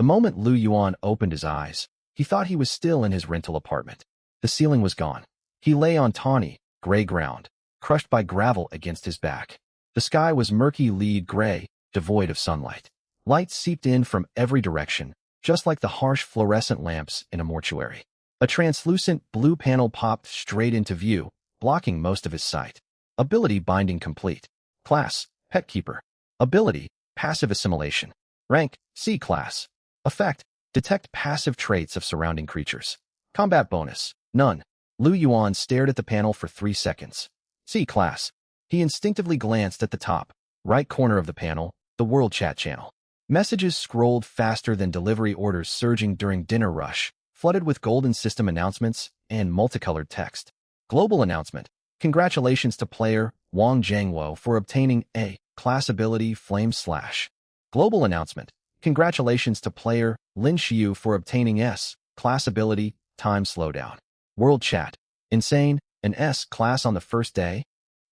The moment Lu Yuan opened his eyes, he thought he was still in his rental apartment. The ceiling was gone. He lay on tawny, gray ground, crushed by gravel against his back. The sky was murky lead gray, devoid of sunlight. Light seeped in from every direction, just like the harsh fluorescent lamps in a mortuary. A translucent blue panel popped straight into view, blocking most of his sight. Ability binding complete. Class, Pet Keeper. Ability, Passive Assimilation. Rank, C Class. Effect, Detect passive traits of surrounding creatures. Combat bonus, None. Lu Yuan stared at the panel for 3 seconds. C Class. He instinctively glanced at the top, right corner of the panel, the World Chat channel. Messages scrolled faster than delivery orders surging during dinner rush, flooded with golden system announcements and multicolored text. Global announcement. Congratulations to player Wang Jiangwo for obtaining A class ability Flame Slash. Global announcement. Congratulations to player Lin Xiu for obtaining S class ability Time Slowdown. World Chat. Insane, an S class on the first day?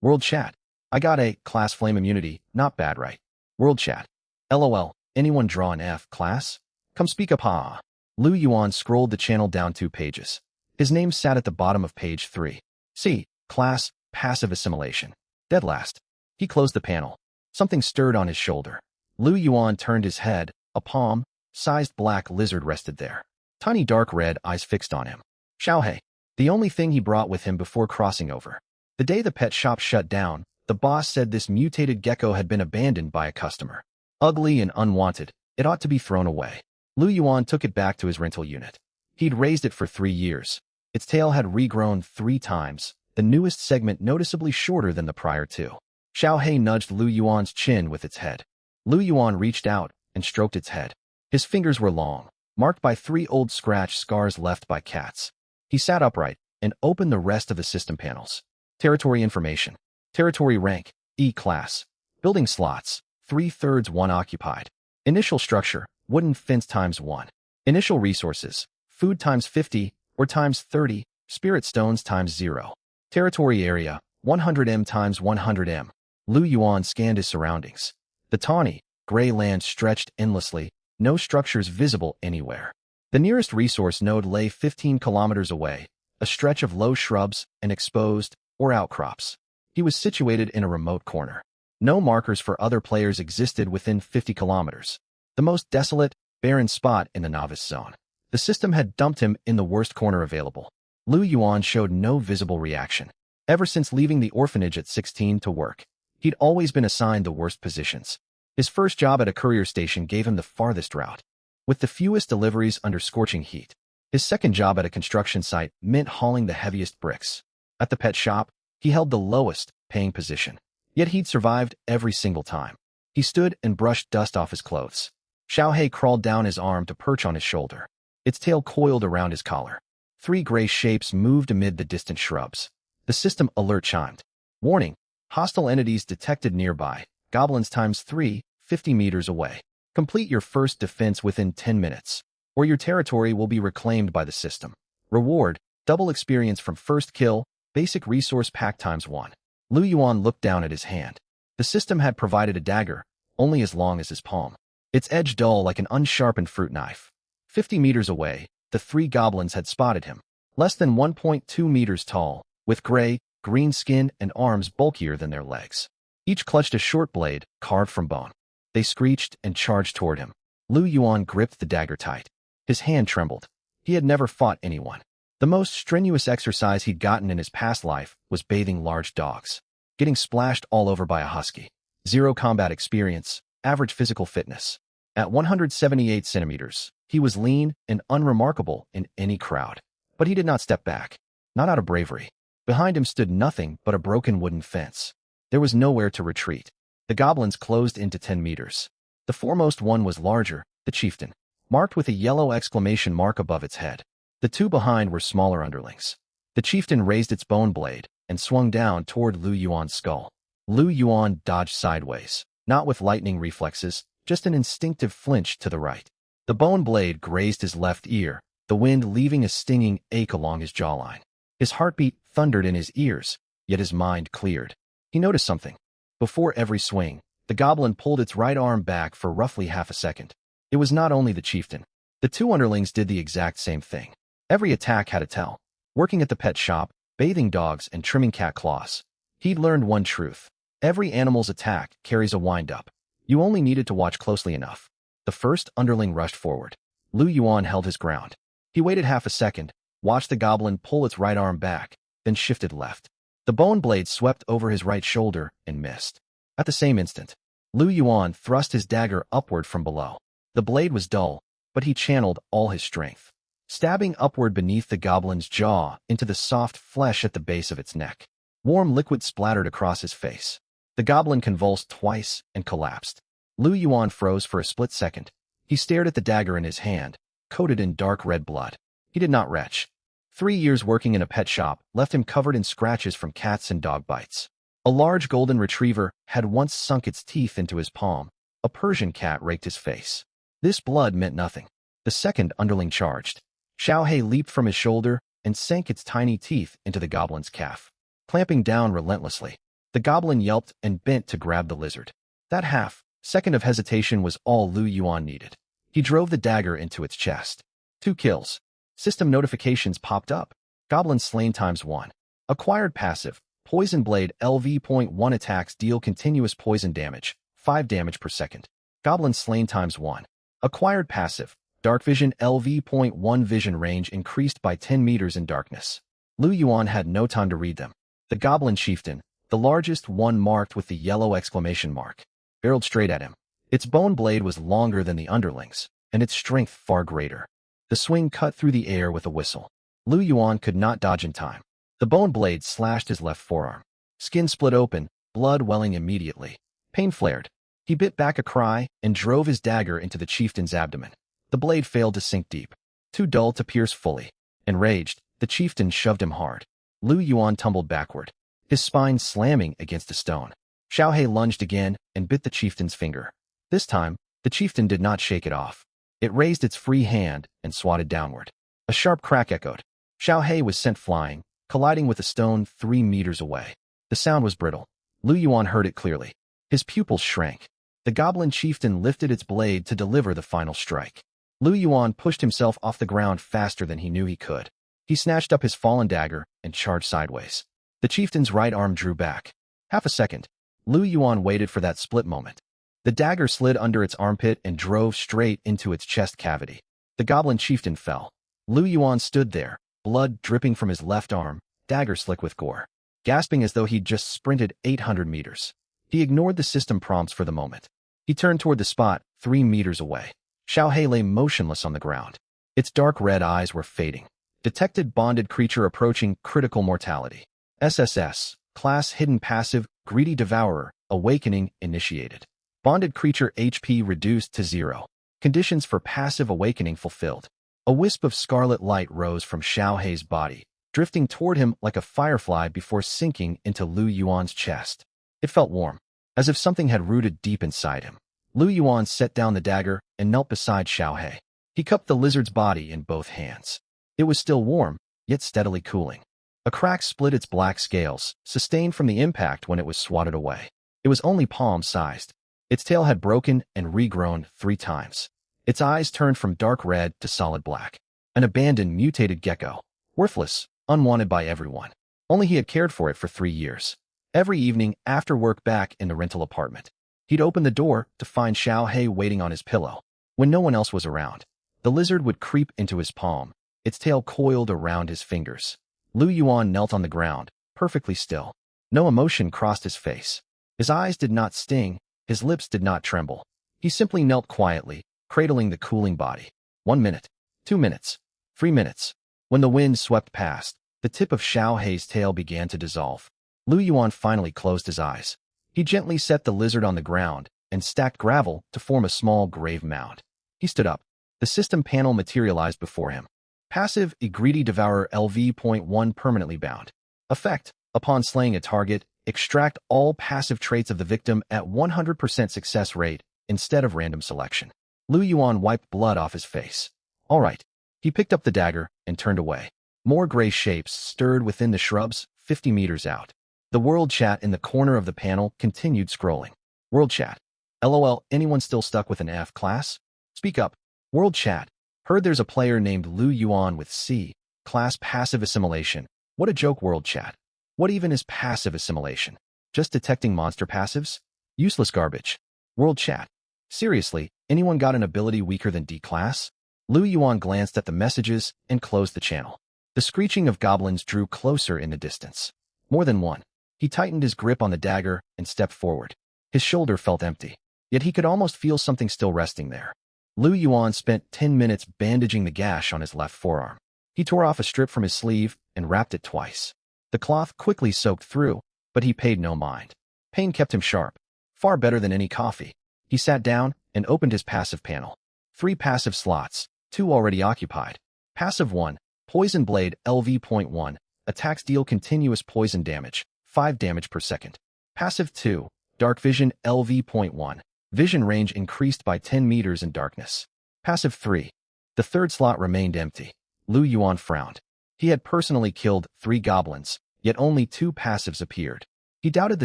World Chat. I got A class Flame Immunity, not bad right? World Chat. LOL, anyone draw an F class? Come speak up ha. Lu Yuan scrolled the channel down 2 pages. His name sat at the bottom of page 3. C. Class, Passive Assimilation. Dead last. He closed the panel. Something stirred on his shoulder. Lu Yuan turned his head. A palm-sized black lizard rested there. Tiny dark red eyes fixed on him. Xiaohei. The only thing he brought with him before crossing over. The day the pet shop shut down, the boss said this mutated gecko had been abandoned by a customer. Ugly and unwanted, it ought to be thrown away. Lu Yuan took it back to his rental unit. He'd raised it for 3 years. Its tail had regrown 3 times, the newest segment noticeably shorter than the prior 2. Xiaohei nudged Lu Yuan's chin with its head. Lu Yuan reached out and stroked its head. His fingers were long, marked by 3 old scratch scars left by cats. He sat upright and opened the rest of the system panels. Territory information. Territory rank, E class. Building slots, 3/3 1 occupied. Initial structure, wooden fence times 1. Initial resources, food times 50 or times 30, spirit stones times 0. Territory area, 100 m times 100 m. Lu Yuan scanned his surroundings. The tawny, gray land stretched endlessly, no structures visible anywhere. The nearest resource node lay 15 kilometers away, a stretch of low shrubs and exposed, or outcrops. He was situated in a remote corner. No markers for other players existed within 50 kilometers. The most desolate, barren spot in the novice zone. The system had dumped him in the worst corner available. Lu Yuan showed no visible reaction. Ever since leaving the orphanage at 16 to work, he'd always been assigned the worst positions. His first job at a courier station gave him the farthest route, with the fewest deliveries under scorching heat. His second job at a construction site meant hauling the heaviest bricks. At the pet shop, he held the lowest paying position. Yet he'd survived every single time. He stood and brushed dust off his clothes. Xiaohei crawled down his arm to perch on his shoulder. Its tail coiled around his collar. 3 gray shapes moved amid the distant shrubs. The system alert chimed. Warning, hostile entities detected nearby. Goblins times 3, 50 meters away. Complete your first defense within 10 minutes, or your territory will be reclaimed by the system. Reward, double experience from first kill, basic resource pack times 1. Lu Yuan looked down at his hand. The system had provided a dagger, only as long as his palm. Its edge dull like an unsharpened fruit knife. 50 meters away, the 3 goblins had spotted him. Less than 1.2 meters tall, with gray, green skin and arms bulkier than their legs. Each clutched a short blade, carved from bone. They screeched and charged toward him. Lu Yuan gripped the dagger tight. His hand trembled. He had never fought anyone. The most strenuous exercise he'd gotten in his past life was bathing large dogs. Getting splashed all over by a husky. 0 combat experience, average physical fitness. At 178 centimeters, he was lean and unremarkable in any crowd. But he did not step back. Not out of bravery. Behind him stood nothing but a broken wooden fence. There was nowhere to retreat. The goblins closed into 10 meters. The foremost one was larger, the chieftain, marked with a yellow exclamation mark above its head. The 2 behind were smaller underlings. The chieftain raised its bone blade and swung down toward Lu Yuan's skull. Lu Yuan dodged sideways, not with lightning reflexes, just an instinctive flinch to the right. The bone blade grazed his left ear, the wind leaving a stinging ache along his jawline. His heartbeat thundered in his ears, yet his mind cleared. He noticed something. Before every swing, the goblin pulled its right arm back for roughly half a second. It was not only the chieftain. The two underlings did the exact same thing. Every attack had a tell. Working at the pet shop, bathing dogs, and trimming cat claws. He'd learned one truth. Every animal's attack carries a wind-up. You only needed to watch closely enough. The first underling rushed forward. Lu Yuan held his ground. He waited half a second, watched the goblin pull its right arm back, then shifted left. The bone blade swept over his right shoulder and missed. At the same instant, Lu Yuan thrust his dagger upward from below. The blade was dull, but he channeled all his strength, stabbing upward beneath the goblin's jaw into the soft flesh at the base of its neck. Warm liquid splattered across his face. The goblin convulsed twice and collapsed. Lu Yuan froze for a split second. He stared at the dagger in his hand, coated in dark red blood. He did not retch. 3 years working in a pet shop left him covered in scratches from cats and dog bites. A large golden retriever had once sunk its teeth into his palm. A Persian cat raked his face. This blood meant nothing. The second underling charged. Xiaohei leaped from his shoulder and sank its tiny teeth into the goblin's calf, clamping down relentlessly. The goblin yelped and bent to grab the lizard. That half-second of hesitation was all Lu Yuan needed. He drove the dagger into its chest. 2 kills. System notifications popped up. Goblin slain ×1. Acquired passive. Poison Blade LV.1 attacks deal continuous poison damage, 5 damage per second. Goblin slain ×1. Acquired passive. Dark Vision LV.1 vision range increased by 10 meters in darkness. Lu Yuan had no time to read them. The goblin chieftain, the largest one marked with the yellow exclamation mark, barreled straight at him. Its bone blade was longer than the underling's, and its strength far greater. The swing cut through the air with a whistle. Lu Yuan could not dodge in time. The bone blade slashed his left forearm. Skin split open, blood welling immediately. Pain flared. He bit back a cry and drove his dagger into the chieftain's abdomen. The blade failed to sink deep, too dull to pierce fully. Enraged, the chieftain shoved him hard. Lu Yuan tumbled backward, his spine slamming against a stone. Xiaohei lunged again and bit the chieftain's finger. This time, the chieftain did not shake it off. It raised its free hand and swatted downward. A sharp crack echoed. Xiaohei was sent flying, colliding with a stone 3 meters away. The sound was brittle. Lu Yuan heard it clearly. His pupils shrank. The goblin chieftain lifted its blade to deliver the final strike. Lu Yuan pushed himself off the ground faster than he knew he could. He snatched up his fallen dagger and charged sideways. The chieftain's right arm drew back. Half a second. Lu Yuan waited for that split moment. The dagger slid under its armpit and drove straight into its chest cavity. The goblin chieftain fell. Lu Yuan stood there, blood dripping from his left arm, dagger slick with gore, gasping as though he'd just sprinted 800 meters. He ignored the system prompts for the moment. He turned toward the spot 3 meters away. Xiaohei lay motionless on the ground. Its dark red eyes were fading. Detected bonded creature approaching critical mortality. SSS, class hidden passive, greedy devourer, awakening initiated. Bonded creature HP reduced to 0. Conditions for passive awakening fulfilled. A wisp of scarlet light rose from Xiaohei's body, drifting toward him like a firefly before sinking into Lu Yuan's chest. It felt warm, as if something had rooted deep inside him. Lu Yuan set down the dagger and knelt beside Xiaohei. He cupped the lizard's body in both hands. It was still warm, yet steadily cooling. A crack split its black scales, sustained from the impact when it was swatted away. It was only palm-sized. Its tail had broken and regrown 3 times. Its eyes turned from dark red to solid black. An abandoned, mutated gecko. Worthless, unwanted by everyone. Only he had cared for it for 3 years. Every evening, after work back in the rental apartment, he'd open the door to find Xiaohei waiting on his pillow. When no one else was around, the lizard would creep into his palm, its tail coiled around his fingers. Lu Yuan knelt on the ground, perfectly still. No emotion crossed his face. His eyes did not sting, his lips did not tremble. He simply knelt quietly, cradling the cooling body. 1 minute, 2 minutes, 3 minutes. When the wind swept past, the tip of Xiaohei's tail began to dissolve. Lu Yuan finally closed his eyes. He gently set the lizard on the ground and stacked gravel to form a small grave mound. He stood up. The system panel materialized before him. Passive, a greedy devourer LV.1 permanently bound. Effect, upon slaying a target, extract all passive traits of the victim at 100% success rate instead of random selection. Lu Yuan wiped blood off his face. All right. He picked up the dagger and turned away. More gray shapes stirred within the shrubs 50 meters out. The world chat in the corner of the panel continued scrolling. World chat. LOL, anyone still stuck with an F class? Speak up. World chat. Heard there's a player named Lu Yuan with C. Class passive assimilation. What a joke, world chat. What even is passive assimilation? Just detecting monster passives? Useless garbage. World chat. Seriously, anyone got an ability weaker than D class? Lu Yuan glanced at the messages and closed the channel. The screeching of goblins drew closer in the distance. More than one. He tightened his grip on the dagger and stepped forward. His shoulder felt empty, yet he could almost feel something still resting there. Lu Yuan spent 10 minutes bandaging the gash on his left forearm. He tore off a strip from his sleeve and wrapped it twice. The cloth quickly soaked through, but he paid no mind. Pain kept him sharp, far better than any coffee. He sat down and opened his passive panel. 3 passive slots, 2 already occupied. Passive 1, Poison Blade LV.1, attacks deal continuous poison damage, 5 damage per second. Passive 2, Dark Vision LV.1, vision range increased by 10 meters in darkness. Passive 3. The third slot remained empty. Lu Yuan frowned. He had personally killed 3 goblins, yet only 2 passives appeared. He doubted the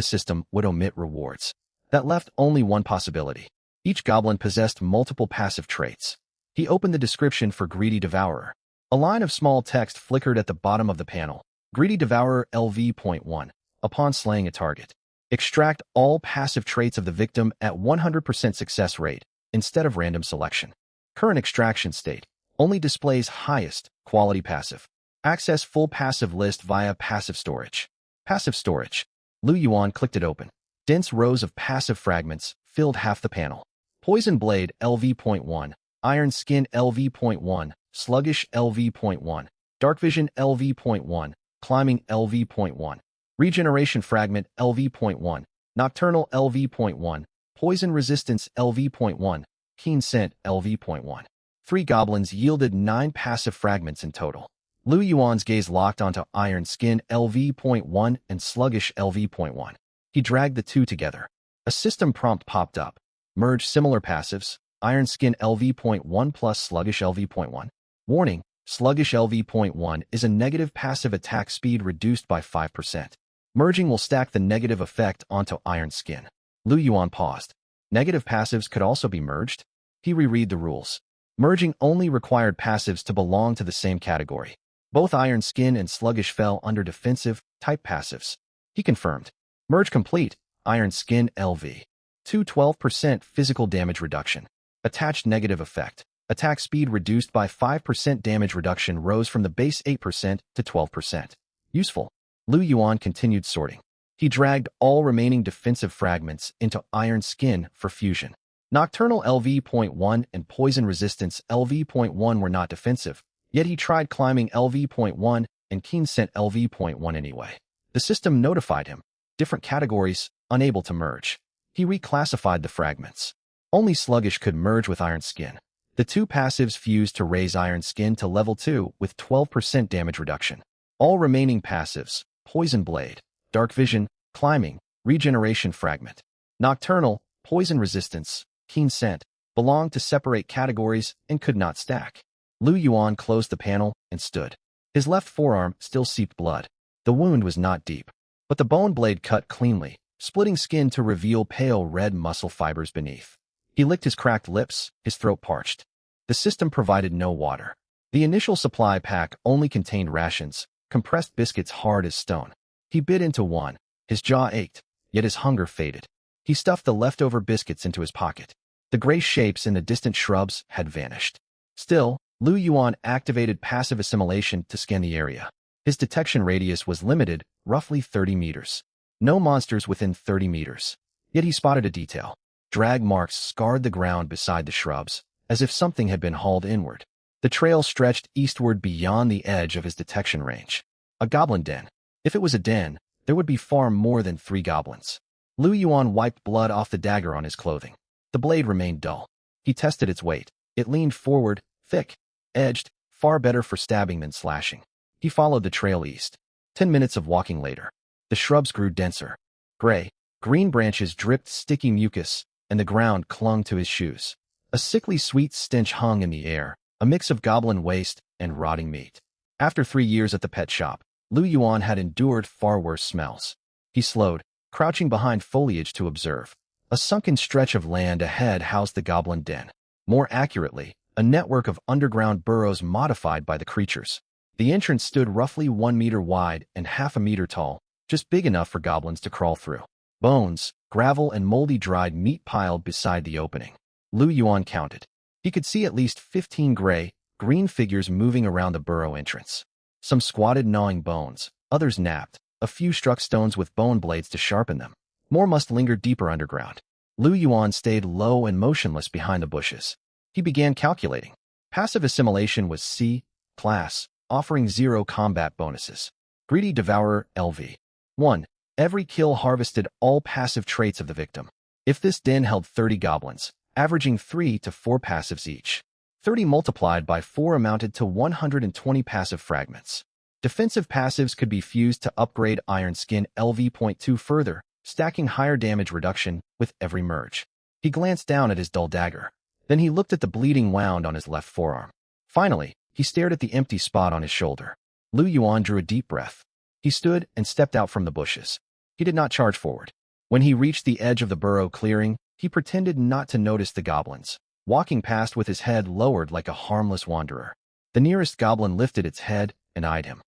system would omit rewards. That left only one possibility. Each goblin possessed multiple passive traits. He opened the description for Greedy Devourer. A line of small text flickered at the bottom of the panel. Greedy Devourer LV.1. Upon slaying a target, extract all passive traits of the victim at 100% success rate, instead of random selection. Current extraction state only displays highest quality passive. Access full passive list via passive storage. Passive storage. Lu Yuan clicked it open. Dense rows of passive fragments filled half the panel. Poison Blade LV.1, Iron Skin LV.1, Sluggish LV.1, Dark Vision LV.1, Climbing LV.1, Regeneration Fragment LV.1, Nocturnal LV.1, Poison Resistance LV.1, Keen Scent LV.1. 3 goblins yielded 9 passive fragments in total. Lu Yuan's gaze locked onto Iron Skin LV.1 and Sluggish LV.1. He dragged the 2 together. A system prompt popped up. Merge similar passives, Iron Skin LV.1 plus Sluggish LV.1. Warning, Sluggish LV.1 is a negative passive attack speed reduced by 5%. Merging will stack the negative effect onto Iron Skin. Lu Yuan paused. Negative passives could also be merged? He reread the rules. Merging only required passives to belong to the same category. Both Iron Skin and Sluggish fell under defensive type passives. He confirmed. Merge complete. Iron Skin LV. 12% physical damage reduction. Attached negative effect. Attack speed reduced by 5%. Damage reduction rose from the base 8% to 12%. Useful. Lu Yuan continued sorting. He dragged all remaining defensive fragments into Iron Skin for fusion. Nocturnal LV.1 and Poison Resistance LV.1 were not defensive, yet he tried Climbing LV.1 and Keen Scent LV.1 anyway. The system notified him. Different categories, unable to merge. He reclassified the fragments. Only Sluggish could merge with Iron Skin. The 2 passives fused to raise Iron Skin to level 2 with 12% damage reduction. All remaining passives, Poison Blade, Dark Vision, Climbing, Regeneration Fragment, Nocturnal, Poison Resistance, Keen Scent, belonged to separate categories and could not stack. Lu Yuan closed the panel and stood. His left forearm still seeped blood. The wound was not deep, but the bone blade cut cleanly, splitting skin to reveal pale red muscle fibers beneath. He licked his cracked lips, his throat parched. The system provided no water. The initial supply pack only contained rations, compressed biscuits hard as stone. He bit into one. His jaw ached, yet his hunger faded. He stuffed the leftover biscuits into his pocket. The gray shapes in the distant shrubs had vanished. Still, Lu Yuan activated passive assimilation to scan the area. His detection radius was limited, roughly 30 meters. No monsters within 30 meters. Yet he spotted a detail. Drag marks scarred the ground beside the shrubs, as if something had been hauled inward. The trail stretched eastward beyond the edge of his detection range. A goblin den. If it was a den, there would be far more than 3 goblins. Lu Yuan wiped blood off the dagger on his clothing. The blade remained dull. He tested its weight. It leaned forward, thick, edged, far better for stabbing than slashing. He followed the trail east. 10 minutes of walking later. The shrubs grew denser. Gray, green branches dripped sticky mucus, and the ground clung to his shoes. A sickly sweet stench hung in the air, a mix of goblin waste and rotting meat. After 3 years at the pet shop, Lu Yuan had endured far worse smells. He slowed, crouching behind foliage to observe. A sunken stretch of land ahead housed the goblin den. More accurately, a network of underground burrows modified by the creatures. The entrance stood roughly 1 meter wide and half a meter tall, just big enough for goblins to crawl through. Bones, gravel, and moldy dried meat piled beside the opening. Lu Yuan counted. He could see at least 15 green figures moving around the burrow entrance. Some squatted gnawing bones, others napped, a few struck stones with bone blades to sharpen them. More must linger deeper underground. Lu Yuan stayed low and motionless behind the bushes. He began calculating. Passive assimilation was C class, offering 0 combat bonuses. Greedy Devourer LV. 1. Every kill harvested all passive traits of the victim. If this den held 30 goblins, averaging 3 to 4 passives each, 30 multiplied by 4 amounted to 120 passive fragments. Defensive passives could be fused to upgrade Iron Skin LV.2 further, stacking higher damage reduction with every merge. He glanced down at his dull dagger. Then he looked at the bleeding wound on his left forearm. Finally, he stared at the empty spot on his shoulder. Lu Yuan drew a deep breath. He stood and stepped out from the bushes. He did not charge forward. When he reached the edge of the burrow clearing, he pretended not to notice the goblins, walking past with his head lowered like a harmless wanderer. The nearest goblin lifted its head and eyed him.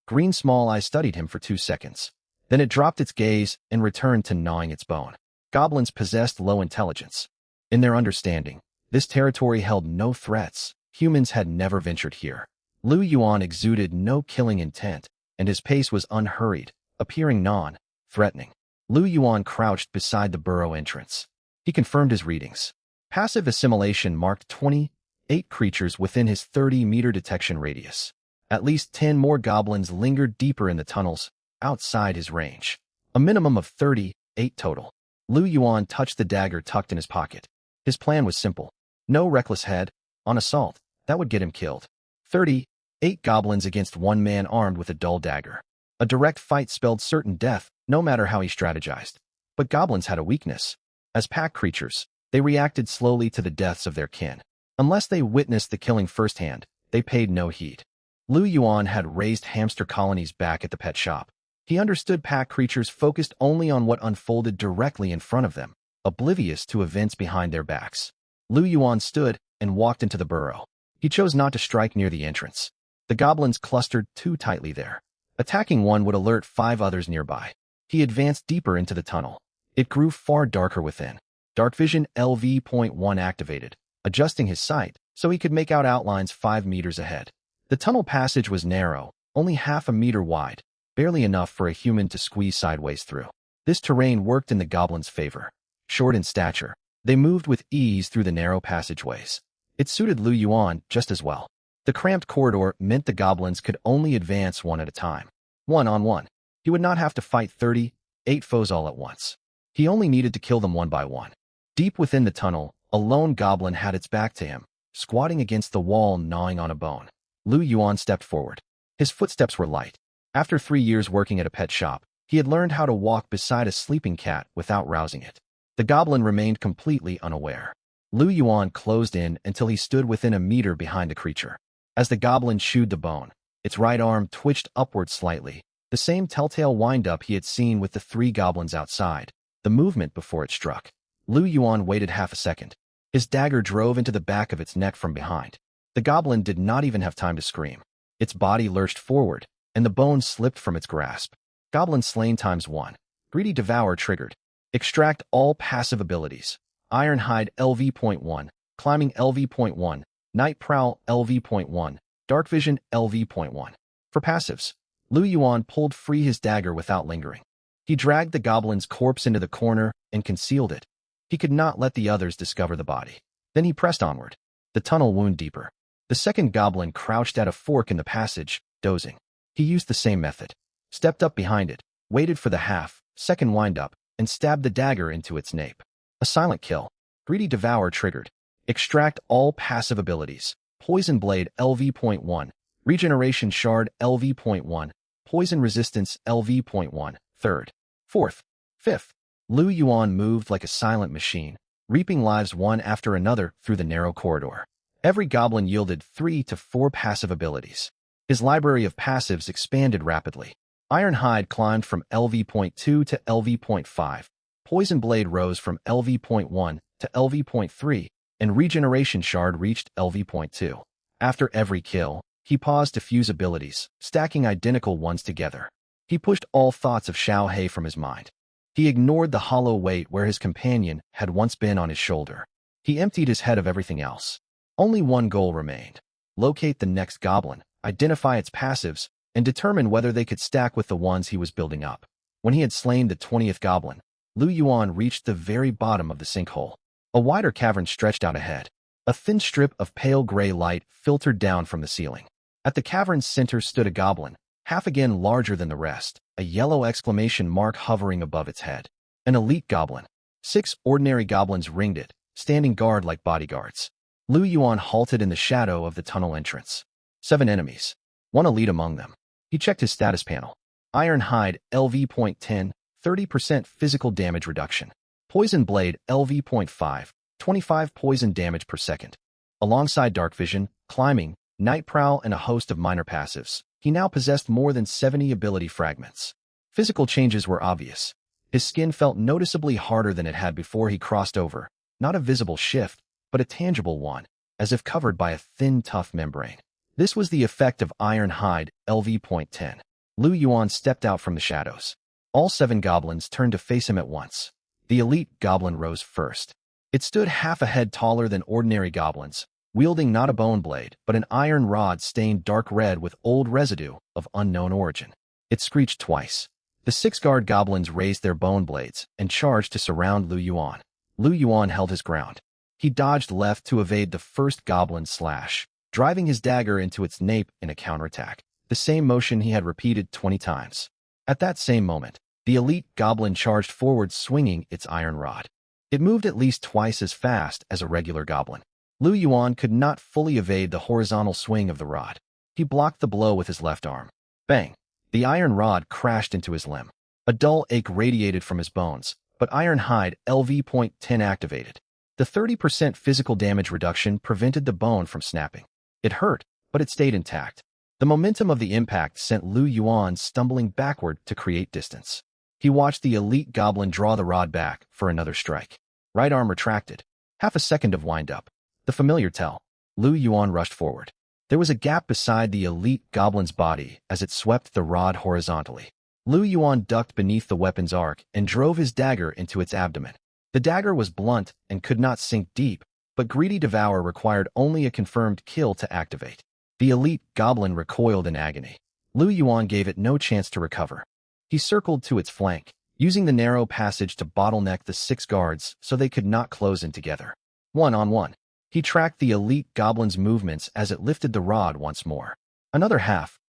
Green small eyes studied him for 2 seconds. Then it dropped its gaze and returned to gnawing its bone. Goblins possessed low intelligence. In their understanding, this territory held no threats. Humans had never ventured here. Lu Yuan exuded no killing intent, and his pace was unhurried, appearing non-threatening. Lu Yuan crouched beside the burrow entrance. He confirmed his readings. Passive assimilation marked 28 creatures within his 30-meter detection radius. At least 10 more goblins lingered deeper in the tunnels, outside his range. A minimum of 38 total. Lu Yuan touched the dagger tucked in his pocket. His plan was simple. No reckless head on assault. That would get him killed. 38 goblins against one man armed with a dull dagger. A direct fight spelled certain death, no matter how he strategized. But goblins had a weakness. As pack creatures, they reacted slowly to the deaths of their kin. Unless they witnessed the killing firsthand, they paid no heed. Lu Yuan had raised hamster colonies back at the pet shop. He understood pack creatures focused only on what unfolded directly in front of them, oblivious to events behind their backs. Lu Yuan stood and walked into the burrow. He chose not to strike near the entrance. The goblins clustered too tightly there. Attacking one would alert 5 others nearby. He advanced deeper into the tunnel. It grew far darker within. Dark Vision LV.1 activated, adjusting his sight so he could make out outlines 5 meters ahead. The tunnel passage was narrow, only half a meter wide, barely enough for a human to squeeze sideways through. This terrain worked in the goblins' favor. Short in stature, they moved with ease through the narrow passageways. It suited Lu Yuan just as well. The cramped corridor meant the goblins could only advance one at a time. One-on-one. He would not have to fight 38 foes all at once. He only needed to kill them one by one. Deep within the tunnel, a lone goblin had its back to him, squatting against the wall gnawing on a bone. Lu Yuan stepped forward. His footsteps were light. After 3 years working at a pet shop, he had learned how to walk beside a sleeping cat without rousing it. The goblin remained completely unaware. Lu Yuan closed in until he stood within a meter behind the creature. As the goblin chewed the bone, its right arm twitched upward slightly, the same telltale wind-up he had seen with the 3 goblins outside, the movement before it struck. Lu Yuan waited half a second. His dagger drove into the back of its neck from behind. The goblin did not even have time to scream. Its body lurched forward, and the bone slipped from its grasp. Goblin slain ×1. Greedy Devour triggered. Extract all passive abilities. Ironhide LV.1, Climbing LV.1, Night Prowl LV.1, Dark Vision LV.1. For passives, Lu Yuan pulled free his dagger without lingering. He dragged the goblin's corpse into the corner and concealed it. He could not let the others discover the body. Then he pressed onward. The tunnel wound deeper. The second goblin crouched at a fork in the passage, dozing. He used the same method. Stepped up behind it, waited for the half-second wind-up, and stabbed the dagger into its nape. A silent kill. Greedy Devour triggered. Extract all passive abilities. Poison Blade LV.1, Regeneration Shard LV.1, Poison Resistance LV.1, 3rd, 4th, 5th. Lu Yuan moved like a silent machine, reaping lives one after another through the narrow corridor. Every goblin yielded 3 to 4 passive abilities. His library of passives expanded rapidly. Ironhide climbed from LV.2 to LV.5. Poison Blade rose from LV.1 to LV.3, and regeneration shard reached LV.2. After every kill, he paused to fuse abilities, stacking identical ones together. He pushed all thoughts of Xiao He from his mind. He ignored the hollow weight where his companion had once been on his shoulder. He emptied his head of everything else. Only one goal remained. Locate the next goblin, identify its passives, and determine whether they could stack with the ones he was building up. When he had slain the 20th goblin, Lu Yuan reached the very bottom of the sinkhole. A wider cavern stretched out ahead. A thin strip of pale gray light filtered down from the ceiling. At the cavern's center stood a goblin, half again larger than the rest, a yellow exclamation mark hovering above its head. An elite goblin. 6 ordinary goblins ringed it, standing guard like bodyguards. Lu Yuan halted in the shadow of the tunnel entrance. 7 enemies. 1 elite among them. He checked his status panel. Iron Hide, LV.10, 30% physical damage reduction. Poison Blade, LV.5, 25 poison damage per second. Alongside Dark Vision, Climbing, Night Prowl, and a host of minor passives, he now possessed more than 70 ability fragments. Physical changes were obvious. His skin felt noticeably harder than it had before he crossed over, not a visible shift, but a tangible one, as if covered by a thin, tough membrane. This was the effect of Iron Hide, LV.10. Lu Yuan stepped out from the shadows. All 7 goblins turned to face him at once. The elite goblin rose first. It stood half a head taller than ordinary goblins, wielding not a bone blade, but an iron rod stained dark red with old residue of unknown origin. It screeched twice. The 6 guard goblins raised their bone blades and charged to surround Lu Yuan. Lu Yuan held his ground. He dodged left to evade the first goblin's slash, driving his dagger into its nape in a counterattack, the same motion he had repeated 20 times. At that same moment, the elite goblin charged forward swinging its iron rod. It moved at least twice as fast as a regular goblin. Lu Yuan could not fully evade the horizontal swing of the rod. He blocked the blow with his left arm. Bang! The iron rod crashed into his limb. A dull ache radiated from his bones, but Iron Hide LV.10 activated. The 30% physical damage reduction prevented the bone from snapping. It hurt, but it stayed intact. The momentum of the impact sent Lu Yuan stumbling backward to create distance. He watched the elite goblin draw the rod back for another strike. Right arm retracted. Half a second of wind-up. The familiar tell. Lu Yuan rushed forward. There was a gap beside the elite goblin's body as it swept the rod horizontally. Lu Yuan ducked beneath the weapon's arc and drove his dagger into its abdomen. The dagger was blunt and could not sink deep, but greedy Devour required only a confirmed kill to activate. The elite goblin recoiled in agony. Lu Yuan gave it no chance to recover. He circled to its flank, using the narrow passage to bottleneck the 6 guards so they could not close in together. 1-on-1. He tracked the elite goblin's movements as it lifted the rod once more. Another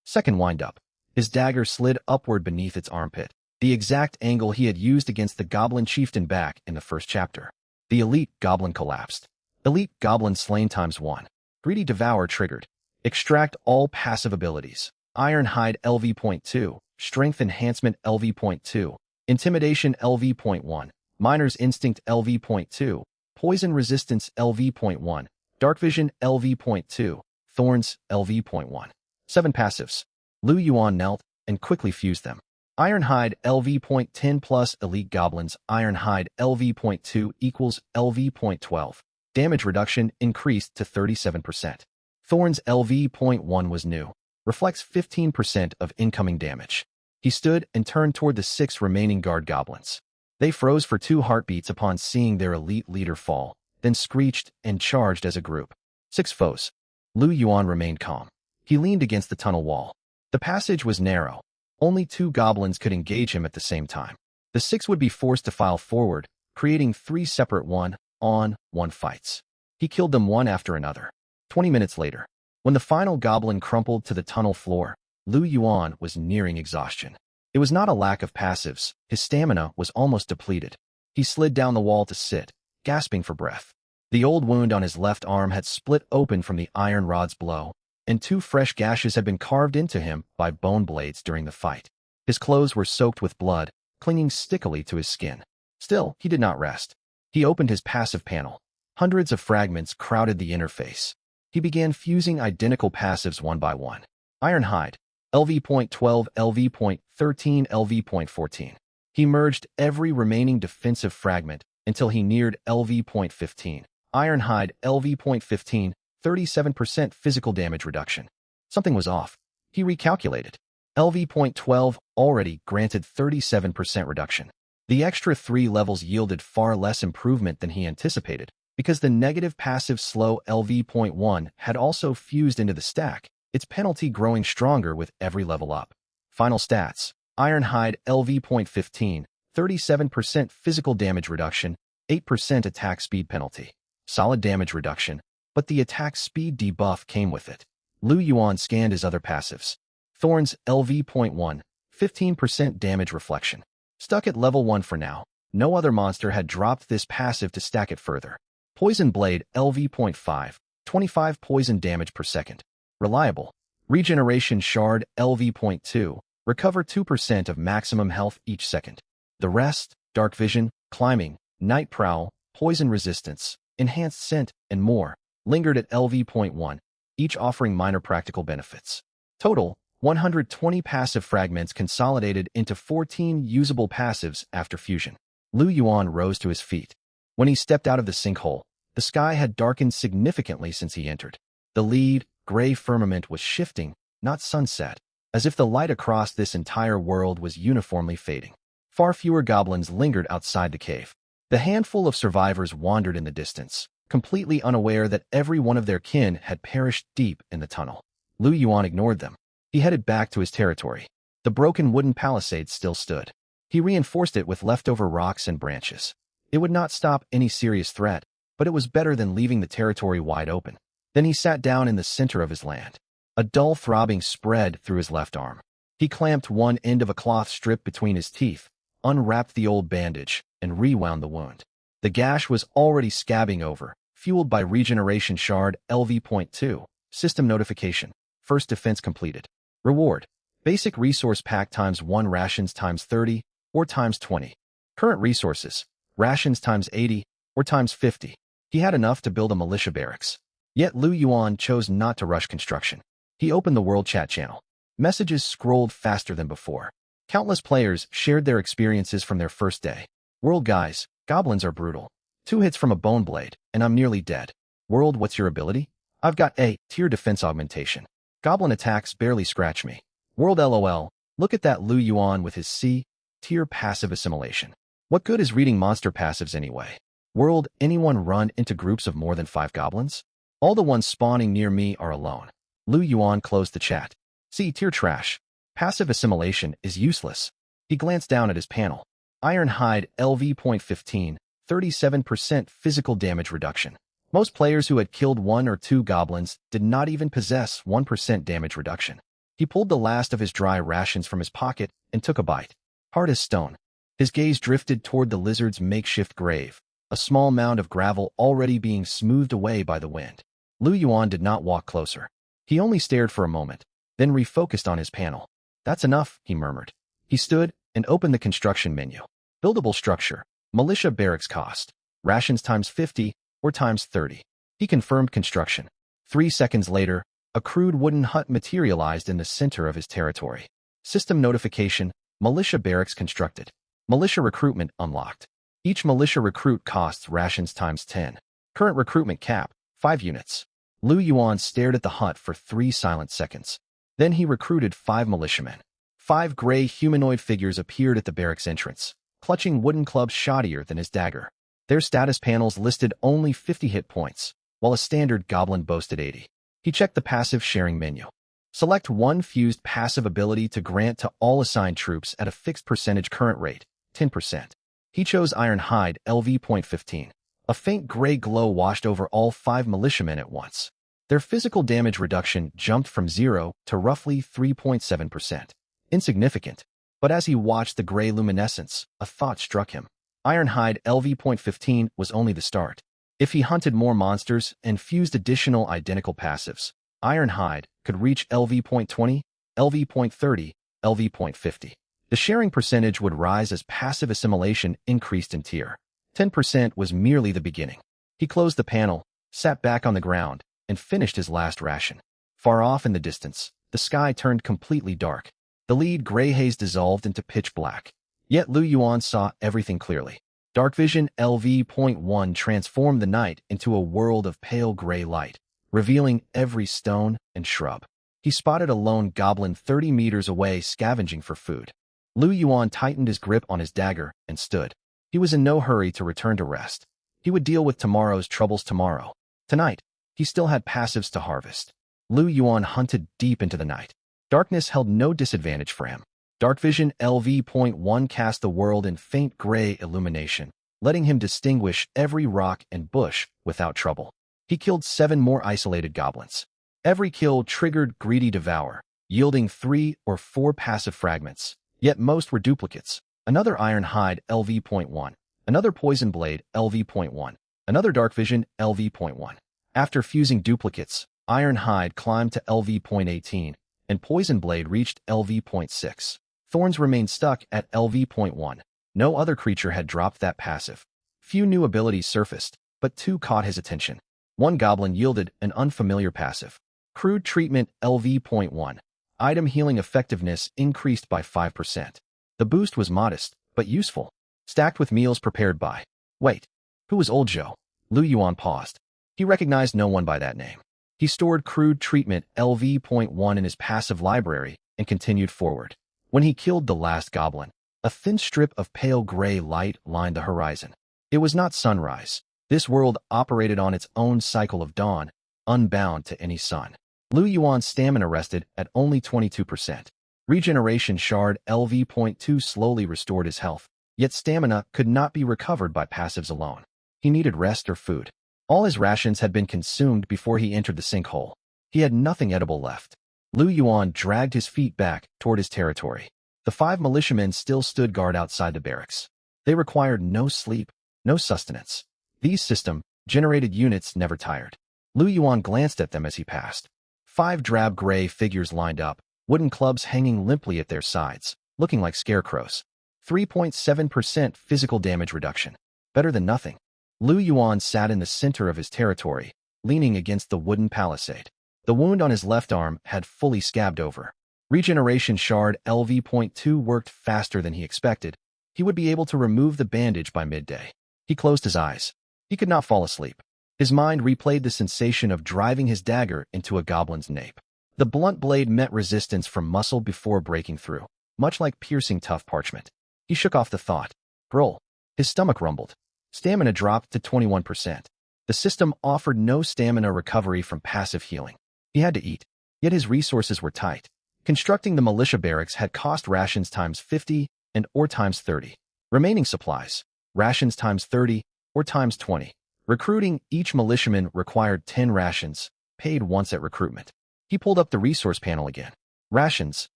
second wind-up. His dagger slid upward beneath its armpit, the exact angle he had used against the goblin chieftain back in the first chapter. The elite goblin collapsed. Elite goblin slain ×1. Greedy Devour triggered. Extract all passive abilities. Iron Hide LV.2, Strength Enhancement LV.2, Intimidation LV.1, Miner's Instinct LV.2, Poison Resistance LV.1, Dark Vision LV.2, Thorns LV.1. 7 passives. Lu Yuan knelt and quickly fused them. Iron Hide LV.10 plus Elite Goblins Iron Hide LV.2 equals LV.12. Damage reduction increased to 37%. Thorns LV.1 was new. Reflects 15% of incoming damage. He stood and turned toward the 6 remaining guard goblins. They froze for 2 heartbeats upon seeing their elite leader fall, then screeched and charged as a group. 6 foes. Lu Yuan remained calm. He leaned against the tunnel wall. The passage was narrow. Only 2 goblins could engage him at the same time. The 6 would be forced to file forward, creating 3 separate one-on-one fights. He killed them one after another. 20 minutes later, when the final goblin crumpled to the tunnel floor, Lu Yuan was nearing exhaustion. It was not a lack of passives. His stamina was almost depleted. He slid down the wall to sit, gasping for breath. The old wound on his left arm had split open from the iron rod's blow, and 2 fresh gashes had been carved into him by bone blades during the fight. His clothes were soaked with blood, clinging stickily to his skin. Still, he did not rest. He opened his passive panel. Hundreds of fragments crowded the interface. He began fusing identical passives one by one. Iron Hide, LV.12, LV.13, LV.14. He merged every remaining defensive fragment until he neared LV.15. Ironhide LV.15, 37% physical damage reduction. Something was off. He recalculated. LV.12 already granted 37% reduction. The extra 3 levels yielded far less improvement than he anticipated, because the negative passive slow LV.1 had also fused into the stack, its penalty growing stronger with every level up. Final stats. Ironhide LV.15, 37% physical damage reduction, 8% attack speed penalty. Solid damage reduction, but the attack speed debuff came with it. Lu Yuan scanned his other passives. Thorns LV.1, 15% damage reflection. Stuck at level 1 for now. No other monster had dropped this passive to stack it further. Poison Blade LV.5, 25 poison damage per second. Reliable. Regeneration Shard LV.2, recover 2% of maximum health each second. The rest, Dark Vision, Climbing, Night Prowl, Poison Resistance, Enhanced Scent, and more, lingered at LV.1, each offering minor practical benefits. Total, 120 passive fragments consolidated into 14 usable passives after fusion. Lu Yuan rose to his feet. When he stepped out of the sinkhole, the sky had darkened significantly since he entered. The lead, gray firmament was shifting, not sunset, as if the light across this entire world was uniformly fading. Far fewer goblins lingered outside the cave. The handful of survivors wandered in the distance, completely unaware that every one of their kin had perished deep in the tunnel. Lu Yuan ignored them. He headed back to his territory. The broken wooden palisade still stood. He reinforced it with leftover rocks and branches. It would not stop any serious threat, but it was better than leaving the territory wide open. Then he sat down in the center of his land. A dull throbbing spread through his left arm. He clamped one end of a cloth strip between his teeth, unwrapped the old bandage, and rewound the wound. The gash was already scabbing over, fueled by Regeneration Shard LV.2, System Notification, First Defense completed. Reward. Basic Resource Pack ×1 rations ×30, or ×20. Current resources. Rations ×80, or ×50. He had enough to build a militia barracks. Yet Lu Yuan chose not to rush construction. He opened the World Chat channel. Messages scrolled faster than before. Countless players shared their experiences from their first day. World guys, goblins are brutal. 2 hits from a bone blade, and I'm nearly dead. World, what's your ability? I've got A tier defense augmentation. Goblin attacks barely scratch me. World LOL, look at that Lu Yuan with his C tier passive assimilation. What good is reading monster passives anyway? World, anyone run into groups of more than 5 goblins? All the ones spawning near me are alone. Lu Yuan closed the chat. C tier trash. Passive assimilation is useless. He glanced down at his panel. Ironhide LV.15, 37% physical damage reduction. Most players who had killed 1 or 2 goblins did not even possess 1% damage reduction. He pulled the last of his dry rations from his pocket and took a bite. Hard as stone. His gaze drifted toward the lizard's makeshift grave, a small mound of gravel already being smoothed away by the wind. Lu Yuan did not walk closer. He only stared for a moment, then refocused on his panel. That's enough, he murmured. He stood and opened the construction menu. Buildable structure. Militia barracks cost. Rations ×50, or ×30. He confirmed construction. 3 seconds later, a crude wooden hut materialized in the center of his territory. System notification, militia barracks constructed. Militia recruitment unlocked. Each militia recruit costs rations ×10. Current recruitment cap, 5 units. Lu Yuan stared at the hut for 3 silent seconds. Then he recruited 5 militiamen. 5 gray humanoid figures appeared at the barracks entrance, clutching wooden clubs shoddier than his dagger. Their status panels listed only 50 hit points, while a standard goblin boasted 80. He checked the passive sharing menu. Select 1 fused passive ability to grant to all assigned troops at a fixed percentage current rate, 10%. He chose Ironhide LV.15. A faint gray glow washed over all 5 militiamen at once. Their physical damage reduction jumped from 0 to roughly 3.7%. Insignificant. But as he watched the gray luminescence, a thought struck him. Ironhide LV.15 was only the start. If he hunted more monsters and fused additional identical passives, Ironhide could reach LV.20, LV.30, LV.50. The sharing percentage would rise as passive assimilation increased in tier. 10% was merely the beginning. He closed the panel, sat back on the ground, and finished his last ration. Far off in the distance, the sky turned completely dark. The lead gray haze dissolved into pitch black. Yet Lu Yuan saw everything clearly. Dark Vision LV.1 transformed the night into a world of pale gray light, revealing every stone and shrub. He spotted a lone goblin 30 meters away scavenging for food. Lu Yuan tightened his grip on his dagger and stood. He was in no hurry to return to rest. He would deal with tomorrow's troubles tomorrow. Tonight, he still had passives to harvest. Lu Yuan hunted deep into the night. Darkness held no disadvantage for him. Dark Vision LV.1 cast the world in faint gray illumination, letting him distinguish every rock and bush without trouble. He killed 7 more isolated goblins. Every kill triggered Greedy Devour, yielding 3 or 4 passive fragments, yet most were duplicates. Another Iron Hide LV.1, another Poison Blade LV.1, another Dark Vision LV.1. After fusing duplicates, Iron Hide climbed to LV.18, and Poison Blade reached LV.6. Thorns remained stuck at LV.1. No other creature had dropped that passive. Few new abilities surfaced, but 2 caught his attention. One goblin yielded an unfamiliar passive. Crude Treatment LV.1. Item healing effectiveness increased by 5%. The boost was modest, but useful. Stacked with meals prepared by... Wait, who was Old Joe? Lu Yuan paused. He recognized no one by that name. He stored Crude Treatment LV.1 in his passive library and continued forward. When he killed the last goblin, a thin strip of pale gray light lined the horizon. It was not sunrise. This world operated on its own cycle of dawn, unbound to any sun. Lu Yuan's stamina rested at only 22%. Regeneration Shard LV.2 slowly restored his health, yet stamina could not be recovered by passives alone. He needed rest or food. All his rations had been consumed before he entered the sinkhole. He had nothing edible left. Lu Yuan dragged his feet back toward his territory. The 5 militiamen still stood guard outside the barracks. They required no sleep, no sustenance. These system-generated units never tired. Lu Yuan glanced at them as he passed. 5 drab gray figures lined up, wooden clubs hanging limply at their sides, looking like scarecrows. 3.7% physical damage reduction. Better than nothing. Lu Yuan sat in the center of his territory, leaning against the wooden palisade. The wound on his left arm had fully scabbed over. Regeneration Shard LV.2 worked faster than he expected. He would be able to remove the bandage by midday. He closed his eyes. He could not fall asleep. His mind replayed the sensation of driving his dagger into a goblin's nape. The blunt blade met resistance from muscle before breaking through, much like piercing tough parchment. He shook off the thought. Roll. His stomach rumbled. Stamina dropped to 21%. The system offered no stamina recovery from passive healing. He had to eat, yet his resources were tight. Constructing the militia barracks had cost rations times 50 and or times 30. Remaining supplies, rations times 30 or times 20. Recruiting each militiaman required 10 rations, paid once at recruitment. He pulled up the resource panel again. Rations,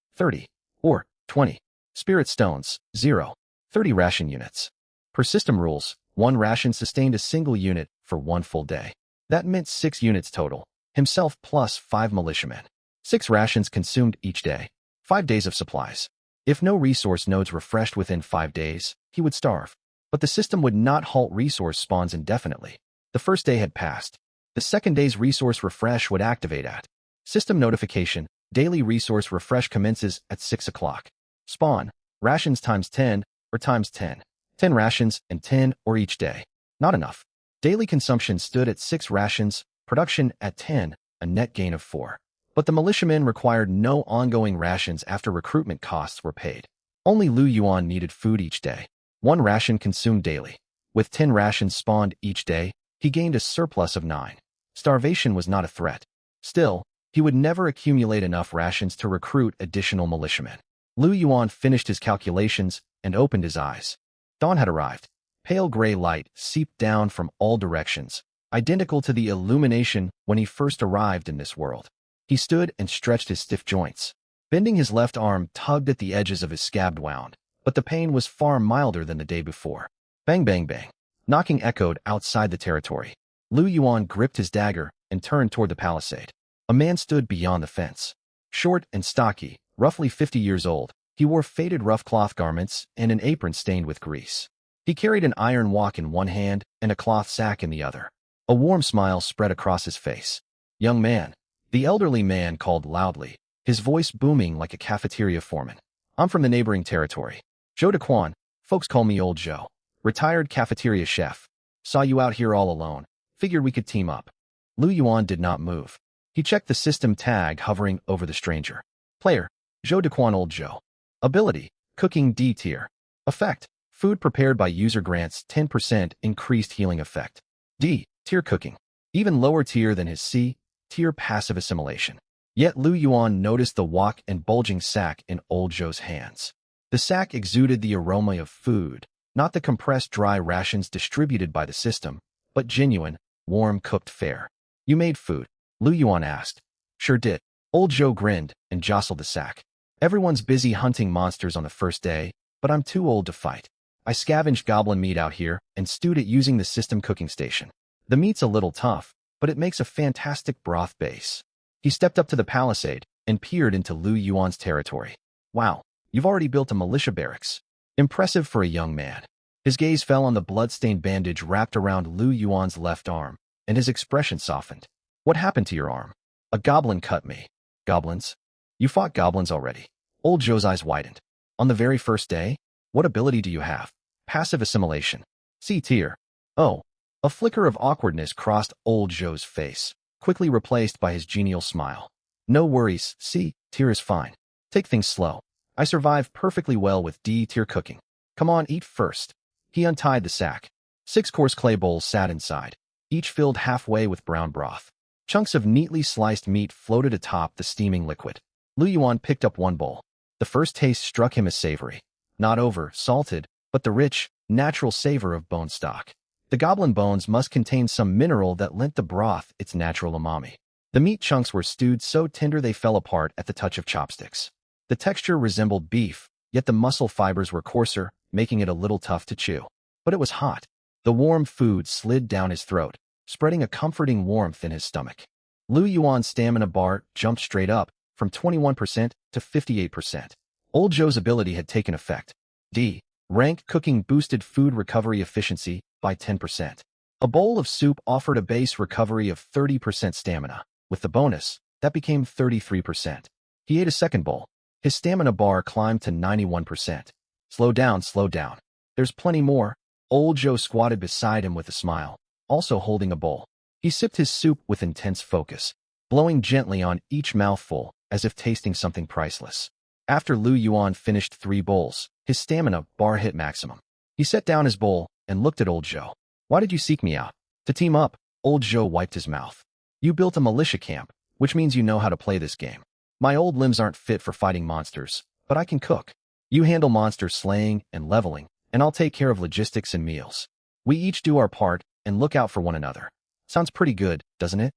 30 or 20. Spirit stones, 0. 30 ration units. Per system rules, 1 ration sustained a single unit for 1 full day. That meant 6 units total. Himself plus 5 militiamen. 6 rations consumed each day. 5 days of supplies. If no resource nodes refreshed within 5 days, he would starve. But the system would not halt resource spawns indefinitely. The first day had passed. The second day's resource refresh would activate at system notification. Daily resource refresh commences at 6 o'clock. Spawn, rations times 10 or times 10. 10 rations and 10 or each day. Not enough. Daily consumption stood at 6 rations, production at 10, a net gain of 4. But the militiamen required no ongoing rations after recruitment costs were paid. Only Lu Yuan needed food each day. 1 ration consumed daily. With 10 rations spawned each day, he gained a surplus of 9. Starvation was not a threat. Still, he would never accumulate enough rations to recruit additional militiamen. Lu Yuan finished his calculations and opened his eyes. Dawn had arrived. Pale gray light seeped down from all directions, identical to the illumination when he first arrived in this world. He stood and stretched his stiff joints. Bending his left arm tugged at the edges of his scabbed wound, but the pain was far milder than the day before. Bang, bang, bang. Knocking echoed outside the territory. Lu Yuan gripped his dagger and turned toward the palisade. A man stood beyond the fence. Short and stocky, roughly 50 years old, he wore faded rough cloth garments and an apron stained with grease. He carried an iron wok in one hand and a cloth sack in the other. A warm smile spread across his face. Young man, the elderly man called loudly, his voice booming like a cafeteria foreman. I'm from the neighboring territory. Joe DeQuan, folks call me Old Joe. Retired cafeteria chef. Saw you out here all alone. Figured we could team up. Lu Yuan did not move. He checked the system tag hovering over the stranger. Player, Zhou Dequan Old Zhou. Ability, Cooking D tier. Effect, food prepared by user grants 10% increased healing effect. D tier Cooking. Even lower tier than his C tier passive assimilation. Yet Lu Yuan noticed the wok and bulging sack in Old Zhou's hands. The sack exuded the aroma of food, not the compressed dry rations distributed by the system, but genuine, warm cooked fare. You made food? Lu Yuan asked. Sure did. Old Zhou grinned and jostled the sack. Everyone's busy hunting monsters on the first day, but I'm too old to fight. I scavenged goblin meat out here and stewed it using the system cooking station. The meat's a little tough, but it makes a fantastic broth base. He stepped up to the palisade and peered into Lu Yuan's territory. Wow, you've already built a militia barracks. Impressive for a young man. His gaze fell on the blood-stained bandage wrapped around Lu Yuan's left arm, and his expression softened. What happened to your arm? A goblin cut me. Goblins? You fought goblins already. Old Zhou's eyes widened. On the very first day? What ability do you have? Passive assimilation. C tier. Oh. A flicker of awkwardness crossed Old Zhou's face, quickly replaced by his genial smile. No worries, C tier is fine. Take things slow. I survive perfectly well with D tier cooking. Come on, eat first. He untied the sack. 6-course clay bowls sat inside, each filled halfway with brown broth. Chunks of neatly sliced meat floated atop the steaming liquid. Lu Yuan picked up one bowl. The first taste struck him as savory. Not over-salted, but the rich, natural savor of bone stock. The goblin bones must contain some mineral that lent the broth its natural umami. The meat chunks were stewed so tender they fell apart at the touch of chopsticks. The texture resembled beef, yet the muscle fibers were coarser, making it a little tough to chew. But it was hot. The warm food slid down his throat, spreading a comforting warmth in his stomach. Lu Yuan's stamina bar jumped straight up, from 21% to 58%. Old Zhou's ability had taken effect. D. Rank cooking boosted food recovery efficiency by 10%. A bowl of soup offered a base recovery of 30% stamina. With the bonus, that became 33%. He ate a second bowl. His stamina bar climbed to 91%. Slow down, slow down. There's plenty more. Old Zhou squatted beside him with a smile, also holding a bowl. He sipped his soup with intense focus, blowing gently on each mouthful as if tasting something priceless. After Lu Yuan finished 3 bowls, his stamina bar hit maximum. He set down his bowl and looked at Old Zhou. Why did you seek me out? To team up. Old Zhou wiped his mouth. You built a militia camp, which means you know how to play this game. My old limbs aren't fit for fighting monsters, but I can cook. You handle monster slaying and leveling, and I'll take care of logistics and meals. We each do our part and look out for one another. Sounds pretty good, doesn't it?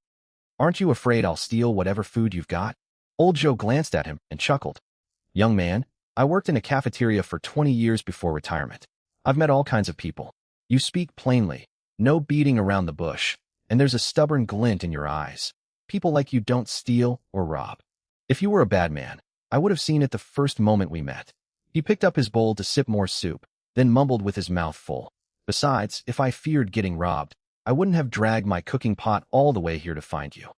Aren't you afraid I'll steal whatever food you've got? Old Zhou glanced at him and chuckled. Young man, I worked in a cafeteria for 20 years before retirement. I've met all kinds of people. You speak plainly, no beating around the bush, and there's a stubborn glint in your eyes. People like you don't steal or rob. If you were a bad man, I would have seen it the first moment we met. He picked up his bowl to sip more soup, then mumbled with his mouth full. Besides, if I feared getting robbed, I wouldn't have dragged my cooking pot all the way here to find you.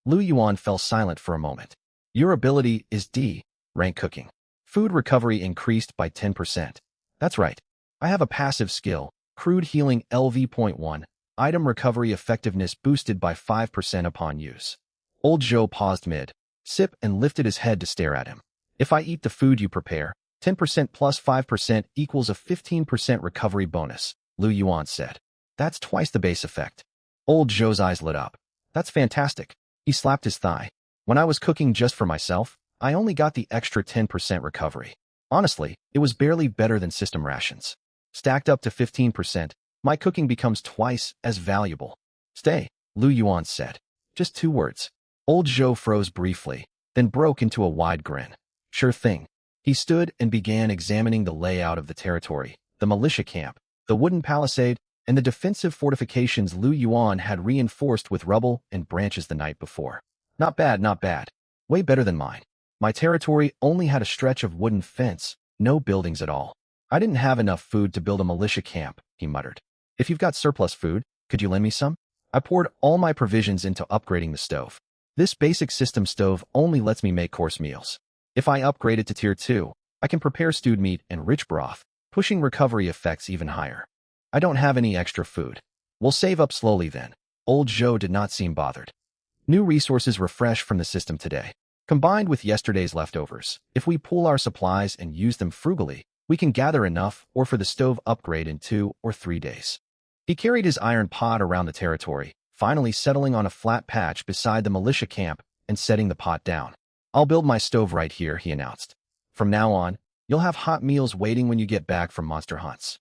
Lu Yuan fell silent for a moment. Your ability is D, rank cooking. Food recovery increased by 10%. That's right. I have a passive skill, crude healing LV.1, item recovery effectiveness boosted by 5% upon use. Old Zhou paused mid-sip and lifted his head to stare at him. If I eat the food you prepare, 10% plus 5% equals a 15% recovery bonus, Lu Yuan said. That's twice the base effect. Old Zhou's eyes lit up. That's fantastic. He slapped his thigh. When I was cooking just for myself, I only got the extra 10% recovery. Honestly, it was barely better than system rations. Stacked up to 15%, my cooking becomes twice as valuable. Stay, Lu Yuan said. Just 2 words. Old Zhou froze briefly, then broke into a wide grin. Sure thing. He stood and began examining the layout of the territory, the militia camp, the wooden palisade, and the defensive fortifications Lu Yuan had reinforced with rubble and branches the night before. Not bad, not bad. Way better than mine. My territory only had a stretch of wooden fence, no buildings at all. I didn't have enough food to build a militia camp, he muttered. If you've got surplus food, could you lend me some? I poured all my provisions into upgrading the stove. This basic system stove only lets me make course meals. If I upgrade it to tier 2, I can prepare stewed meat and rich broth, pushing recovery effects even higher. I don't have any extra food. We'll save up slowly then. Old Zhou did not seem bothered. New resources were fresh from the system today. Combined with yesterday's leftovers, if we pool our supplies and use them frugally, we can gather enough or for the stove upgrade in 2 or 3 days. He carried his iron pot around the territory, finally settling on a flat patch beside the militia camp and setting the pot down. I'll build my stove right here, he announced. From now on, you'll have hot meals waiting when you get back from monster hunts.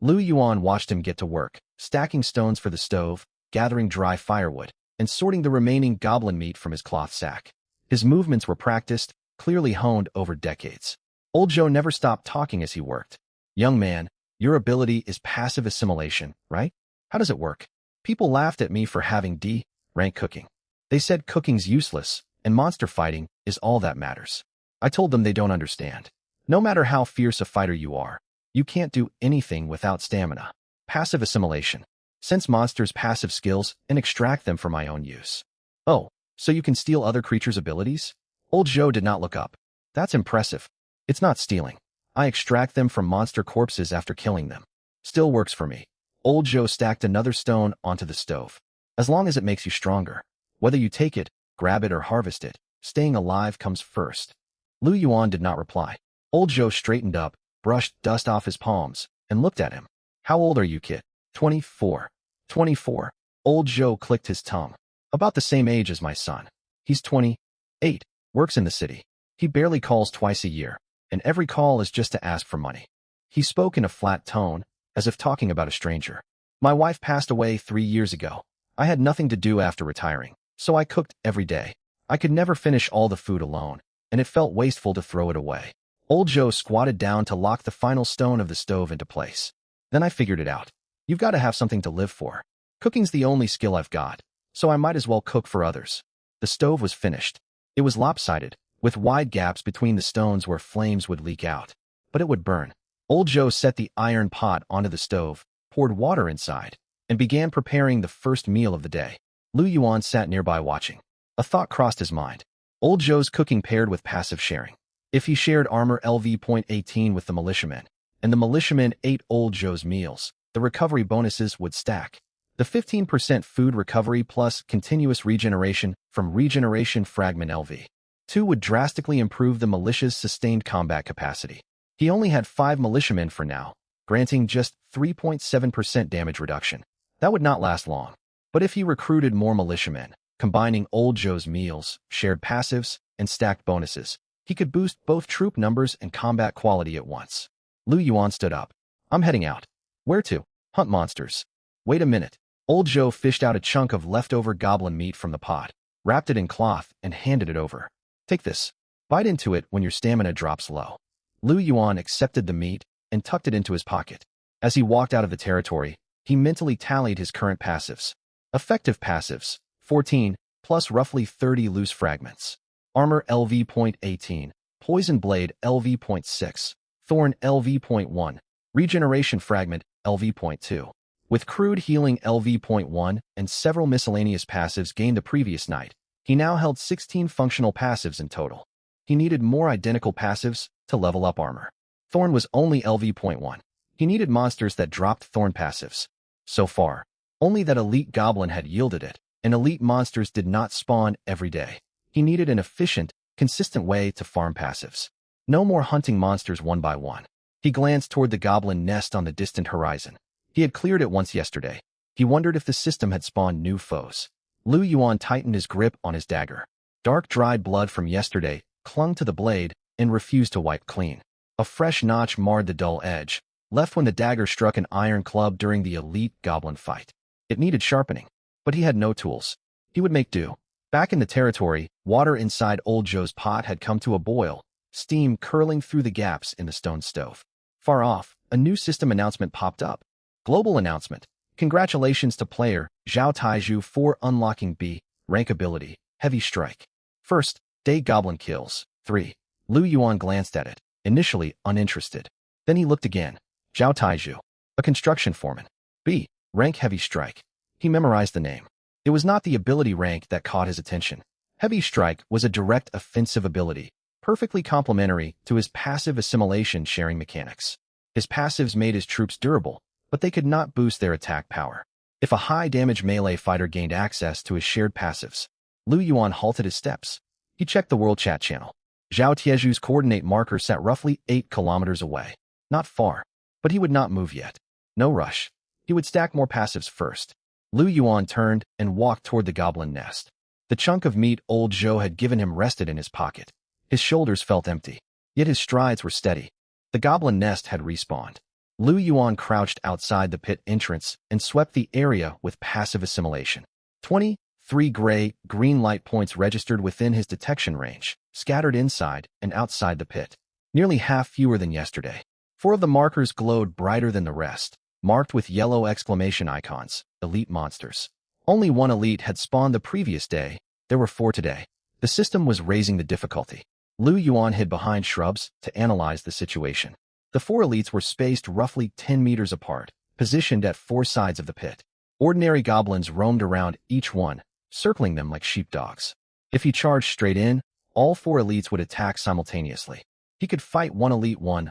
Lu Yuan watched him get to work, stacking stones for the stove, gathering dry firewood, and sorting the remaining goblin meat from his cloth sack. His movements were practiced, clearly honed over decades. Old Zhou never stopped talking as he worked. Young man, your ability is passive assimilation, right? How does it work? People laughed at me for having D-rank cooking. They said cooking's useless, and monster fighting is all that matters. I told them they don't understand. No matter how fierce a fighter you are, you can't do anything without stamina. Passive assimilation. Sense monsters' passive skills and extract them for my own use. Oh, so you can steal other creatures' abilities? Old Zhou did not look up. That's impressive. It's not stealing. I extract them from monster corpses after killing them. Still works for me. Old Zhou stacked another stone onto the stove. As long as it makes you stronger. Whether you take it, grab it or harvest it, staying alive comes first. Lu Yuan did not reply. Old Zhou straightened up, brushed dust off his palms, and looked at him. How old are you, kid? 24. 24. Old Zhou clicked his tongue. About the same age as my son. He's 28. Works in the city. He barely calls twice a year, and every call is just to ask for money. He spoke in a flat tone, as if talking about a stranger. My wife passed away 3 years ago. I had nothing to do after retiring, so I cooked every day. I could never finish all the food alone, and it felt wasteful to throw it away. Old Zhou squatted down to lock the final stone of the stove into place. Then I figured it out. You've got to have something to live for. Cooking's the only skill I've got, so I might as well cook for others. The stove was finished. It was lopsided, with wide gaps between the stones where flames would leak out. But it would burn. Old Zhou set the iron pot onto the stove, poured water inside, and began preparing the first meal of the day. Lu Yuan sat nearby watching. A thought crossed his mind. Old Zhou's cooking paired with passive sharing. If he shared armor LV.18 with the militiamen, and the militiamen ate Old Zhou's meals, the recovery bonuses would stack. The 15% food recovery plus continuous regeneration from regeneration fragment LV.2 would drastically improve the militia's sustained combat capacity. He only had 5 militiamen for now, granting just 3.7% damage reduction. That would not last long. But if he recruited more militiamen, combining Old Zhou's meals, shared passives, and stacked bonuses, he could boost both troop numbers and combat quality at once. Lu Yuan stood up. I'm heading out. Where to? Hunt monsters. Wait a minute. Old Zhou fished out a chunk of leftover goblin meat from the pot, wrapped it in cloth, and handed it over. Take this. Bite into it when your stamina drops low. Lu Yuan accepted the meat and tucked it into his pocket. As he walked out of the territory, he mentally tallied his current passives. Effective passives, 14, plus roughly 30 loose fragments. Armor LV.18, Poison Blade LV.6, Thorn LV.1, Regeneration Fragment LV.2. With crude healing LV.1 and several miscellaneous passives gained the previous night, he now held 16 functional passives in total. He needed more identical passives to level up armor. Thorn was only LV.1. He needed monsters that dropped Thorn passives. So far, only that elite goblin had yielded it, and elite monsters did not spawn every day. He needed an efficient, consistent way to farm passives. No more hunting monsters one by one. He glanced toward the goblin nest on the distant horizon. He had cleared it once yesterday. He wondered if the system had spawned new foes. Lu Yuan tightened his grip on his dagger. Dark dried blood from yesterday clung to the blade and refused to wipe clean. A fresh notch marred the dull edge, left when the dagger struck an iron club during the elite goblin fight. It needed sharpening, but he had no tools. He would make do. Back in the territory, water inside Old Zhou's pot had come to a boil, steam curling through the gaps in the stone stove. Far off, a new system announcement popped up. Global announcement. Congratulations to player Zhao Taizhu for unlocking B-rank ability, Heavy Strike. First, day goblin kills. 3. Lu Yuan glanced at it, initially uninterested. Then he looked again. Zhao Taizhu. A construction foreman. B-rank Heavy Strike. He memorized the name. It was not the ability rank that caught his attention. Heavy Strike was a direct offensive ability, perfectly complementary to his passive assimilation sharing mechanics. His passives made his troops durable, but they could not boost their attack power. If a high-damage melee fighter gained access to his shared passives, Lu Yuan halted his steps. He checked the world chat channel. Zhao Tieju's coordinate marker sat roughly 8 kilometers away. Not far, but he would not move yet. No rush. He would stack more passives first. Lu Yuan turned and walked toward the goblin nest. The chunk of meat old Zhou had given him rested in his pocket. His shoulders felt empty, yet his strides were steady. The goblin nest had respawned. Lu Yuan crouched outside the pit entrance and swept the area with passive assimilation. 23 gray-green light points registered within his detection range, scattered inside and outside the pit. Nearly half fewer than yesterday. 4 of the markers glowed brighter than the rest, marked with yellow exclamation icons, elite monsters. Only 1 elite had spawned the previous day. There were 4 today. The system was raising the difficulty. Lu Yuan hid behind shrubs to analyze the situation. The 4 elites were spaced roughly 10 meters apart, positioned at 4 sides of the pit. Ordinary goblins roamed around each one, circling them like sheepdogs. If he charged straight in, all 4 elites would attack simultaneously. He could fight 1 elite one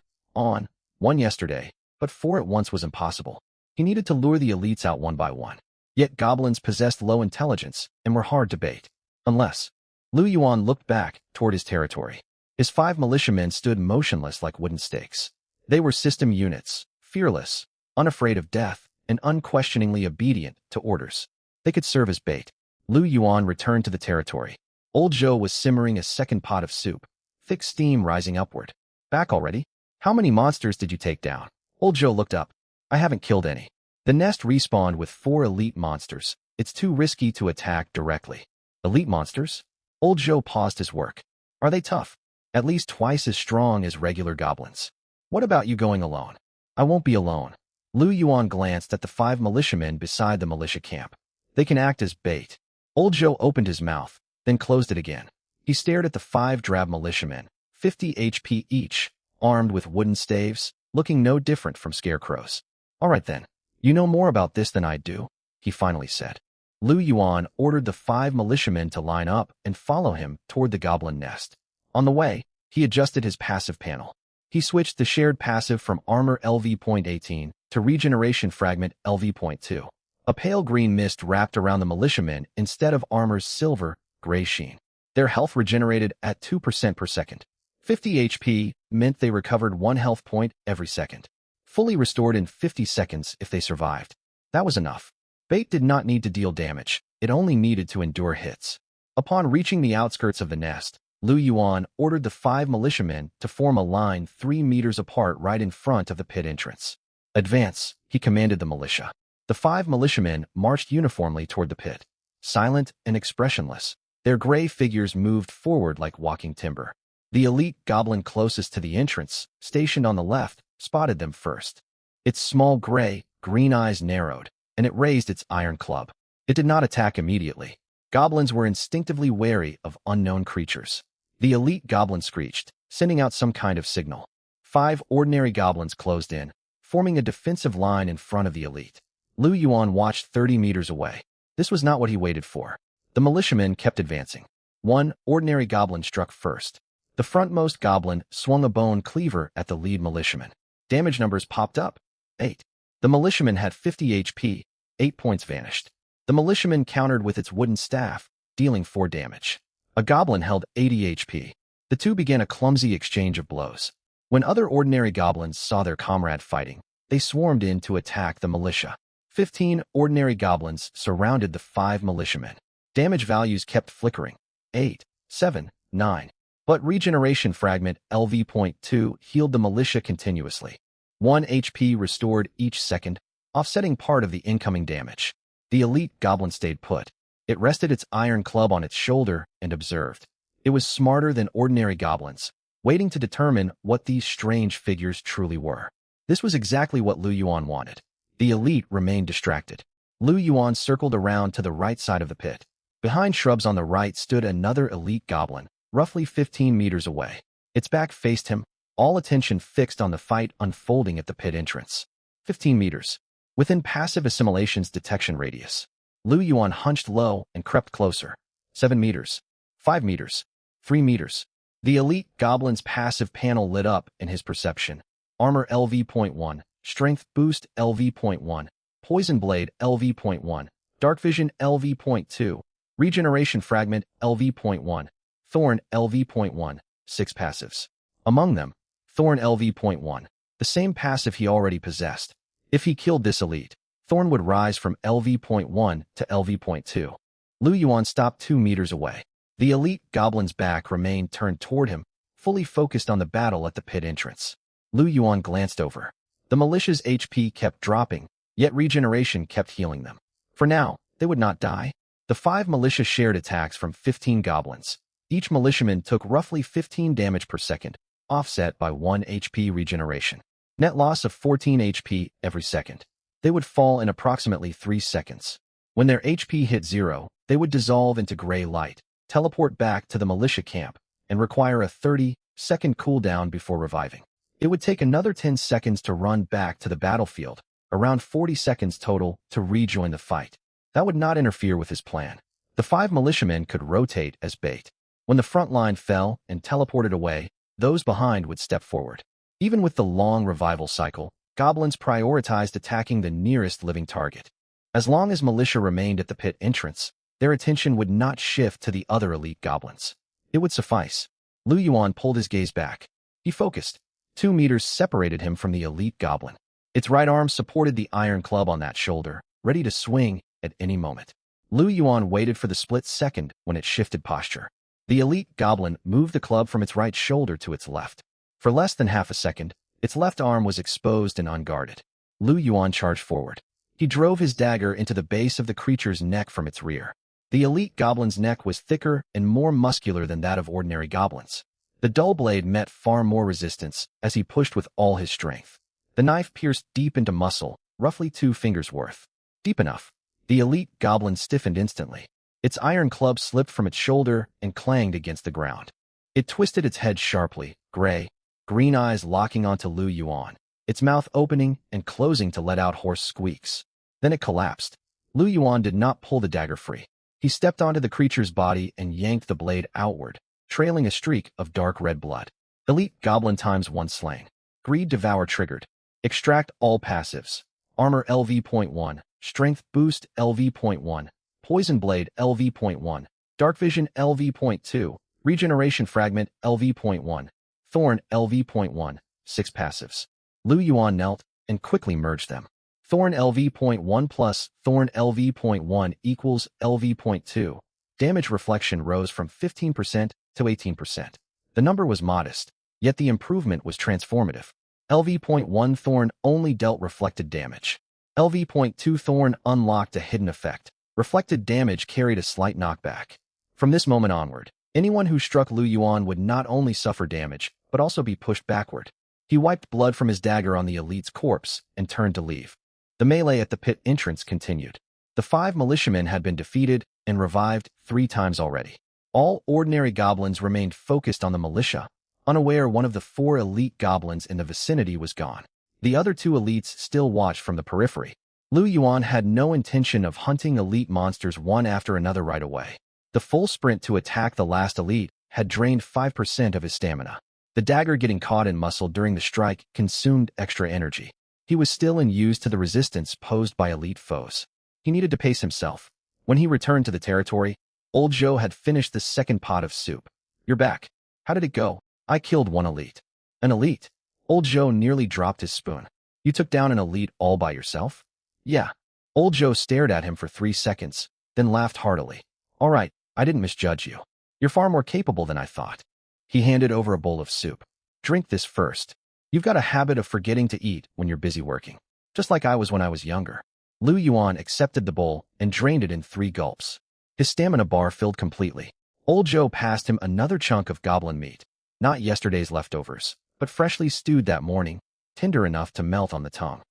yesterday, but 4 at once was impossible. He needed to lure the elites out one by one. Yet goblins possessed low intelligence and were hard to bait. Unless... Lu Yuan looked back toward his territory. His 5 militiamen stood motionless like wooden stakes. They were system units, fearless, unafraid of death, and unquestioningly obedient to orders. They could serve as bait. Lu Yuan returned to the territory. Old Zhou was simmering a second pot of soup, thick steam rising upward. Back already? How many monsters did you take down? Old Zhou looked up. I haven't killed any. The nest respawned with 4 elite monsters. It's too risky to attack directly. Elite monsters? Old Zhou paused his work. Are they tough? At least twice as strong as regular goblins. What about you going alone? I won't be alone. Lu Yuan glanced at the 5 militiamen beside the militia camp. They can act as bait. Old Zhou opened his mouth, then closed it again. He stared at the 5 drab militiamen, 50 HP each, armed with wooden staves, looking no different from scarecrows. All right then. You know more about this than I do, he finally said. Lu Yuan ordered the 5 militiamen to line up and follow him toward the goblin nest. On the way, he adjusted his passive panel. He switched the shared passive from Armor LV.18 to Regeneration Fragment LV.2. A pale green mist wrapped around the militiamen instead of Armor's silver-gray sheen. Their health regenerated at 2% per second. 50 HP meant they recovered 1 health point every second. Fully restored in 50 seconds if they survived. That was enough. Bait did not need to deal damage, it only needed to endure hits. Upon reaching the outskirts of the nest, Lu Yuan ordered the 5 militiamen to form a line 3 meters apart right in front of the pit entrance. Advance, he commanded the militia. The 5 militiamen marched uniformly toward the pit. Silent and expressionless, their gray figures moved forward like walking timber. The elite goblin closest to the entrance, stationed on the left, spotted them first. Its small green eyes narrowed, and it raised its iron club. It did not attack immediately. Goblins were instinctively wary of unknown creatures. The elite goblin screeched, sending out some kind of signal. 5 ordinary goblins closed in, forming a defensive line in front of the elite. Lu Yuan watched 30 meters away. This was not what he waited for. The militiamen kept advancing. 1 ordinary goblin struck first. The frontmost goblin swung a bone cleaver at the lead militiaman. Damage numbers popped up. 8. The militiaman had 50 HP. 8 points vanished. The militiaman countered with its wooden staff, dealing 4 damage. A goblin held 80 HP. The two began a clumsy exchange of blows. When other ordinary goblins saw their comrade fighting, they swarmed in to attack the militia. 15 ordinary goblins surrounded the 5 militiamen. Damage values kept flickering. 8, 7, 9. But Regeneration Fragment LV.2 healed the militia continuously. 1 HP restored each second, offsetting part of the incoming damage. The elite goblin stayed put. It rested its iron club on its shoulder and observed. It was smarter than ordinary goblins, waiting to determine what these strange figures truly were. This was exactly what Lu Yuan wanted. The elite remained distracted. Lu Yuan circled around to the right side of the pit. Behind shrubs on the right stood another elite goblin, roughly 15 meters away. Its back faced him, all attention fixed on the fight unfolding at the pit entrance. 15 meters. Within passive assimilation's detection radius. Lu Yuan hunched low and crept closer. 7 meters. 5 meters. 3 meters. The elite goblin's passive panel lit up in his perception. Armor LV.1, Strength Boost LV.1, Poison Blade LV.1, Dark Vision LV.2, Regeneration Fragment LV.1, Thorn LV.1, 6 passives. Among them, Thorn LV.1, the same passive he already possessed. If he killed this elite, Thorn would rise from LV.1 to LV.2. Lu Yuan stopped 2 meters away. The elite goblin's back remained turned toward him, fully focused on the battle at the pit entrance. Lu Yuan glanced over. The militia's HP kept dropping, yet regeneration kept healing them. For now, they would not die. The 5 militia shared attacks from 15 goblins. Each militiaman took roughly 15 damage per second, offset by 1 HP regeneration. Net loss of 14 HP every second. They would fall in approximately 3 seconds. When their HP hit 0, they would dissolve into gray light, teleport back to the militia camp, and require a 30-second cooldown before reviving. It would take another 10 seconds to run back to the battlefield, around 40 seconds total to rejoin the fight. That would not interfere with his plan. The 5 militiamen could rotate as bait. When the front line fell and teleported away, those behind would step forward. Even with the long revival cycle, goblins prioritized attacking the nearest living target. As long as militia remained at the pit entrance, their attention would not shift to the other elite goblins. It would suffice. Lu Yuan pulled his gaze back. He focused. 2 meters separated him from the elite goblin. Its right arm supported the iron club on that shoulder, ready to swing at any moment. Lu Yuan waited for the split second when it shifted posture. The elite goblin moved the club from its right shoulder to its left. For less than half a second, its left arm was exposed and unguarded. Lu Yuan charged forward. He drove his dagger into the base of the creature's neck from its rear. The elite goblin's neck was thicker and more muscular than that of ordinary goblins. The dull blade met far more resistance as he pushed with all his strength. The knife pierced deep into muscle, roughly 2 fingers worth. Deep enough. The elite goblin stiffened instantly. Its iron club slipped from its shoulder and clanged against the ground. It twisted its head sharply, green eyes locking onto Lu Yuan, its mouth opening and closing to let out hoarse squeaks. Then it collapsed. Lu Yuan did not pull the dagger free. He stepped onto the creature's body and yanked the blade outward, trailing a streak of dark red blood. Elite Goblin ×1 slang. Greed Devour triggered. Extract all passives. Armor LV.1, Strength Boost LV.1, Poison Blade LV.1, Dark Vision LV.2, Regeneration Fragment LV.1, Thorn LV.1, 6 passives. Lu Yuan knelt and quickly merged them. Thorn LV.1 plus Thorn LV.1 equals LV.2. Damage reflection rose from 15% to 18%. The number was modest, yet the improvement was transformative. LV.1 Thorn only dealt reflected damage. LV.2 Thorn unlocked a hidden effect. Reflected damage carried a slight knockback. From this moment onward, anyone who struck Lu Yuan would not only suffer damage, but also be pushed backward. He wiped blood from his dagger on the elite's corpse and turned to leave. The melee at the pit entrance continued. The 5 militiamen had been defeated and revived 3 times already. All ordinary goblins remained focused on the militia, unaware one of the 4 elite goblins in the vicinity was gone. The other 2 elites still watched from the periphery. Lu Yuan had no intention of hunting elite monsters one after another right away. The full sprint to attack the last elite had drained 5% of his stamina. The dagger getting caught in muscle during the strike consumed extra energy. He was still unused to the resistance posed by elite foes. He needed to pace himself. When he returned to the territory, Old Joe had finished the second pot of soup. "You're back. How did it go?" "I killed 1 elite." "An elite?" Old Joe nearly dropped his spoon. "You took down an elite all by yourself?" "Yeah." Old Joe stared at him for 3 seconds, then laughed heartily. "All right, I didn't misjudge you. You're far more capable than I thought." He handed over a bowl of soup. "Drink this first. You've got a habit of forgetting to eat when you're busy working. Just like I was when I was younger." Lu Yuan accepted the bowl and drained it in 3 gulps. His stamina bar filled completely. Old Joe passed him another chunk of goblin meat. Not yesterday's leftovers, but freshly stewed that morning, tender enough to melt on the tongue.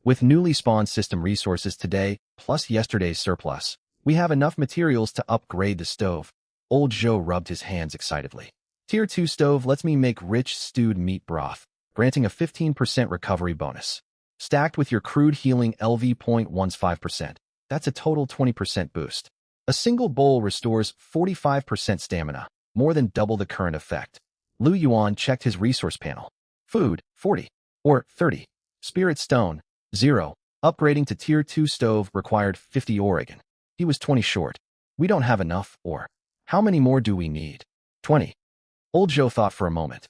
"With newly spawned system resources today, plus yesterday's surplus, we have enough materials to upgrade the stove." Old Joe rubbed his hands excitedly. "Tier 2 stove lets me make rich stewed meat broth, granting a 15% recovery bonus. Stacked with your crude healing LV.1's 5%, that's a total 20% boost. A single bowl restores 45% stamina, more than double the current effect." Lu Yuan checked his resource panel. Food, 40. Or 30. Spirit Stone, 0. Upgrading to Tier 2 stove required 50 Oregon. He was 20 short. We don't have enough, or how many more do we need? 20. Old Joe thought for a moment.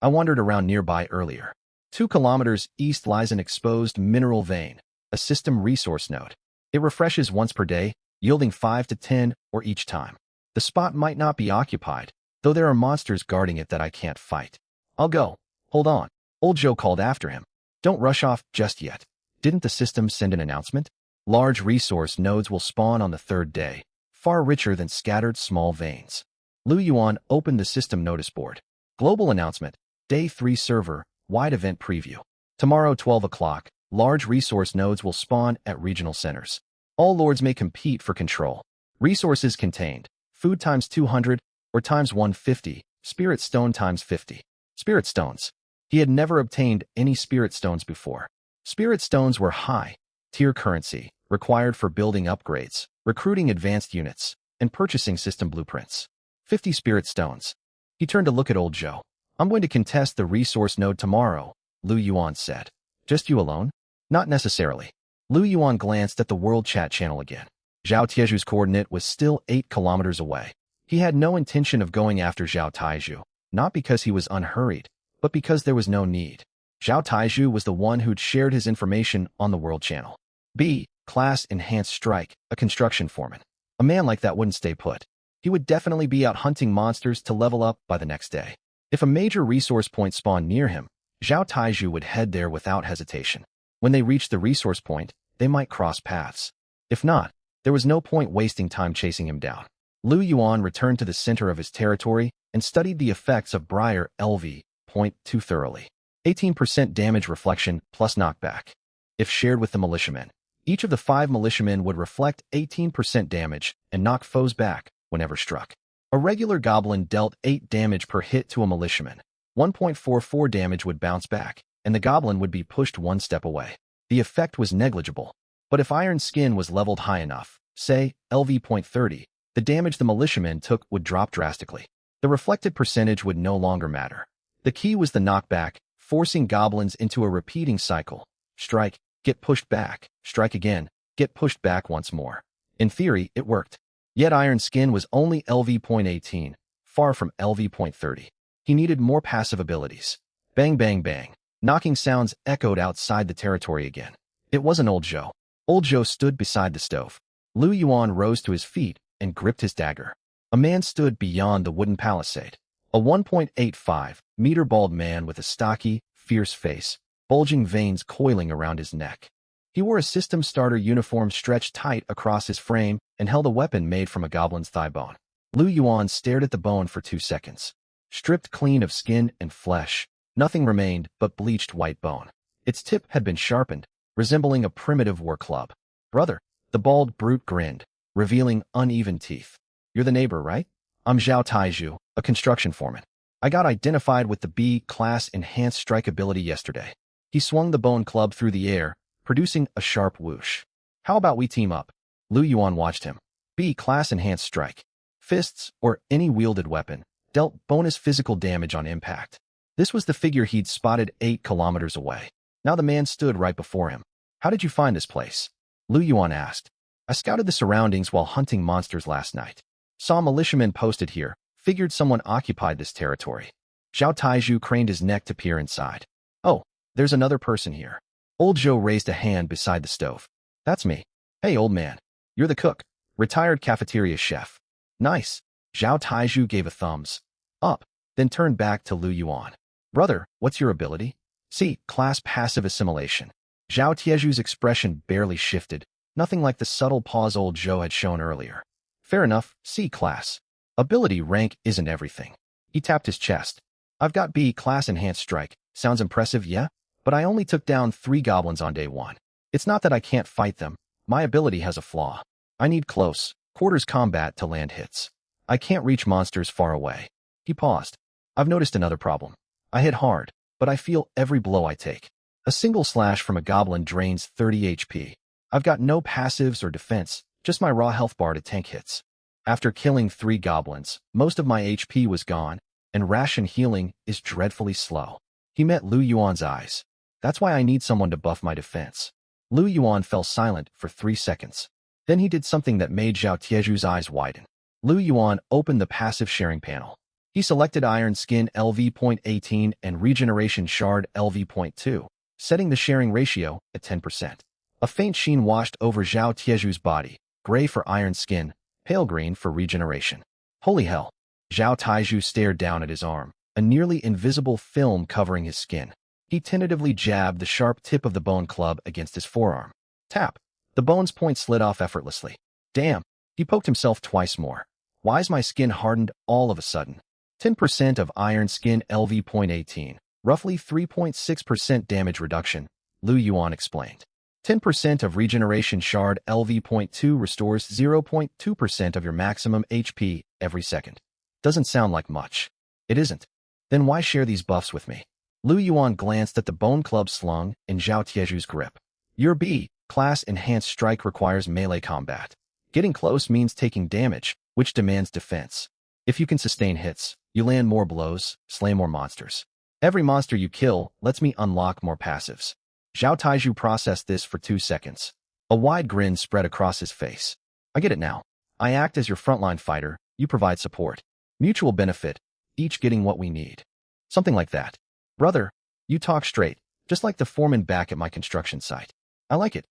I wandered around nearby earlier. 2 kilometers east lies an exposed mineral vein, a system resource node. It refreshes once per day, yielding 5 to 10 ore each time. The spot might not be occupied, though there are monsters guarding it that I can't fight. I'll go. Hold on. Old Joe called after him. Don't rush off just yet. Didn't the system send an announcement? Large resource nodes will spawn on the 3rd day, far richer than scattered small veins. Lu Yuan opened the system notice board. Global announcement. Day 3 server, wide event preview. Tomorrow 12 o'clock, large resource nodes will spawn at regional centers. All lords may compete for control. Resources contained. Food times 200, or times 150, spirit stone times 50. Spirit stones. He had never obtained any spirit stones before. Spirit stones were high-tier currency, required for building upgrades, recruiting advanced units, and purchasing system blueprints. 50 spirit stones. He turned to look at Old Joe. I'm going to contest the resource node tomorrow, Lu Yuan said. Just you alone? Not necessarily. Lu Yuan glanced at the world chat channel again. Zhao Tieju's coordinate was still 8 kilometers away. He had no intention of going after Zhao Taiju, not because he was unhurried, but because there was no need. Zhao Taiju was the one who'd shared his information on the world channel. B. Class Enhanced Strike, a construction foreman. A man like that wouldn't stay put. He would definitely be out hunting monsters to level up by the next day. If a major resource point spawned near him, Zhao Taiju would head there without hesitation. When they reached the resource point, they might cross paths. If not, there was no point wasting time chasing him down. Lu Yuan returned to the center of his territory and studied the effects of Briar LV.2 thoroughly. 18% damage reflection plus knockback. If shared with the militiamen, each of the 5 militiamen would reflect 18% damage and knock foes back whenever struck. A regular goblin dealt 8 damage per hit to a militiaman. 1.44 damage would bounce back, and the goblin would be pushed 1 step away. The effect was negligible, but if Iron Skin was leveled high enough, say LV.30, the damage the militiamen took would drop drastically. The reflected percentage would no longer matter. The key was the knockback, forcing goblins into a repeating cycle. Strike, get pushed back, strike again, get pushed back once more. In theory, it worked. Yet Iron Skin was only LV.18, far from LV.30. He needed more passive abilities. Bang bang bang. Knocking sounds echoed outside the territory again. It wasn't Old Joe. Old Joe stood beside the stove. Lu Yuan rose to his feet and gripped his dagger. A man stood beyond the wooden palisade. A 1.85-meter bald man with a stocky, fierce face, bulging veins coiling around his neck. He wore a system starter uniform stretched tight across his frame and held a weapon made from a goblin's thigh bone. Lu Yuan stared at the bone for 2 seconds. Stripped clean of skin and flesh, nothing remained but bleached white bone. Its tip had been sharpened, resembling a primitive war club. Brother, the bald brute grinned, revealing uneven teeth. You're the neighbor, right? I'm Zhao Taiju, a construction foreman. I got identified with the B-class enhanced strike ability yesterday. He swung the bone club through the air, producing a sharp whoosh. How about we team up? Lu Yuan watched him. B-class enhanced strike. Fists, or any wielded weapon, dealt bonus physical damage on impact. This was the figure he'd spotted 8 kilometers away. Now the man stood right before him. How did you find this place? Lu Yuan asked. I scouted the surroundings while hunting monsters last night. Saw militiamen posted here, figured someone occupied this territory. Zhao Taiju craned his neck to peer inside. Oh, there's another person here. Old Joe raised a hand beside the stove. That's me. Hey, old man. You're the cook. Retired cafeteria chef. Nice. Zhao Taiju gave a thumbs up, then turned back to Lu Yuan. Brother, what's your ability? C. Class passive assimilation. Zhao Tieju's expression barely shifted, nothing like the subtle pause Old Joe had shown earlier. Fair enough, C class. Ability rank isn't everything. He tapped his chest. I've got B class enhanced strike. Sounds impressive, yeah? But I only took down 3 goblins on day 1. It's not that I can't fight them. My ability has a flaw. I need close, quarters combat to land hits. I can't reach monsters far away. He paused. I've noticed another problem. I hit hard, but I feel every blow I take. A single slash from a goblin drains 30 HP. I've got no passives or defense, just my raw health bar to tank hits. After killing 3 goblins, most of my HP was gone, and ration healing is dreadfully slow. He met Lu Yuan's eyes. That's why I need someone to buff my defense. Lu Yuan fell silent for 3 seconds. Then he did something that made Zhao Tieju's eyes widen. Lu Yuan opened the passive sharing panel. He selected Iron Skin LV.18 and Regeneration Shard LV.2, setting the sharing ratio at 10%. A faint sheen washed over Zhao Tieju's body, gray for Iron Skin, pale green for Regeneration. Holy hell! Zhao Tieju stared down at his arm, a nearly invisible film covering his skin. He tentatively jabbed the sharp tip of the bone club against his forearm. Tap! The bone's point slid off effortlessly. Damn! He poked himself twice more. Why's my skin hardened all of a sudden? 10% of Iron Skin LV.18, roughly 3.6% damage reduction, Lu Yuan explained. 10% of Regeneration Shard LV.2 restores 0.2% of your maximum HP every second. Doesn't sound like much. It isn't. Then why share these buffs with me? Lu Yuan glanced at the bone club slung in Zhao Tieju's grip. Your B-class enhanced strike requires melee combat. Getting close means taking damage, which demands defense. If you can sustain hits, you land more blows, slay more monsters. Every monster you kill lets me unlock more passives. Zhao Tieju processed this for 2 seconds. A wide grin spread across his face. I get it now. I act as your frontline fighter, you provide support. Mutual benefit, each getting what we need. Something like that. Brother, you talk straight, just like the foreman back at my construction site. I like it.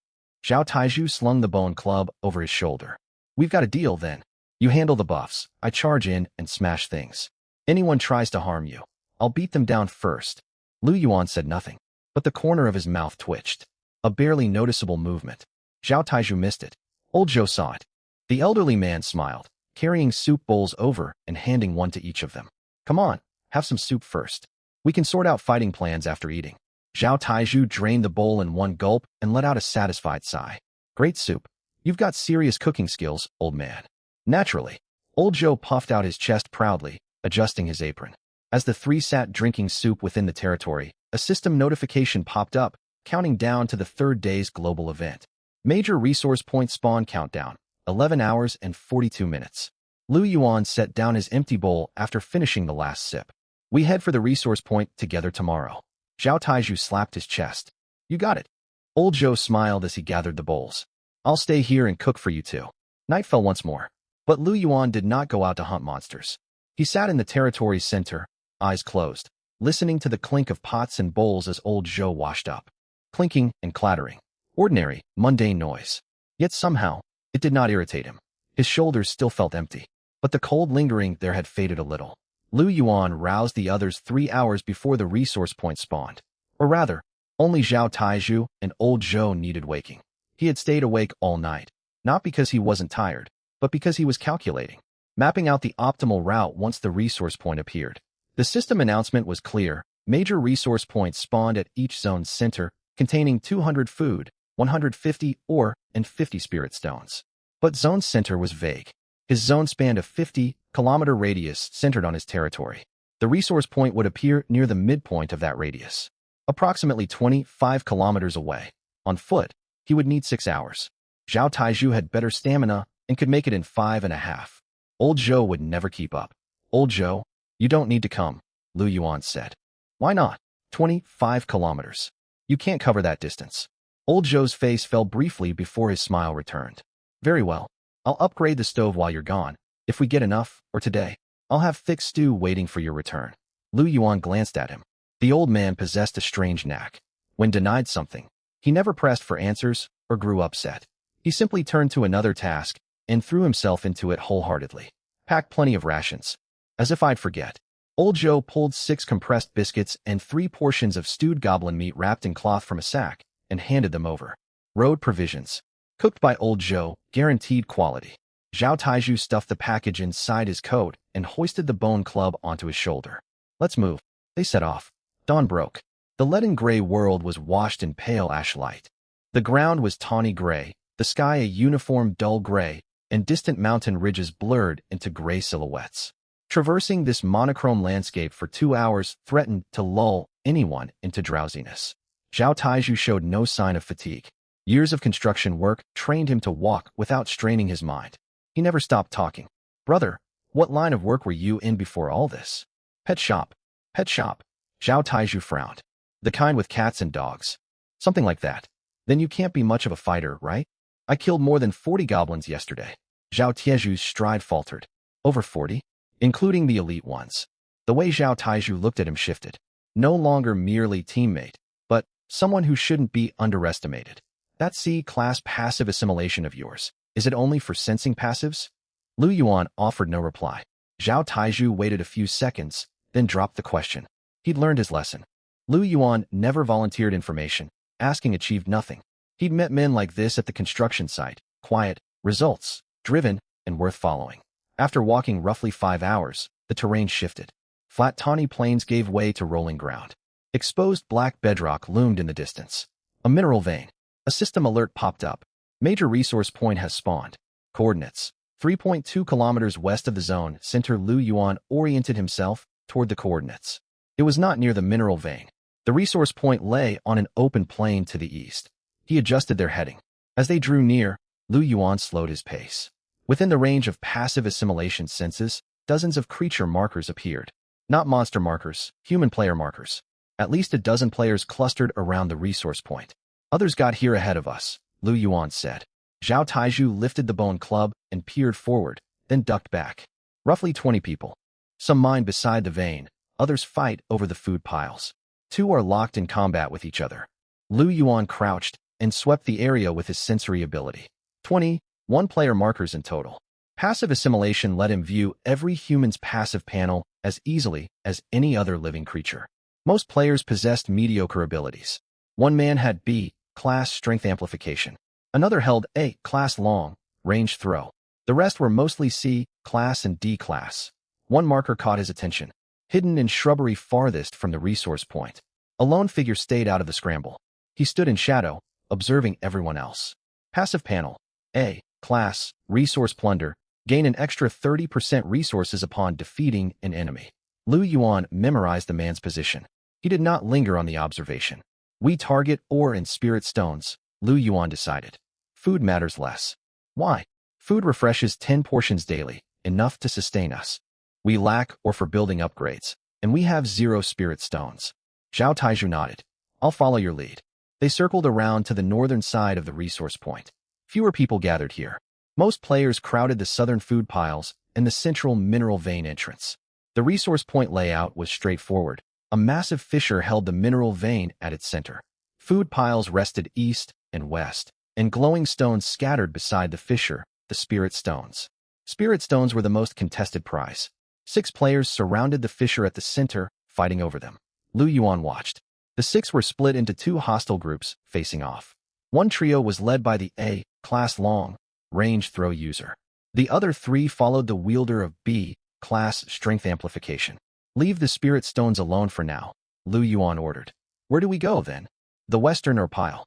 Zhao Tieju slung the bone club over his shoulder. We've got a deal then. You handle the buffs, I charge in and smash things. Anyone tries to harm you, I'll beat them down first. Lu Yuan said nothing, but the corner of his mouth twitched. A barely noticeable movement. Zhao Tieju missed it. Old Zhou saw it. The elderly man smiled, carrying soup bowls over and handing one to each of them. Come on, have some soup first. We can sort out fighting plans after eating. Zhao Tieju drained the bowl in one gulp and let out a satisfied sigh. Great soup. You've got serious cooking skills, old man. Naturally. Old Zhou puffed out his chest proudly, adjusting his apron. As the three sat drinking soup within the territory, a system notification popped up, counting down to the third day's global event. Major resource point spawn countdown, 11 hours and 42 minutes. Lu Yuan set down his empty bowl after finishing the last sip. We head for the resource point together tomorrow. Zhao Tieju slapped his chest. You got it. Old Zhou smiled as he gathered the bowls. I'll stay here and cook for you two. Night fell once more. But Lu Yuan did not go out to hunt monsters. He sat in the territory's center, eyes closed, listening to the clink of pots and bowls as old Zhou washed up. Clinking and clattering. Ordinary, mundane noise. Yet somehow, it did not irritate him. His shoulders still felt empty, but the cold lingering there had faded a little. Lu Yuan roused the others 3 hours before the resource point spawned. Or rather, only Zhao Tieju and old Zhou needed waking. He had stayed awake all night, not because he wasn't tired, but because he was calculating, mapping out the optimal route once the resource point appeared. The system announcement was clear. Major resource points spawned at each zone's center, containing 200 food, 150 ore, and 50 spirit stones. But zone's center was vague. His zone spanned a 50-kilometer radius centered on his territory. The resource point would appear near the midpoint of that radius, approximately 25 kilometers away. On foot, he would need 6 hours. Zhao Tieju had better stamina and could make it in 5.5. Old Zhou would never keep up. Old Zhou, you don't need to come, Lu Yuan said. Why not? 25 kilometers. You can't cover that distance. Old Zhou's face fell briefly before his smile returned. Very well. I'll upgrade the stove while you're gone. If we get enough, or today, I'll have thick stew waiting for your return. Lu Yuan glanced at him. The old man possessed a strange knack. When denied something, he never pressed for answers or grew upset. He simply turned to another task and threw himself into it wholeheartedly. Pack plenty of rations. As if I'd forget. Old Zhou pulled 6 compressed biscuits and 3 portions of stewed goblin meat wrapped in cloth from a sack and handed them over. Road provisions. Cooked by Old Zhou, guaranteed quality. Zhao Tieju stuffed the package inside his coat and hoisted the bone club onto his shoulder. Let's move. They set off. Dawn broke. The leaden gray world was washed in pale ash light. The ground was tawny gray, the sky a uniform dull gray, and distant mountain ridges blurred into gray silhouettes. Traversing this monochrome landscape for 2 hours threatened to lull anyone into drowsiness. Zhao Tieju showed no sign of fatigue. Years of construction work trained him to walk without straining his mind. He never stopped talking. Brother, what line of work were you in before all this? Pet shop. Pet shop. Zhao Tieju frowned. The kind with cats and dogs. Something like that. Then you can't be much of a fighter, right? I killed more than 40 goblins yesterday. Zhao Tieju's stride faltered. Over 40? Including the elite ones. The way Zhao Taiju looked at him shifted. No longer merely teammate, but someone who shouldn't be underestimated. That C-class passive assimilation of yours, is it only for sensing passives? Lu Yuan offered no reply. Zhao Taiju waited a few seconds, then dropped the question. He'd learned his lesson. Lu Yuan never volunteered information. Asking achieved nothing. He'd met men like this at the construction site, quiet, results, driven, and worth following. After walking roughly 5 hours, the terrain shifted. Flat tawny plains gave way to rolling ground. Exposed black bedrock loomed in the distance. A mineral vein. A system alert popped up. Major resource point has spawned. Coordinates. 3.2 kilometers west of the zone center. Lu Yuan oriented himself toward the coordinates. It was not near the mineral vein. The resource point lay on an open plain to the east. He adjusted their heading. As they drew near, Lu Yuan slowed his pace. Within the range of passive assimilation senses, dozens of creature markers appeared. Not monster markers, human player markers. At least a dozen players clustered around the resource point. Others got here ahead of us, Lu Yuan said. Zhao Taiju lifted the bone club and peered forward, then ducked back. Roughly 20 people. Some mine beside the vein, others fight over the food piles. 2 are locked in combat with each other. Lu Yuan crouched and swept the area with his sensory ability. 21 player markers in total. Passive assimilation let him view every human's passive panel as easily as any other living creature. Most players possessed mediocre abilities. One man had B-class strength amplification. Another held A-class long-range throw. The rest were mostly C-class and D-class. One marker caught his attention. Hidden in shrubbery farthest from the resource point. A lone figure stayed out of the scramble. He stood in shadow, observing everyone else. Passive panel. A-class, resource plunder. Gain an extra 30% resources upon defeating an enemy. Lu Yuan memorized the man's position. He did not linger on the observation. We target ore and spirit stones, Lu Yuan decided. Food matters less. Why? Food refreshes 10 portions daily, enough to sustain us. We lack ore for building upgrades, and we have 0 spirit stones. Zhao Taiju nodded. I'll follow your lead. They circled around to the northern side of the resource point. Fewer people gathered here. Most players crowded the southern food piles and the central mineral vein entrance. The resource point layout was straightforward. A massive fissure held the mineral vein at its center. Food piles rested east and west, and glowing stones scattered beside the fissure, the spirit stones. Spirit stones were the most contested prize. 6 players surrounded the fissure at the center, fighting over them. Lu Yuan watched. The 6 were split into 2 hostile groups, facing off. One trio was led by the A-class long-range throw user. The other 3 followed the wielder of B-class strength amplification. Leave the spirit stones alone for now, Lu Yuan ordered. Where do we go, then? The western or pile?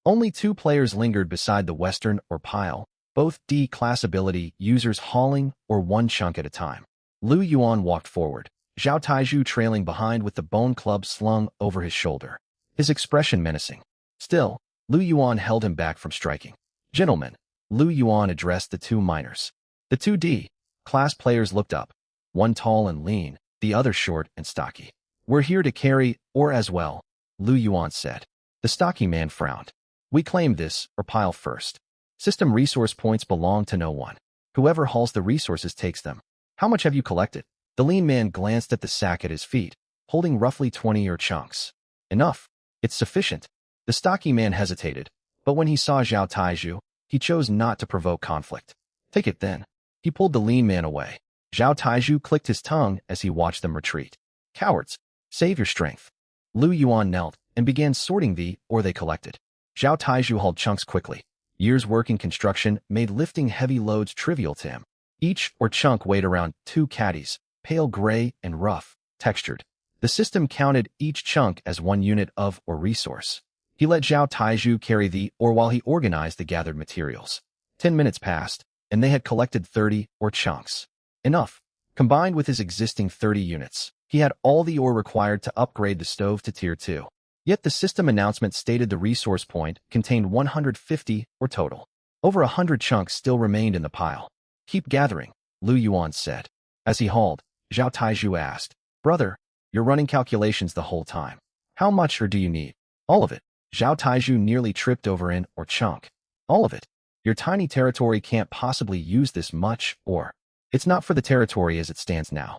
Only 2 players lingered beside the western or pile, both D-class ability users hauling or 1 chunk at a time. Lu Yuan walked forward, Zhao Taiju trailing behind with the bone club slung over his shoulder. His expression menacing. Still, Lu Yuan held him back from striking. Gentlemen, Lu Yuan addressed the 2 miners. The 2 D-class players looked up. One tall and lean, the other short and stocky. We're here to carry ore as well, Lu Yuan said. The stocky man frowned. We claim this, or pile first. System resource points belong to no one. Whoever hauls the resources takes them. How much have you collected? The lean man glanced at the sack at his feet, holding roughly 20 ore chunks. Enough. It's sufficient. The stocky man hesitated, but when he saw Zhao Taiju, he chose not to provoke conflict. Take it then. He pulled the lean man away. Zhao Taiju clicked his tongue as he watched them retreat. Cowards, save your strength. Lu Yuan knelt and began sorting the ore they collected. Zhao Taiju hauled chunks quickly. Years working construction made lifting heavy loads trivial to him. Each ore chunk weighed around 2 caddies, pale gray and rough, textured. The system counted each chunk as 1 unit of ore resource. He let Zhao Taiju carry the ore while he organized the gathered materials. 10 minutes passed, and they had collected 30 ore chunks. Enough. Combined with his existing 30 units, he had all the ore required to upgrade the stove to Tier 2. Yet the system announcement stated the resource point contained 150 ore total. Over 100 chunks still remained in the pile. Keep gathering, Lu Yuan said. As he hauled, Zhao Taiju asked, Brother, you're running calculations the whole time. How much or do you need? All of it. Zhao Taiju nearly tripped over in or chunk. All of it. Your tiny territory can't possibly use this much, or it's not for the territory as it stands now.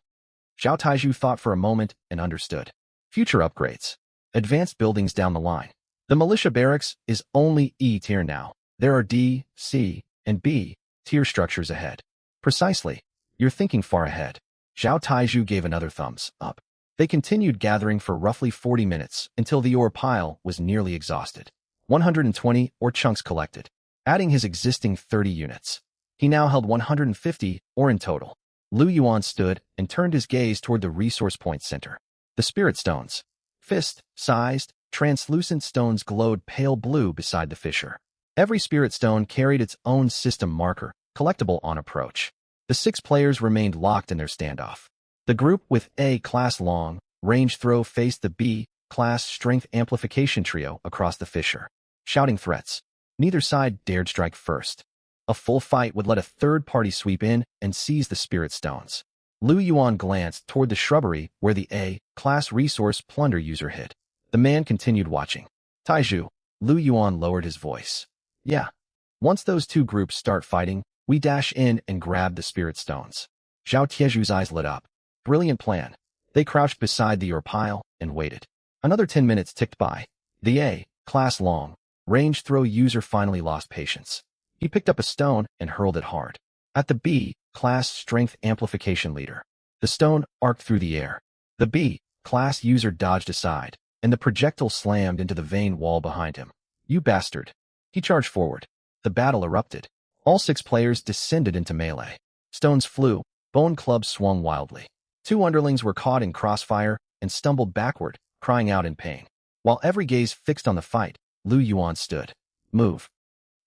Zhao Taiju thought for a moment and understood. Future upgrades. Advanced buildings down the line. The militia barracks is only E tier now. There are D, C, and B tier structures ahead. Precisely. You're thinking far ahead. Zhao Taiju gave another thumbs up. They continued gathering for roughly 40 minutes until the ore pile was nearly exhausted. 120 ore chunks collected, adding his existing 30 units. He now held 150 ore in total. Lu Yuan stood and turned his gaze toward the resource point center. The spirit stones. Fist-sized, translucent stones glowed pale blue beside the fissure. Every spirit stone carried its own system marker, collectible on approach. The 6 players remained locked in their standoff. The group with A-class long range throw faced the B-class strength amplification trio across the fissure, shouting threats. Neither side dared strike first. A full fight would let a third party sweep in and seize the spirit stones. Lu Yuan glanced toward the shrubbery where the A-class resource plunder user hid. The man continued watching. Taiju, Lu Yuan lowered his voice. Yeah. Once those 2 groups start fighting, we dash in and grab the spirit stones. Zhao Tieju's eyes lit up. Brilliant plan. They crouched beside the ore pile and waited. Another 10 minutes ticked by. The A-class long range throw user finally lost patience. He picked up a stone and hurled it hard at the B-class strength amplification leader. The stone arced through the air. The B-class user dodged aside, and the projectile slammed into the vein wall behind him. You bastard. He charged forward. The battle erupted. All 6 players descended into melee. Stones flew, bone clubs swung wildly. 2 underlings were caught in crossfire and stumbled backward, crying out in pain. While every gaze fixed on the fight, Lu Yuan stood. Move.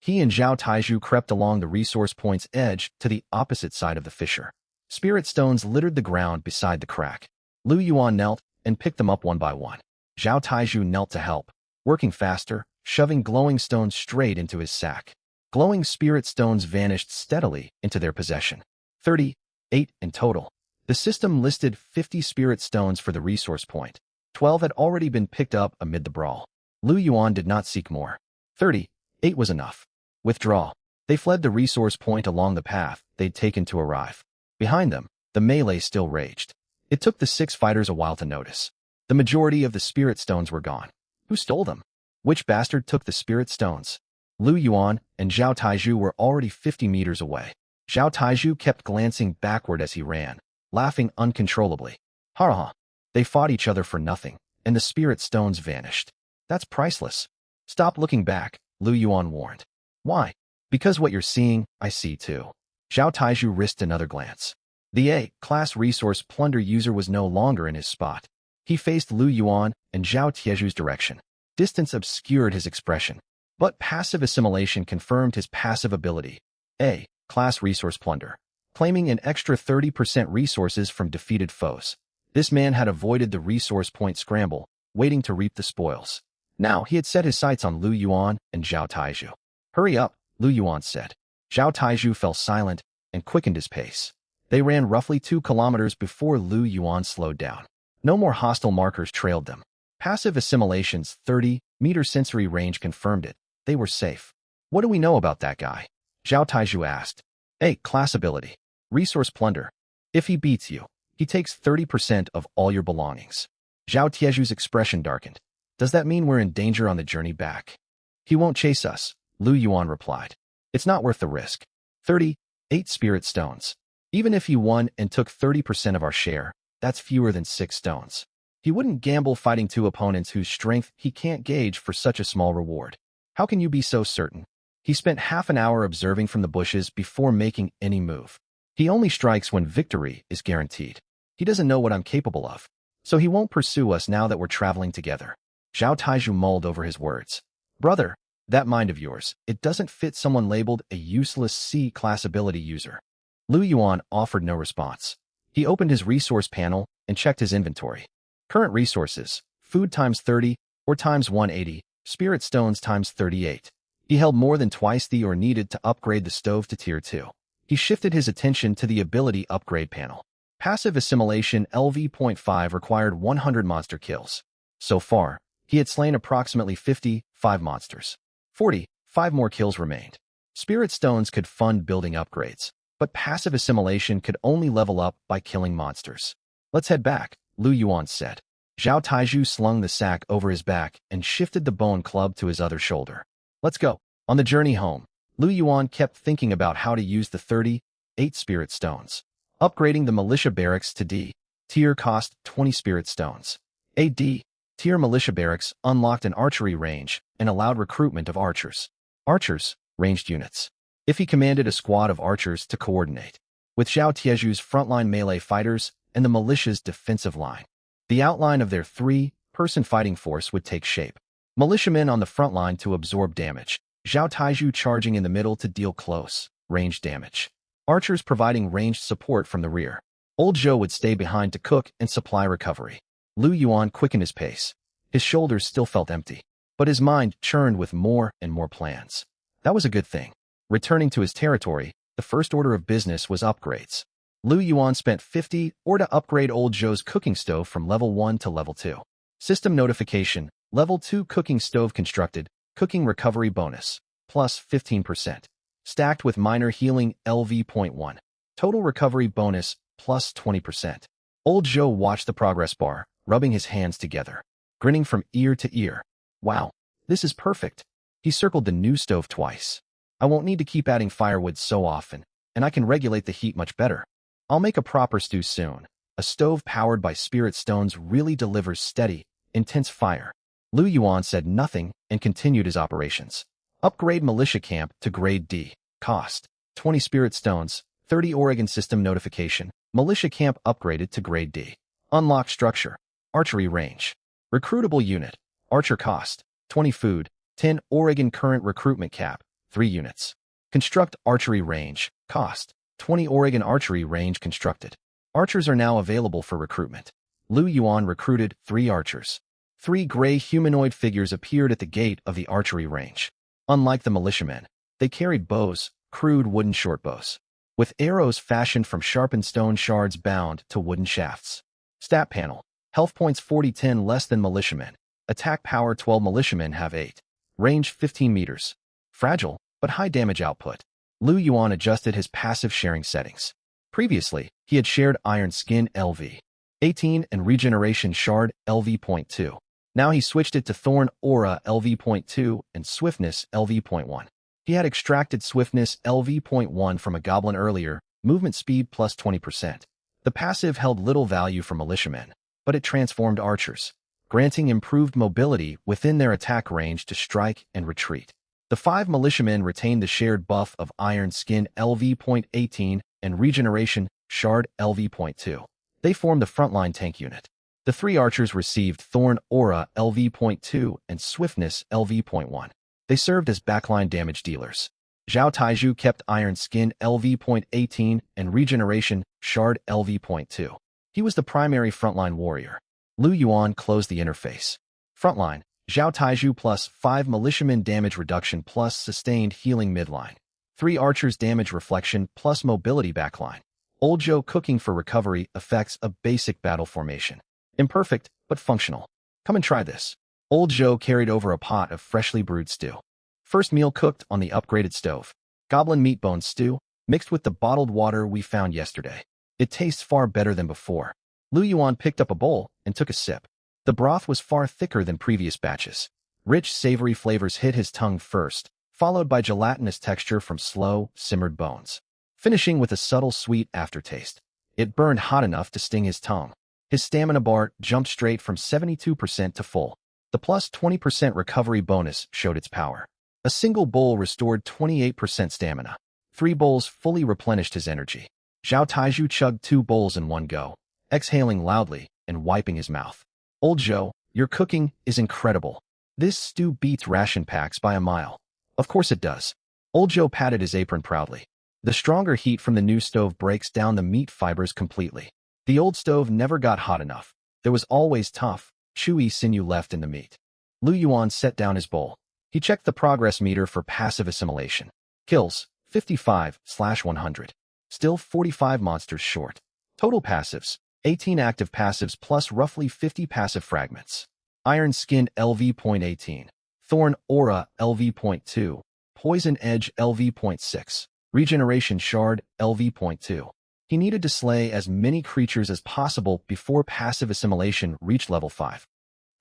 He and Zhao Taiju crept along the resource point's edge to the opposite side of the fissure. Spirit stones littered the ground beside the crack. Lu Yuan knelt and picked them up one by one. Zhao Taiju knelt to help, working faster, shoving glowing stones straight into his sack. Glowing spirit stones vanished steadily into their possession. 38 in total. The system listed 50 spirit stones for the resource point. 12 had already been picked up amid the brawl. Lu Yuan did not seek more. 38 was enough. Withdraw. They fled the resource point along the path they'd taken to arrive. Behind them, the melee still raged. It took the 6 fighters a while to notice. The majority of the spirit stones were gone. Who stole them? Which bastard took the spirit stones? Lu Yuan and Zhao Taiju were already 50 meters away. Zhao Taiju kept glancing backward as he ran, laughing uncontrollably. Ha ha. They fought each other for nothing, and the spirit stones vanished. That's priceless. Stop looking back, Lu Yuan warned. Why? Because what you're seeing, I see too. Zhao Taiju risked another glance. The A-class resource plunder user was no longer in his spot. He faced Lu Yuan and Zhao Tieju's direction. Distance obscured his expression, but passive assimilation confirmed his passive ability. A-class resource plunder, claiming an extra 30% resources from defeated foes. This man had avoided the resource point scramble, waiting to reap the spoils. Now he had set his sights on Lu Yuan and Zhao Taiju. Hurry up, Lu Yuan said. Zhao Taiju fell silent and quickened his pace. They ran roughly 2 kilometers before Lu Yuan slowed down. No more hostile markers trailed them. Passive assimilation's 30-meter sensory range confirmed it. They were safe. What do we know about that guy? Zhao Taiju asked. A-class ability. Resource plunder. If he beats you, he takes 30% of all your belongings. Zhao Tieju's expression darkened. Does that mean we're in danger on the journey back? He won't chase us, Lu Yuan replied. It's not worth the risk. 38 spirit stones. Even if he won and took 30% of our share, that's fewer than 6 stones. He wouldn't gamble fighting 2 opponents whose strength he can't gauge for such a small reward. How can you be so certain? He spent half an hour observing from the bushes before making any move. He only strikes when victory is guaranteed. He doesn't know what I'm capable of, so he won't pursue us now that we're traveling together. Zhao Taiju mulled over his words. Brother, that mind of yours, it doesn't fit someone labeled a useless C-class ability user. Lu Yuan offered no response. He opened his resource panel and checked his inventory. Current resources, food times 30 or times 180, spirit stones times 38. He held more than twice the ore needed to upgrade the stove to tier 2. He shifted his attention to the ability upgrade panel. Passive assimilation LV.5 required 100 monster kills. So far, he had slain approximately 55 monsters. 45 more kills remained. Spirit stones could fund building upgrades, but passive assimilation could only level up by killing monsters. Let's head back, Lu Yuan said. Zhao Taiju slung the sack over his back and shifted the bone club to his other shoulder. Let's go. On the journey home, Lu Yuan kept thinking about how to use the 38 spirit stones. Upgrading the militia barracks to D tier cost 20 spirit stones. A D tier militia barracks unlocked an archery range and allowed recruitment of archers. Archers, ranged units. If he commanded a squad of archers to coordinate with Zhao Tieju's frontline melee fighters and the militia's defensive line, the outline of their three-person fighting force would take shape. Militiamen on the front line to absorb damage, Zhao Taiju charging in the middle to deal close, ranged damage. Archers providing ranged support from the rear. Old Zhou would stay behind to cook and supply recovery. Lu Yuan quickened his pace. His shoulders still felt empty, but his mind churned with more and more plans. That was a good thing. Returning to his territory, the first order of business was upgrades. Lu Yuan spent 50 ore to upgrade Old Zhou's cooking stove from level 1 to level 2. System notification, level 2 cooking stove constructed, cooking recovery bonus, plus 15%. Stacked with minor healing LV.1. Total recovery bonus, plus 20%. Old Zhou watched the progress bar, rubbing his hands together, grinning from ear to ear. Wow, this is perfect. He circled the new stove twice. I won't need to keep adding firewood so often, and I can regulate the heat much better. I'll make a proper stew soon. A stove powered by spirit stones really delivers steady, intense fire. Lu Yuan said nothing and continued his operations. Upgrade militia camp to grade D. Cost 20 spirit stones, 30 Oregon system notification. Militia camp upgraded to grade D. Unlock structure. Archery range. Recruitable unit. Archer cost 20 food, 10 Oregon current recruitment cap, 3 units. Construct archery range. Cost 20 Oregon archery range constructed. Archers are now available for recruitment. Lu Yuan recruited 3 archers. 3 gray humanoid figures appeared at the gate of the archery range. Unlike the militiamen, they carried bows, crude wooden shortbows, with arrows fashioned from sharpened stone shards bound to wooden shafts. Stat panel. Health points 40-10 less than militiamen. Attack power 12 militiamen have 8. Range 15 meters. Fragile, but high damage output. Lu Yuan adjusted his passive sharing settings. Previously, he had shared Iron Skin LV 18 and Regeneration Shard LV.2. Now he switched it to Thorn Aura LV.2 and Swiftness LV.1. He had extracted Swiftness LV.1 from a goblin earlier, movement speed plus 20%. The passive held little value for militiamen, but it transformed archers, granting improved mobility within their attack range to strike and retreat. The 5 militiamen retained the shared buff of Iron Skin LV.18 and Regeneration Shard LV.2. They formed the frontline tank unit. The 3 archers received Thorn Aura LV.2 and Swiftness LV.1. They served as backline damage dealers. Zhao Taiju kept Iron Skin LV.18 and Regeneration Shard LV.2. He was the primary frontline warrior. Lu Yuan closed the interface. Frontline, Zhao Taiju plus 5 militiamen damage reduction plus sustained healing midline. 3 archers damage reflection plus mobility backline. Old Zhou cooking for recovery affects a basic battle formation. Imperfect, but functional. Come and try this. Old Zhou carried over a pot of freshly brewed stew. First meal cooked on the upgraded stove. Goblin meat bone stew, mixed with the bottled water we found yesterday. It tastes far better than before. Lu Yuan picked up a bowl and took a sip. The broth was far thicker than previous batches. Rich, savory flavors hit his tongue first, followed by gelatinous texture from slow, simmered bones, finishing with a subtle sweet aftertaste. It burned hot enough to sting his tongue. His stamina bar jumped straight from 72% to full. The plus 20% recovery bonus showed its power. A single bowl restored 28% stamina. 3 bowls fully replenished his energy. Zhao Taiju chugged 2 bowls in one go, exhaling loudly and wiping his mouth. Old Zhou, your cooking is incredible. This stew beats ration packs by a mile. Of course it does. Old Zhou patted his apron proudly. The stronger heat from the new stove breaks down the meat fibers completely. The old stove never got hot enough. There was always tough, chewy sinew left in the meat. Lu Yuan set down his bowl. He checked the progress meter for passive assimilation. Kills, 55/100. Still 45 monsters short. Total passives, 18 active passives plus roughly 50 passive fragments. Iron Skin LV.18, Thorn Aura LV.2, Poison Edge LV.6, Regeneration Shard LV.2. He needed to slay as many creatures as possible before passive assimilation reached level 5.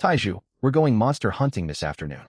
Taiju, we're going monster hunting this afternoon.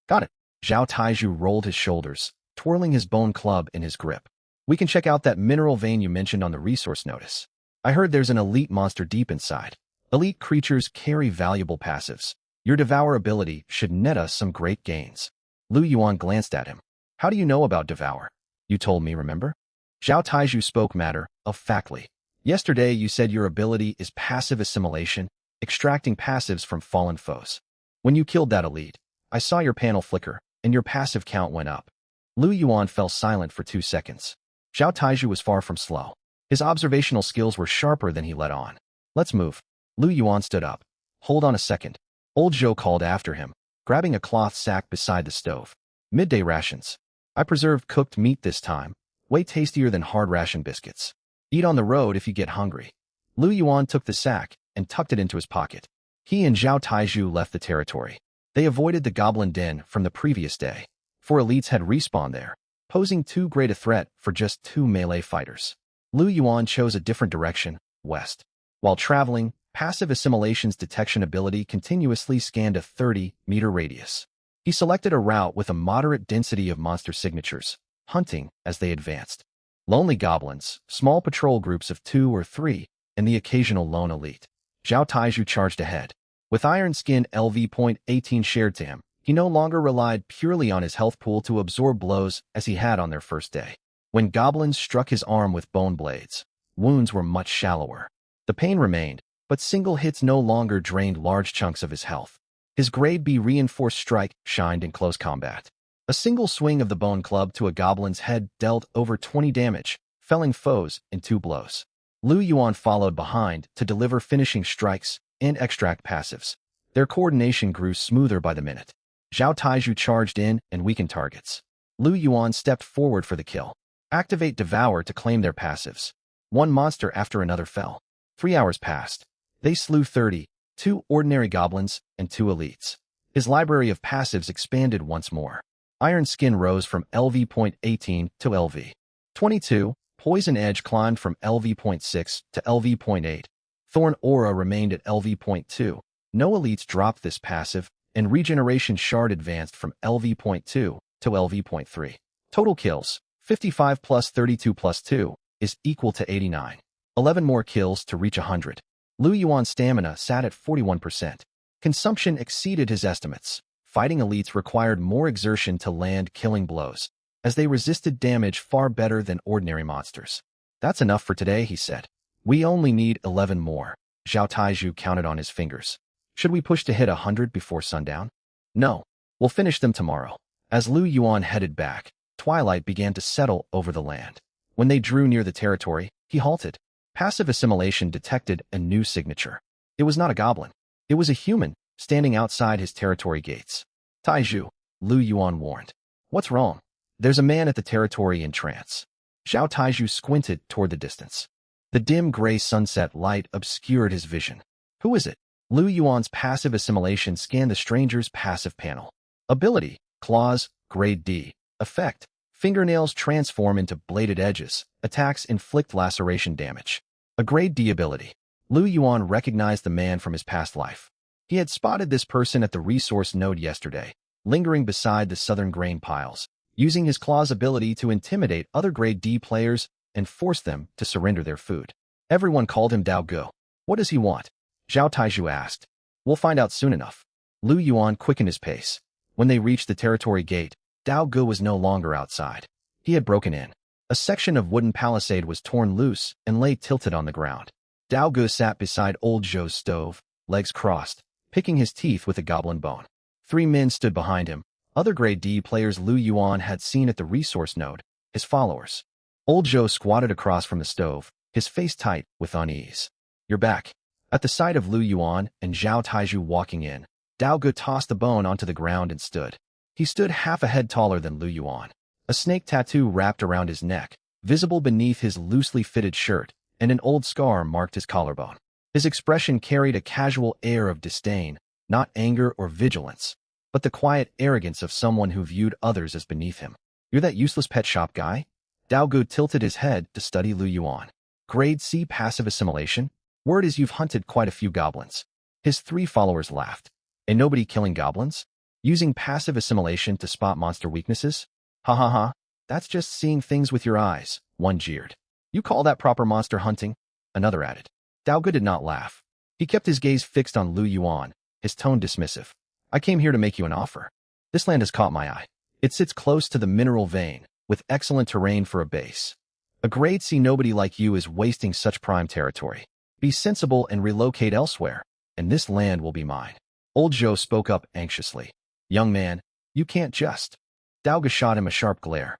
Got it. Zhao Taiju rolled his shoulders, twirling his bone club in his grip. We can check out that mineral vein you mentioned on the resource notice. I heard there's an elite monster deep inside. Elite creatures carry valuable passives. Your Devour ability should net us some great gains. Lu Yuan glanced at him. How do you know about Devour? You told me, remember? Zhao Taiju spoke matter-of-factly. Yesterday you said your ability is passive assimilation, extracting passives from fallen foes. When you killed that elite, I saw your panel flicker, and your passive count went up. Lu Yuan fell silent for 2 seconds. Zhao Taiju was far from slow. His observational skills were sharper than he let on. Let's move. Lu Yuan stood up. Hold on a second. Old Zhou called after him, grabbing a cloth sack beside the stove. Midday rations. I preserved cooked meat this time, way tastier than hard ration biscuits. Eat on the road if you get hungry. Lu Yuan took the sack and tucked it into his pocket. He and Zhao Taiju left the territory. They avoided the goblin den from the previous day. 4 elites had respawned there, posing too great a threat for just 2 melee fighters. Lu Yuan chose a different direction, west. While traveling, passive assimilation's detection ability continuously scanned a 30-meter radius. He selected a route with a moderate density of monster signatures, hunting as they advanced. Lonely goblins, small patrol groups of 2 or 3, and the occasional lone elite. Zhao Taiju charged ahead. With Iron Skin LV.18 shared to him, he no longer relied purely on his health pool to absorb blows as he had on their first day. When goblins struck his arm with bone blades, wounds were much shallower. The pain remained, but single hits no longer drained large chunks of his health. His grade B reinforced strike shined in close combat. A single swing of the bone club to a goblin's head dealt over 20 damage, felling foes in 2 blows. Lu Yuan followed behind to deliver finishing strikes and extract passives. Their coordination grew smoother by the minute. Zhao Taiju charged in and weakened targets. Lu Yuan stepped forward for the kill. Activate Devour to claim their passives. One monster after another fell. 3 hours passed. They slew 30, 2 ordinary goblins, and 2 elites. His library of passives expanded once more. Iron Skin rose from LV.18 to LV.22. Poison Edge climbed from LV.6 to LV.8. Thorn Aura remained at LV.2. No elites dropped this passive, and Regeneration Shard advanced from LV.2 to LV.3. Total kills, 55 plus 32 plus 2, is equal to 89. 11 more kills to reach 100. Lu Yuan's stamina sat at 41%. Consumption exceeded his estimates. Fighting elites required more exertion to land killing blows, as they resisted damage far better than ordinary monsters. That's enough for today, he said. We only need 11 more. Zhao Taiju counted on his fingers. Should we push to hit 100 before sundown? No. We'll finish them tomorrow. As Lu Yuan headed back, twilight began to settle over the land. When they drew near the territory, he halted. Passive assimilation detected a new signature. It was not a goblin. It was a human, standing outside his territory gates. Taiju, Lu Yuan warned. What's wrong? There's a man at the territory in trance. Zhao Taiju squinted toward the distance. The dim gray sunset light obscured his vision. Who is it? Lu Yuan's passive assimilation scanned the stranger's passive panel. Ability, Claws, Grade D. Effect, fingernails transform into bladed edges. Attacks inflict laceration damage. A Grade D ability. Lu Yuan recognized the man from his past life. He had spotted this person at the resource node yesterday, lingering beside the southern grain piles, using his Claws ability to intimidate other Grade D players and force them to surrender their food. Everyone called him Dao Go. What does he want? Zhao Taiju asked. We'll find out soon enough. Lu Yuan quickened his pace. When they reached the territory gate, Dao Go was no longer outside. He had broken in. A section of wooden palisade was torn loose and lay tilted on the ground. Dao Go sat beside old Zhou's stove, legs crossed, picking his teeth with a goblin bone. 3 men stood behind him, other Grade D players Lu Yuan had seen at the resource node, his followers. Old Zhou squatted across from the stove, his face tight with unease. You're back. At the sight of Lu Yuan and Zhao Taiju walking in, Dao Ge tossed the bone onto the ground and stood. He stood half a head taller than Lu Yuan. A snake tattoo wrapped around his neck, visible beneath his loosely fitted shirt, and an old scar marked his collarbone. His expression carried a casual air of disdain, not anger or vigilance, but the quiet arrogance of someone who viewed others as beneath him. You're that useless pet shop guy? Daogu tilted his head to study Lu Yuan. Grade C passive assimilation? Word is you've hunted quite a few goblins. His 3 followers laughed. And nobody killing goblins? Using passive assimilation to spot monster weaknesses? Ha ha ha, that's just seeing things with your eyes, one jeered. You call that proper monster hunting? Another added. Daogu did not laugh. He kept his gaze fixed on Lu Yuan, his tone dismissive. I came here to make you an offer. This land has caught my eye. It sits close to the mineral vein, with excellent terrain for a base. A grade C nobody like you is wasting such prime territory. Be sensible and relocate elsewhere, and this land will be mine. Old Zhou spoke up anxiously. Young man, you can't just. Daogu shot him a sharp glare.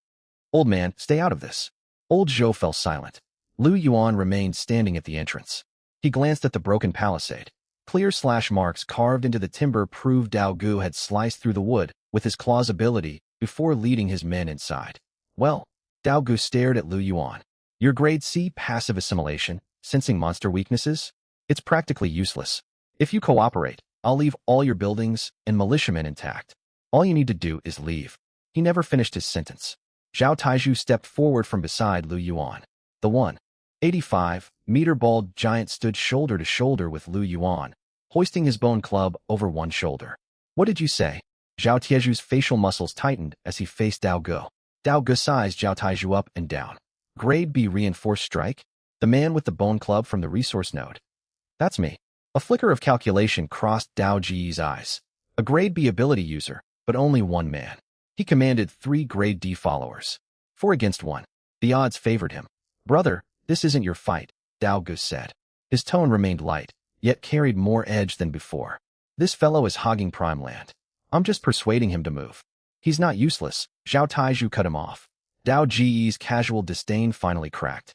Old man, stay out of this. Old Zhou fell silent. Lu Yuan remained standing at the entrance. He glanced at the broken palisade. Clear slash marks carved into the timber proved Daogu had sliced through the wood with his claws ability before leading his men inside. Well, Daogu stared at Lu Yuan. Your grade C passive assimilation, sensing monster weaknesses? It's practically useless. If you cooperate, I'll leave all your buildings and militiamen intact. All you need to do is leave. He never finished his sentence. Zhao Taiju stepped forward from beside Lu Yuan. The 185-meter bald giant stood shoulder to shoulder with Lu Yuan, hoisting his bone club over one shoulder. What did you say? Zhao Tieju's facial muscles tightened as he faced Daogu. Daogu sized Zhao Taiju up and down. Grade B reinforced strike? The man with the bone club from the resource node. That's me. A flicker of calculation crossed Dao Ji's eyes. A grade B ability user, but only one man. He commanded 3 grade D followers. 4 against 1. The odds favored him. Brother, this isn't your fight, Daogu said. His tone remained light, yet carried more edge than before. This fellow is hogging prime land. I'm just persuading him to move. He's not useless. Zhao Taiju cut him off. Dao Ji's casual disdain finally cracked.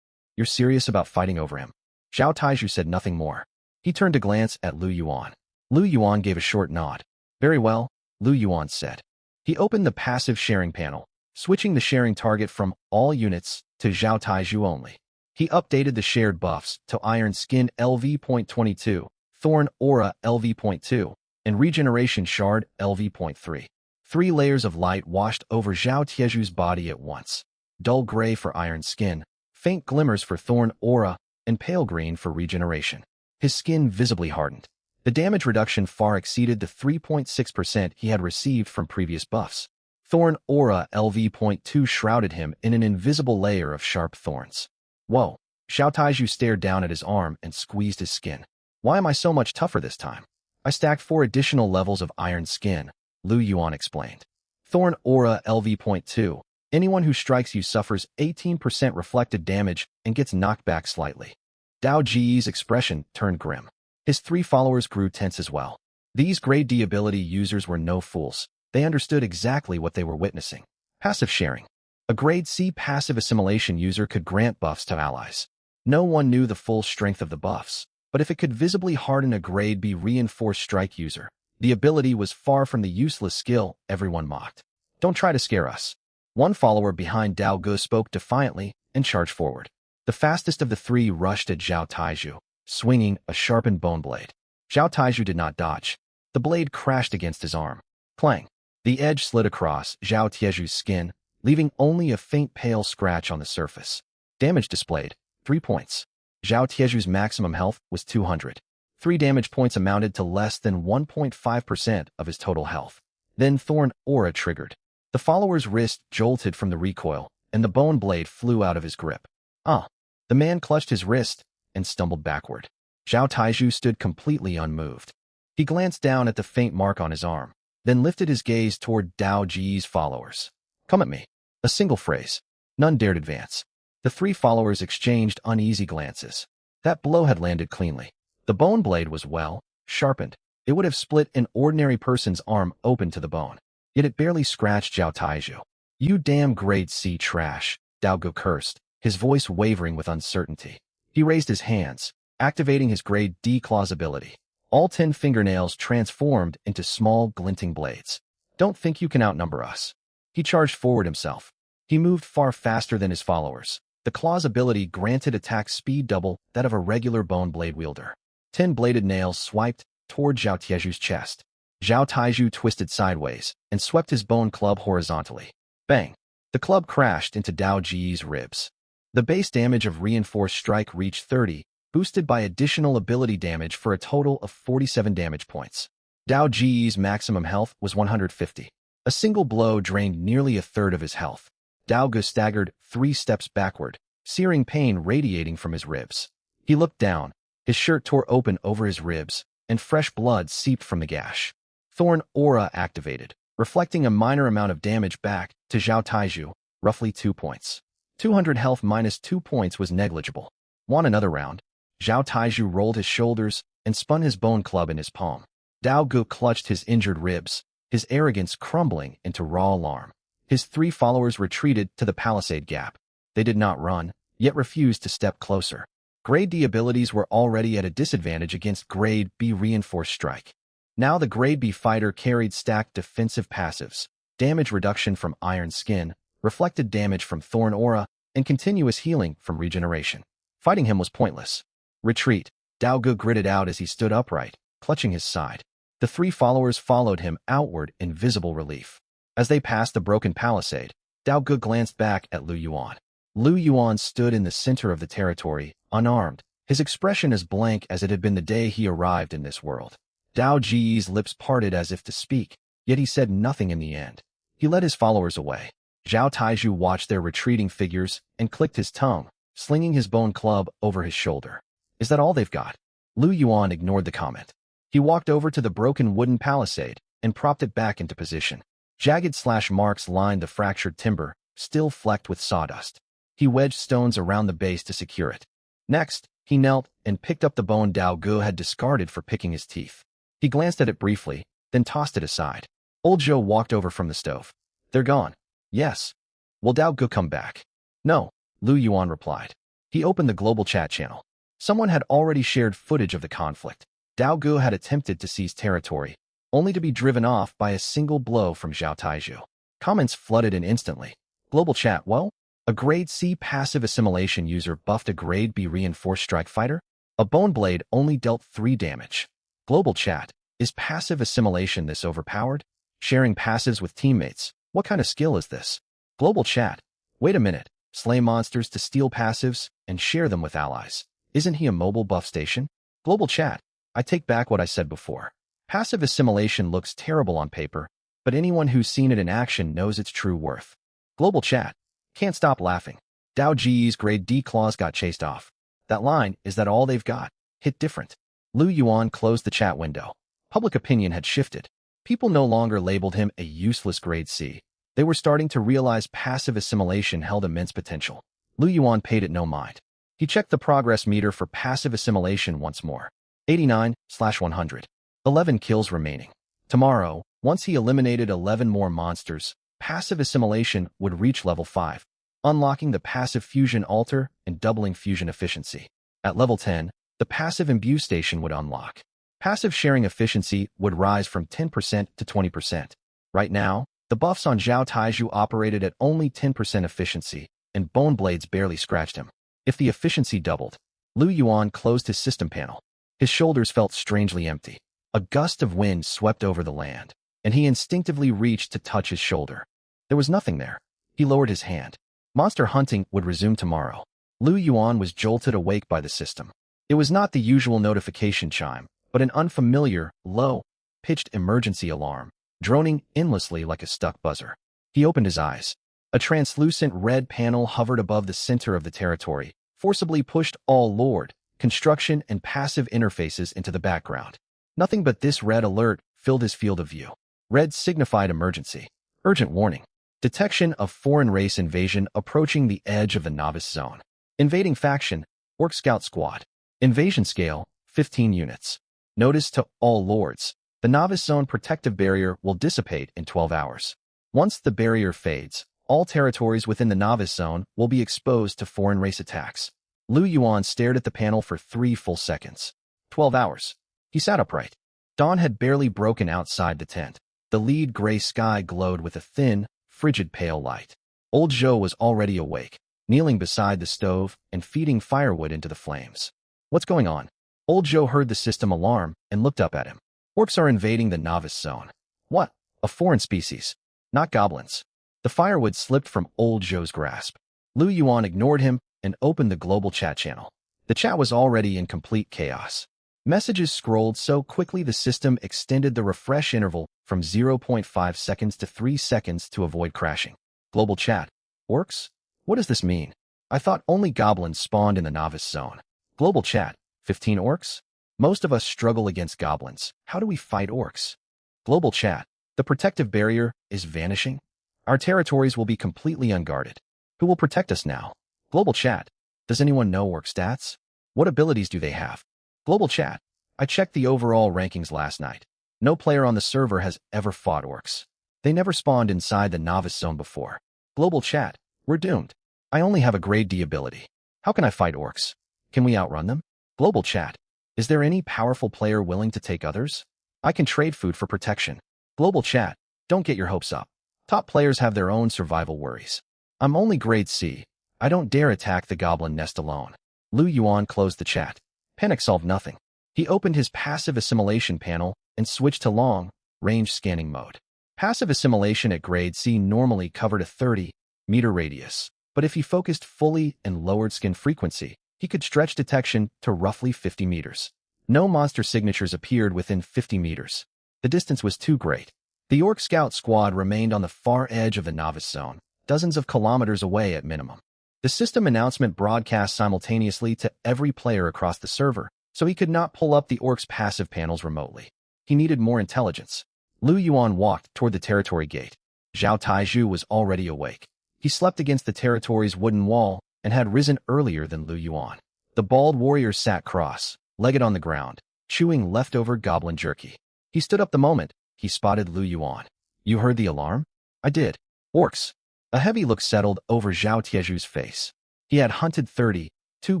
You're serious about fighting over him? Zhao Taiju said nothing more. He turned to glance at Lu Yuan. Lu Yuan gave a short nod. Very well, Lu Yuan said. He opened the passive sharing panel, switching the sharing target from all units to Zhao Taiju only. He updated the shared buffs to Iron Skin LV.22, Thorn Aura LV.2, and Regeneration Shard LV.3. 3 layers of light washed over Zhao Tieju's body at once. Dull gray for Iron Skin, faint glimmers for Thorn Aura, and pale green for Regeneration. His skin visibly hardened. The damage reduction far exceeded the 3.6% he had received from previous buffs. Thorn Aura LV.2 shrouded him in an invisible layer of sharp thorns. Whoa! Zhao Taiju stared down at his arm and squeezed his skin. Why am I so much tougher this time? I stacked 4 additional levels of Iron Skin, Lu Yuan explained. Thorn Aura LV.2. Anyone who strikes you suffers 18% reflected damage and gets knocked back slightly. Dao Ji's expression turned grim. His 3 followers grew tense as well. These grade D ability users were no fools. They understood exactly what they were witnessing. Passive sharing. A grade C passive assimilation user could grant buffs to allies. No one knew the full strength of the buffs, but if it could visibly harden a grade B reinforced strike user, the ability was far from the useless skill everyone mocked. Don't try to scare us. One follower behind Daogu spoke defiantly and charged forward. The fastest of the 3 rushed at Zhao Taiju, swinging a sharpened bone blade. Zhao Taiju did not dodge. The blade crashed against his arm. Clang. The edge slid across Zhao Tieju's skin, leaving only a faint pale scratch on the surface. Damage displayed, 3 points. Zhao Tieju's maximum health was 200. 3 damage points amounted to less than 1.5% of his total health. Then Thorn Aura triggered. The follower's wrist jolted from the recoil, and the bone blade flew out of his grip. The man clutched his wrist and stumbled backward. Zhao Taiju stood completely unmoved. He glanced down at the faint mark on his arm, then lifted his gaze toward Dao Ji's followers. Come at me. A single phrase. None dared advance. The 3 followers exchanged uneasy glances. That blow had landed cleanly. The bone blade was well sharpened. It would have split an ordinary person's arm open to the bone. Yet it barely scratched Zhao Taiju. You damn grade C trash, Daogu cursed, his voice wavering with uncertainty. He raised his hands, activating his grade D claws ability. All 10 fingernails transformed into small, glinting blades. Don't think you can outnumber us. He charged forward himself. He moved far faster than his followers. The claws ability granted attack speed double that of a regular bone blade wielder. 10 bladed nails swiped toward Zhao Taiju's chest. Zhao Taiju twisted sideways and swept his bone club horizontally. Bang! The club crashed into Dao Ji's ribs. The base damage of reinforced strike reached 30, boosted by additional ability damage for a total of 47 damage points. Dao Ji's maximum health was 150. A single blow drained nearly a third of his health. Dao Ge staggered 3 steps backward, searing pain radiating from his ribs. He looked down. His shirt tore open over his ribs, and fresh blood seeped from the gash. Thorn Aura activated, reflecting a minor amount of damage back to Zhao Taiju, roughly 2 points. 200 health minus 2 points was negligible. Want another round? Zhao Taiju rolled his shoulders and spun his bone club in his palm. Dao Ge clutched his injured ribs, his arrogance crumbling into raw alarm. His 3 followers retreated to the palisade gap. They did not run, yet refused to step closer. Grade D abilities were already at a disadvantage against Grade B reinforced strike. Now the Grade B fighter carried stacked defensive passives, damage reduction from Iron Skin, reflected damage from Thorn Aura, and continuous healing from regeneration. Fighting him was pointless. Retreat, Dao Ge gritted out as he stood upright, clutching his side. The 3 followers followed him outward in visible relief. As they passed the broken palisade, Dao Ge glanced back at Lu Yuan. Lu Yuan stood in the center of the territory, unarmed, his expression as blank as it had been the day he arrived in this world. Dao Ji's lips parted as if to speak, yet he said nothing in the end. He led his followers away. Zhao Taiju watched their retreating figures and clicked his tongue, slinging his bone club over his shoulder. Is that all they've got? Lu Yuan ignored the comment. He walked over to the broken wooden palisade and propped it back into position. Jagged slash marks lined the fractured timber, still flecked with sawdust. He wedged stones around the base to secure it. Next, he knelt and picked up the bone Dao Ge had discarded for picking his teeth. He glanced at it briefly, then tossed it aside. Old Zhou walked over from the stove. They're gone. Yes. Will Dao Ge come back? No, Lu Yuan replied. He opened the global chat channel. Someone had already shared footage of the conflict. Dao Ge had attempted to seize territory, only to be driven off by a single blow from Zhao Taiju. Comments flooded in instantly. Global chat, well? A Grade C passive assimilation user buffed a Grade B reinforced strike fighter? A bone blade only dealt 3 damage. Global chat, is passive assimilation this overpowered? Sharing passives with teammates, what kind of skill is this? Global chat, wait a minute, slay monsters to steal passives and share them with allies. Isn't he a mobile buff station? Global chat, I take back what I said before. Passive assimilation looks terrible on paper, but anyone who's seen it in action knows its true worth. Global chat, can't stop laughing. Dao Ji's Grade D claws got chased off. That line, is that all they've got? Hit different. Lu Yuan closed the chat window. Public opinion had shifted. People no longer labeled him a useless Grade C. They were starting to realize passive assimilation held immense potential. Lu Yuan paid it no mind. He checked the progress meter for passive assimilation once more. 89/100. 11 kills remaining. Tomorrow, once he eliminated 11 more monsters, passive assimilation would reach level 5, unlocking the passive fusion altar and doubling fusion efficiency. At level 10, the passive imbue station would unlock. Passive sharing efficiency would rise from 10% to 20%. Right now, the buffs on Zhao Taiju operated at only 10% efficiency, and bone blades barely scratched him. If the efficiency doubled, Lu Yuan closed his system panel. His shoulders felt strangely empty. A gust of wind swept over the land, and he instinctively reached to touch his shoulder. There was nothing there. He lowered his hand. Monster hunting would resume tomorrow. Lu Yuan was jolted awake by the system. It was not the usual notification chime, but an unfamiliar, low-pitched emergency alarm, droning endlessly like a stuck buzzer. He opened his eyes. A translucent red panel hovered above the center of the territory, forcibly pushed all Lord, construction, and passive interfaces into the background. Nothing but this red alert filled his field of view. Red signified emergency. Urgent warning. Detection of foreign race invasion approaching the edge of the novice zone. Invading faction, Orc Scout Squad. Invasion scale, 15 units. Notice to all lords. The novice zone protective barrier will dissipate in 12 hours. Once the barrier fades, all territories within the novice zone will be exposed to foreign race attacks. Lu Yuan stared at the panel for 3 full seconds. 12 hours. He sat upright. Dawn had barely broken outside the tent. The lead gray sky glowed with a thin, frigid pale light. Old Zhou was already awake, kneeling beside the stove and feeding firewood into the flames. What's going on? Old Joe heard the system alarm and looked up at him. Orcs are invading the novice zone. What? A foreign species. Not goblins. The firewood slipped from Old Joe's grasp. Lu Yuan ignored him and opened the global chat channel. The chat was already in complete chaos. Messages scrolled so quickly the system extended the refresh interval from 0.5 seconds to 3 seconds to avoid crashing. Global chat. Orcs? What does this mean? I thought only goblins spawned in the novice zone. Global chat. 15 orcs? Most of us struggle against goblins. How do we fight orcs? Global chat. The protective barrier is vanishing. Our territories will be completely unguarded. Who will protect us now? Global chat. Does anyone know orc stats? What abilities do they have? Global chat. I checked the overall rankings last night. No player on the server has ever fought orcs. They never spawned inside the novice zone before. Global chat. We're doomed. I only have a grade D ability. How can I fight orcs? Can we outrun them? Global chat. Is there any powerful player willing to take others? I can trade food for protection. Global chat. Don't get your hopes up. Top players have their own survival worries. I'm only grade C. I don't dare attack the goblin nest alone. Lu Yuan closed the chat. Panic solved nothing. He opened his passive assimilation panel and switched to long-range scanning mode. Passive assimilation at grade C normally covered a 30-meter radius, but if he focused fully and lowered skin frequency, he could stretch detection to roughly 50 meters. No monster signatures appeared within 50 meters. The distance was too great. The Orc Scout squad remained on the far edge of the novice zone, dozens of kilometers away at minimum. The system announcement broadcast simultaneously to every player across the server, so he could not pull up the Orc's passive panels remotely. He needed more intelligence. Lu Yuan walked toward the territory gate. Zhao Taizhu was already awake. He slept against the territory's wooden wall and had risen earlier than Lu Yuan. The bald warrior sat cross-legged on the ground, chewing leftover goblin jerky. He stood up the moment he spotted Lu Yuan. You heard the alarm? I did. Orcs. A heavy look settled over Zhao Taizhu's face. He had hunted 32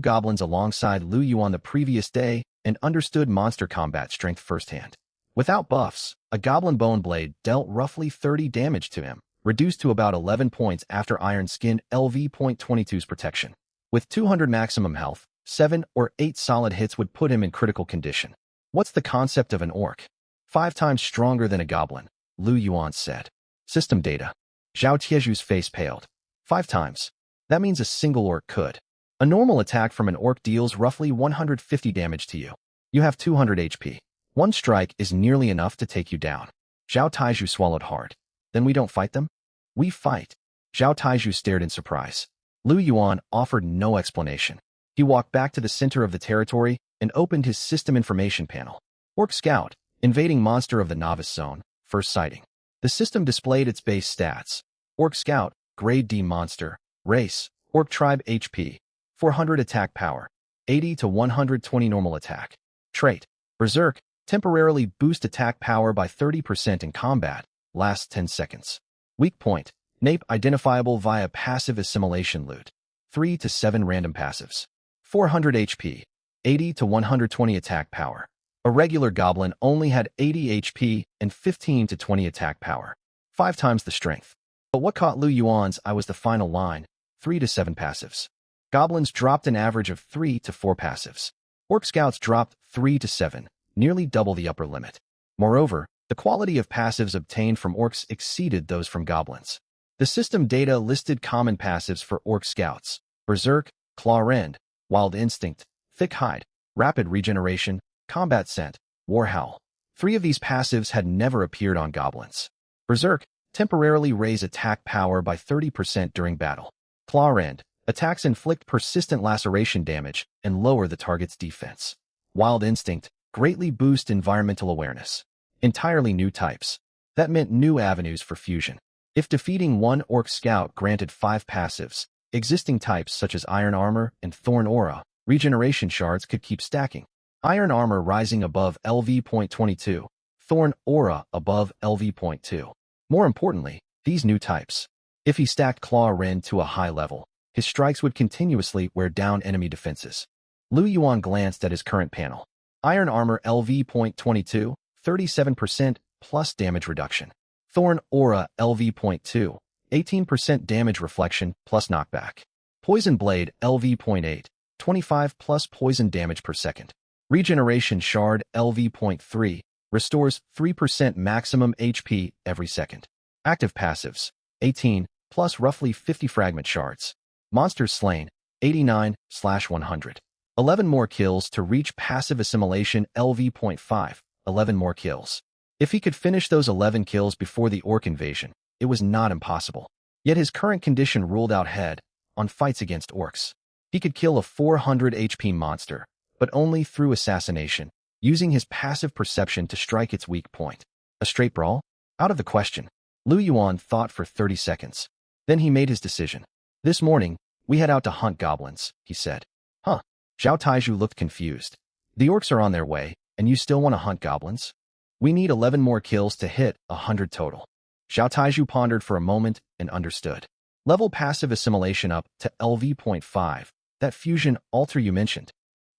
goblins alongside Lu Yuan the previous day and understood monster combat strength firsthand. Without buffs, a goblin bone blade dealt roughly 30 damage to him, reduced to about 11 points after Iron Skin LV.22's protection. With 200 maximum health, 7 or 8 solid hits would put him in critical condition. What's the concept of an orc? 5 times stronger than a goblin, Lu Yuan said. System data. Zhao Taizhu's face paled. 5 times. That means a single orc could. A normal attack from an orc deals roughly 150 damage to you. You have 200 HP. One strike is nearly enough to take you down. Zhao Taizhu swallowed hard. Then we don't fight them? We fight. Zhao Taizhu stared in surprise. Lu Yuan offered no explanation. He walked back to the center of the territory and opened his system information panel. Orc Scout, invading monster of the novice zone, first sighting. The system displayed its base stats. Orc Scout, grade D monster, race, Orc tribe HP, 400 attack power, 80 to 120 normal attack. Trait, Berserk, temporarily boost attack power by 30% in combat, lasts 10 seconds. Weak point, Nape identifiable via passive assimilation loot, 3 to 7 random passives. 400 HP, 80 to 120 attack power. A regular goblin only had 80 HP and 15 to 20 attack power, 5 times the strength. But what caught Lu Yuan's eye was the final line, 3 to 7 passives. Goblins dropped an average of 3 to 4 passives. Orc Scouts dropped 3 to 7, nearly double the upper limit. Moreover, the quality of passives obtained from orcs exceeded those from goblins. The system data listed common passives for Orc Scouts: Berserk, Claw Rend, Wild Instinct, Thick Hide, Rapid Regeneration, Combat Scent, War Howl. 3 of these passives had never appeared on goblins. Berserk, temporarily raise attack power by 30% during battle. Claw Rend, attacks inflict persistent laceration damage and lower the target's defense. Wild Instinct, greatly boost environmental awareness. Entirely new types. That meant new avenues for fusion. If defeating one Orc Scout granted 5 passives, existing types such as Iron Armor and Thorn Aura, regeneration shards could keep stacking. Iron Armor rising above LV.22, Thorn Aura above LV.2. More importantly, these new types. If he stacked Claw Rend to a high level, his strikes would continuously wear down enemy defenses. Lu Yuan glanced at his current panel. Iron Armor LV.22, 37% plus damage reduction. Thorn Aura LV.2, 18% damage reflection plus knockback. Poison Blade LV.8, 25 plus poison damage per second. Regeneration Shard LV.3 restores 3% maximum HP every second. Active passives 18 plus roughly 50 fragment shards. Monsters slain 89/100. 11 more kills to reach passive assimilation LV.5. 11 more kills. If he could finish those 11 kills before the orc invasion, it was not impossible. Yet his current condition ruled out head-on fights against orcs. He could kill a 400 HP monster, but only through assassination, using his passive perception to strike its weak point. A straight brawl? Out of the question. Lu Yuan thought for 30 seconds. Then he made his decision. This morning, we head out to hunt goblins, he said. Huh? Zhao Taiju looked confused. The orcs are on their way, and you still want to hunt goblins? We need 11 more kills to hit 100 total. Zhao Taiju pondered for a moment and understood. Level passive assimilation up to LV.5, that fusion altar you mentioned.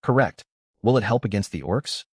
Correct. Will it help against the orcs?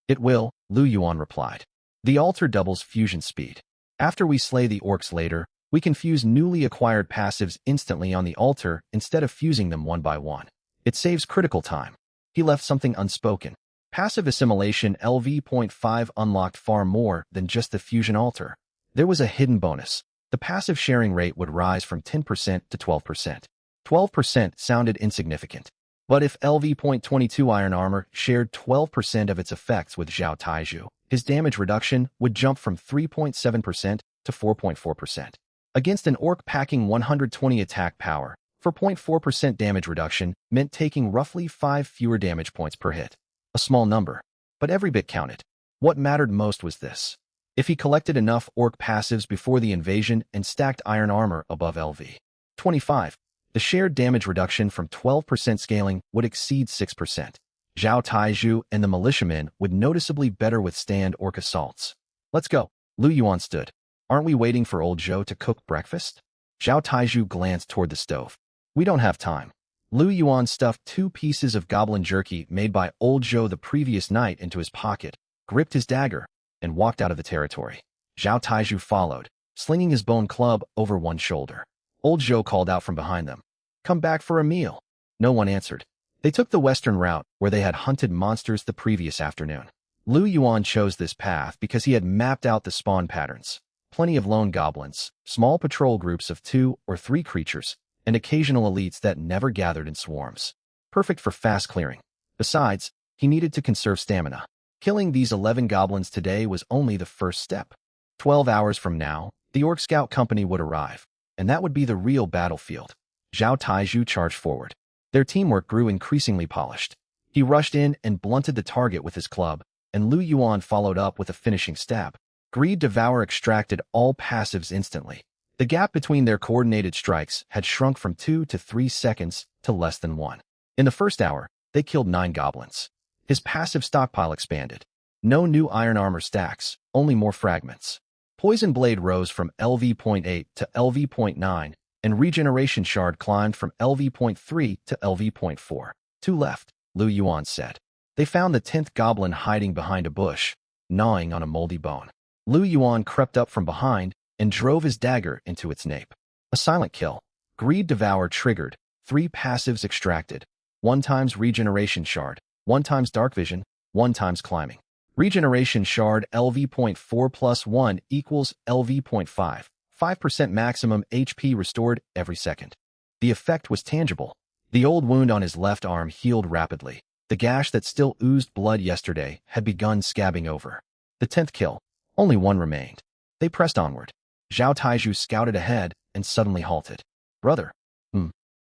It will, Lu Yuan replied. The altar doubles fusion speed. After we slay the orcs later, we can fuse newly acquired passives instantly on the altar instead of fusing them one by one. It saves critical time. He left something unspoken. Passive assimilation LV.5 unlocked far more than just the fusion altar. There was a hidden bonus. The passive sharing rate would rise from 10% to 12%. 12% sounded insignificant. But if LV.22 Iron Armor shared 12% of its effects with Zhao Taiju, his damage reduction would jump from 3.7% to 4.4%. Against an orc packing 120 attack power, 4.4% damage reduction meant taking roughly 5 fewer damage points per hit. A small number, but every bit counted. What mattered most was this. If he collected enough orc passives before the invasion and stacked iron armor above LV.25, the shared damage reduction from 12% scaling would exceed 6%. Zhao Taiju and the militiamen would noticeably better withstand orc assaults. Let's go. Lu Yuan stood. Aren't we waiting for old Zhou to cook breakfast? Zhao Taiju glanced toward the stove. We don't have time. Lu Yuan stuffed 2 pieces of goblin jerky made by old Zhou the previous night into his pocket, gripped his dagger, and walked out of the territory. Zhao Taiju followed, slinging his bone club over one shoulder. Old Zhou called out from behind them. Come back for a meal. No one answered. They took the western route where they had hunted monsters the previous afternoon. Lu Yuan chose this path because he had mapped out the spawn patterns. Plenty of lone goblins, small patrol groups of 2 or 3 creatures, and occasional elites that never gathered in swarms. Perfect for fast clearing. Besides, he needed to conserve stamina. Killing these 11 goblins today was only the first step. 12 hours from now, the Orc Scout Company would arrive, and that would be the real battlefield. Zhao Taiju charged forward. Their teamwork grew increasingly polished. He rushed in and blunted the target with his club, and Lu Yuan followed up with a finishing stab. Greed Devour extracted all passives instantly. The gap between their coordinated strikes had shrunk from 2 to 3 seconds to less than 1. In the first hour, they killed 9 goblins. His passive stockpile expanded. No new iron armor stacks, only more fragments. Poison Blade rose from LV.8 to LV.9, and Regeneration Shard climbed from LV.3 to LV.4. 2 left, Lu Yuan said. They found the 10th goblin hiding behind a bush, gnawing on a moldy bone. Lu Yuan crept up from behind and drove his dagger into its nape. A silent kill. Greed Devour triggered, 3 passives extracted. 1 times Regeneration Shard, 1 times Dark Vision, 1 times Climbing. Regeneration Shard LV.4 plus 1 equals LV.5. 5% maximum HP restored every second. The effect was tangible. The old wound on his left arm healed rapidly. The gash that still oozed blood yesterday had begun scabbing over. The 10th kill. Only 1 remained. They pressed onward. Zhao Taiju scouted ahead and suddenly halted. Brother.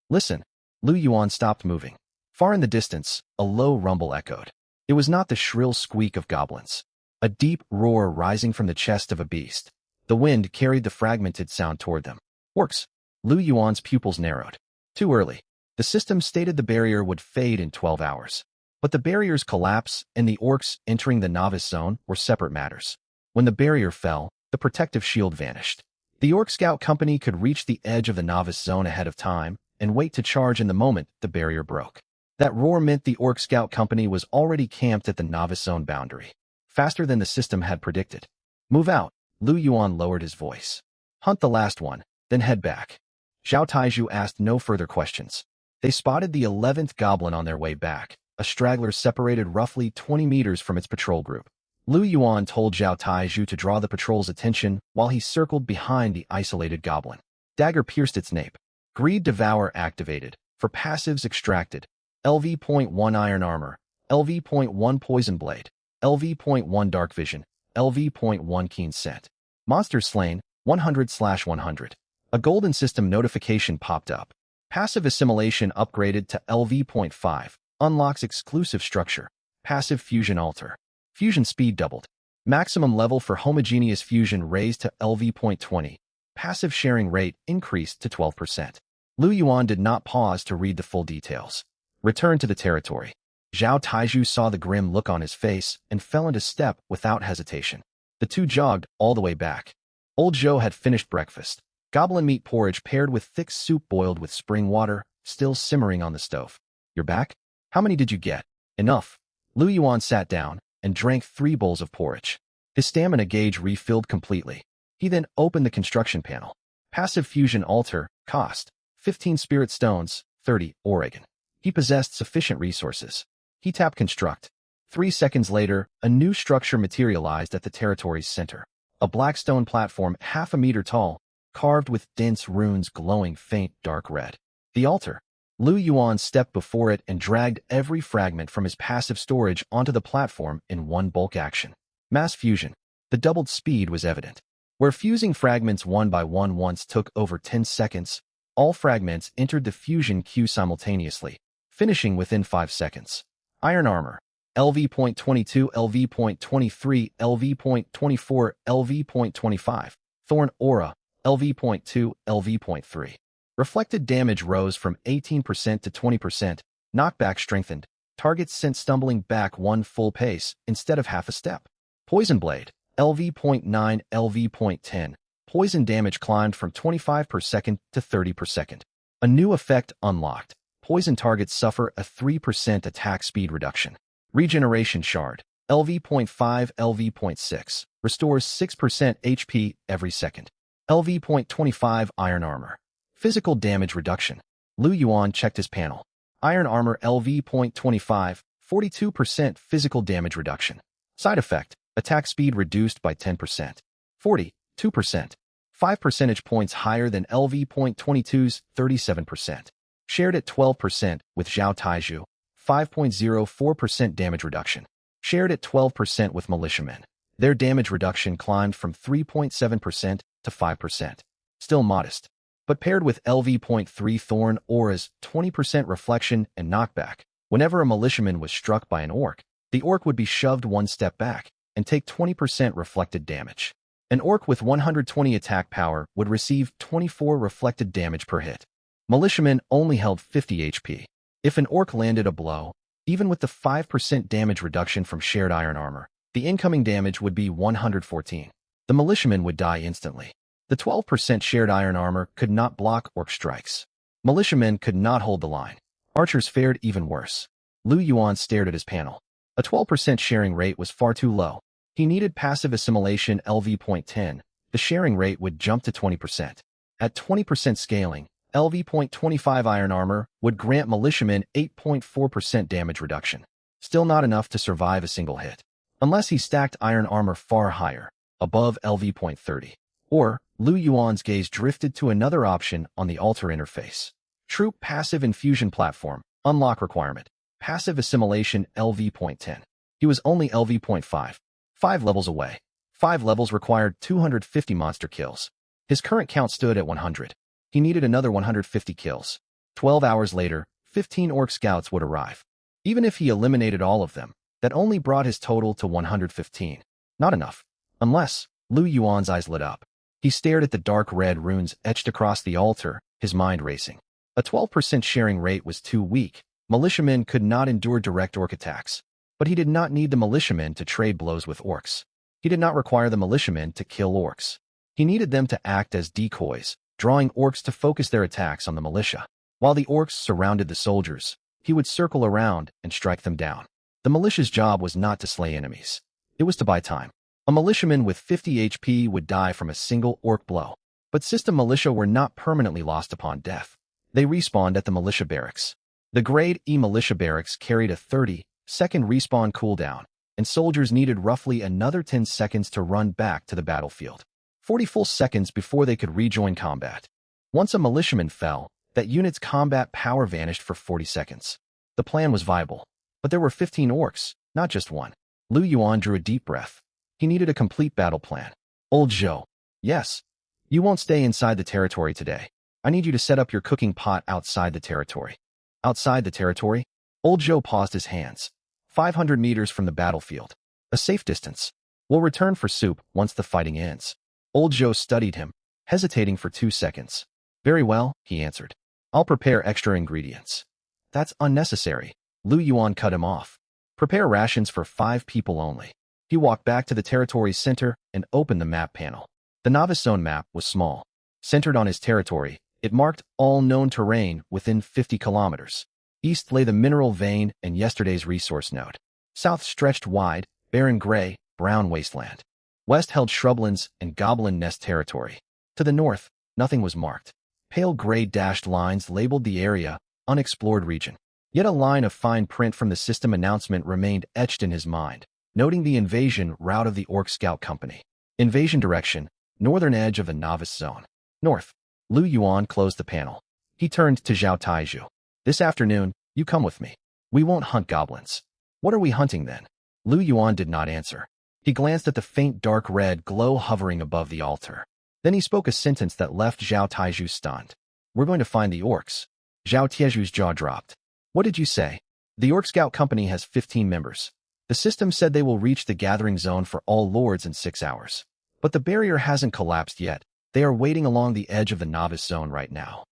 Listen. Lu Yuan stopped moving. Far in the distance, a low rumble echoed. It was not the shrill squeak of goblins. A deep roar rising from the chest of a beast. The wind carried the fragmented sound toward them. Orcs. Lu Yuan's pupils narrowed. Too early. The system stated the barrier would fade in 12 hours. But the barrier's collapse and the orcs entering the novice zone were separate matters. When the barrier fell, the protective shield vanished. The Orc Scout Company could reach the edge of the novice zone ahead of time and wait to charge in the moment the barrier broke. That roar meant the Orc Scout Company was already camped at the novice zone boundary. Faster than the system had predicted. Move out. Lu Yuan lowered his voice. Hunt the last one, then head back. Zhao Taiju asked no further questions. They spotted the 11th goblin on their way back, a straggler separated roughly 20 meters from its patrol group. Lu Yuan told Zhao Taizhu to draw the patrol's attention while he circled behind the isolated goblin. Dagger pierced its nape. Greed Devour activated. For passives extracted. LV.1 Iron Armor. LV.1 Poison Blade. LV.1 Dark Vision. LV.1 Keen Scent. Monsters slain, 100/100. A golden system notification popped up. Passive assimilation upgraded to LV.5. Unlocks exclusive structure. Passive fusion alter. Fusion speed doubled. Maximum level for homogeneous fusion raised to LV.20. Passive sharing rate increased to 12%. Lu Yuan did not pause to read the full details. Return to the territory. Zhao Taizhu saw the grim look on his face and fell into step without hesitation. The two jogged all the way back. Old Zhou had finished breakfast. Goblin meat porridge paired with thick soup boiled with spring water, still simmering on the stove. You're back? How many did you get? Enough. Lu Yuan sat down and drank 3 bowls of porridge. His stamina gauge refilled completely. He then opened the construction panel. Passive fusion altar, cost, 15 spirit stones, 30 Oregon. He possessed sufficient resources. He tapped construct. 3 seconds later, a new structure materialized at the territory's center. A black stone platform half a meter tall, carved with dense runes glowing faint dark red. The altar. Lu Yuan stepped before it and dragged every fragment from his passive storage onto the platform in one bulk action. Mass fusion. The doubled speed was evident. Where fusing fragments one by one once took over 10 seconds, all fragments entered the fusion queue simultaneously, finishing within 5 seconds. Iron Armor. LV.22, LV.23, LV.24, LV.25. Thorn Aura. LV.2, LV.3. Reflected damage rose from 18% to 20%. Knockback strengthened. Targets sent stumbling back 1 full pace instead of half a step. Poison Blade. LV.9, LV.10. Poison damage climbed from 25 per second to 30 per second. A new effect unlocked. Poison targets suffer a 3% attack speed reduction. Regeneration Shard. LV.5, LV.6. Restores 6% HP every second. LV.25 Iron Armor. Physical damage reduction. Lu Yuan checked his panel. Iron Armor LV.25, 42% physical damage reduction. Side effect. Attack speed reduced by 10%. 42%. 5 percentage points higher than LV.22's 37%. Shared at 12% with Zhao Taizhu. 5.04% damage reduction. Shared at 12% with militiamen. Their damage reduction climbed from 3.7% to 5%. Still modest. But paired with LV.3 Thorn Aura's 20% reflection and knockback, whenever a militiaman was struck by an orc, the orc would be shoved 1 step back and take 20% reflected damage. An orc with 120 attack power would receive 24 reflected damage per hit. Militiamen only held 50 HP. If an orc landed a blow, even with the 5% damage reduction from shared iron armor, the incoming damage would be 114. The militiaman would die instantly. The 12% shared iron armor could not block orc strikes. Militiamen could not hold the line. Archers fared even worse. Lu Yuan stared at his panel. A 12% sharing rate was far too low. He needed passive assimilation LV.10. The sharing rate would jump to 20%. At 20% scaling, LV.25 iron armor would grant militiamen 8.4% damage reduction. Still not enough to survive a single hit. Unless he stacked iron armor far higher, above LV.30. Or, Lu Yuan's gaze drifted to another option on the altar interface. Troop Passive Infusion Platform. Unlock requirement. Passive Assimilation LV.10. He was only LV.5. 5 levels away. 5 levels required 250 monster kills. His current count stood at 100. He needed another 150 kills. 12 hours later, 15 orc scouts would arrive. Even if he eliminated all of them, that only brought his total to 115. Not enough. Unless, Lu Yuan's eyes lit up. He stared at the dark red runes etched across the altar, his mind racing. A 12% sharing rate was too weak. Militiamen could not endure direct orc attacks. But he did not need the militiamen to trade blows with orcs. He did not require the militiamen to kill orcs. He needed them to act as decoys, drawing orcs to focus their attacks on the militia. While the orcs surrounded the soldiers, he would circle around and strike them down. The militia's job was not to slay enemies. It was to buy time. A militiaman with 50 HP would die from a single orc blow. But system militia were not permanently lost upon death. They respawned at the militia barracks. The Grade E militia barracks carried a 30-second respawn cooldown, and soldiers needed roughly another 10 seconds to run back to the battlefield. 40 full seconds before they could rejoin combat. Once a militiaman fell, that unit's combat power vanished for 40 seconds. The plan was viable, but there were 15 orcs, not just one. Lu Yuan drew a deep breath. He needed a complete battle plan. Old Zhou. Yes. You won't stay inside the territory today. I need you to set up your cooking pot outside the territory. Outside the territory? Old Zhou paused his hands. 500 meters from the battlefield. A safe distance. We'll return for soup once the fighting ends. Old Zhou studied him, hesitating for 2 seconds. Very well, he answered. I'll prepare extra ingredients. That's unnecessary. Lu Yuan cut him off. Prepare rations for 5 people only. He walked back to the territory's center and opened the map panel. The Novice Zone map was small. Centered on his territory, it marked all known terrain within 50 kilometers. East lay the mineral vein and yesterday's resource node. South stretched wide, barren gray, brown wasteland. West held shrublands and goblin nest territory. To the north, nothing was marked. Pale gray dashed lines labeled the area unexplored region. Yet a line of fine print from the system announcement remained etched in his mind, noting the invasion route of the Orc Scout Company. Invasion direction, northern edge of the Novice Zone. North. Lu Yuan closed the panel. He turned to Zhao Taizhu. This afternoon, you come with me. We won't hunt goblins. What are we hunting then? Lu Yuan did not answer. He glanced at the faint dark red glow hovering above the altar. Then he spoke a sentence that left Zhao Taizhu stunned. We're going to find the orcs. Zhao Taizhu's jaw dropped. What did you say? The Orc Scout Company has 15 members. The system said they will reach the gathering zone for all lords in 6 hours. But the barrier hasn't collapsed yet. They are waiting along the edge of the Novice Zone right now.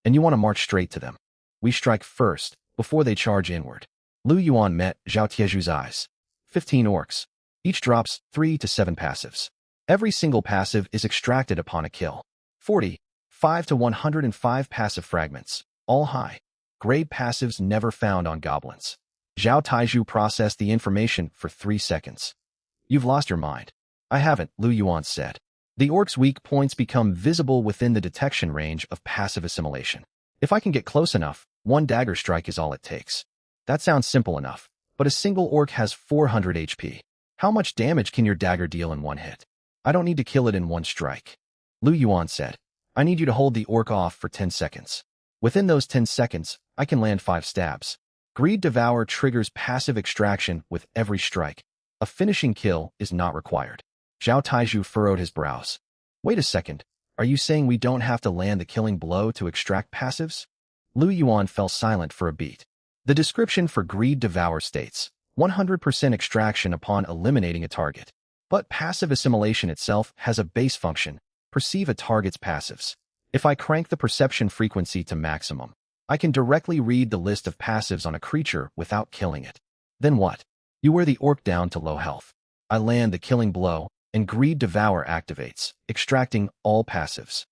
And you want to march straight to them. We strike first, before they charge inward. Lu Yuan met Zhao Taizhu's eyes. 15 orcs. Each drops 3 to 7 passives. Every single passive is extracted upon a kill. 40, 5 to 105 passive fragments, all high. Grade passives never found on goblins. Zhao Taizhu processed the information for 3 seconds. You've lost your mind. I haven't, Lu Yuan said. The orc's weak points become visible within the detection range of passive assimilation. If I can get close enough, 1 dagger strike is all it takes. That sounds simple enough, but a single orc has 400 HP. How much damage can your dagger deal in 1 hit? I don't need to kill it in 1 strike. Lu Yuan said. I need you to hold the orc off for 10 seconds. Within those 10 seconds, I can land 5 stabs. Greed Devour triggers passive extraction with every strike. A finishing kill is not required. Zhao Taizhu furrowed his brows. Wait a second. Are you saying we don't have to land the killing blow to extract passives? Lu Yuan fell silent for a beat. The description for Greed Devour states, 100% extraction upon eliminating a target. But passive assimilation itself has a base function, perceive a target's passives. If I crank the perception frequency to maximum, I can directly read the list of passives on a creature without killing it. Then what? You wear the orc down to low health. I land the killing blow, and Greed Devour activates, extracting all passives.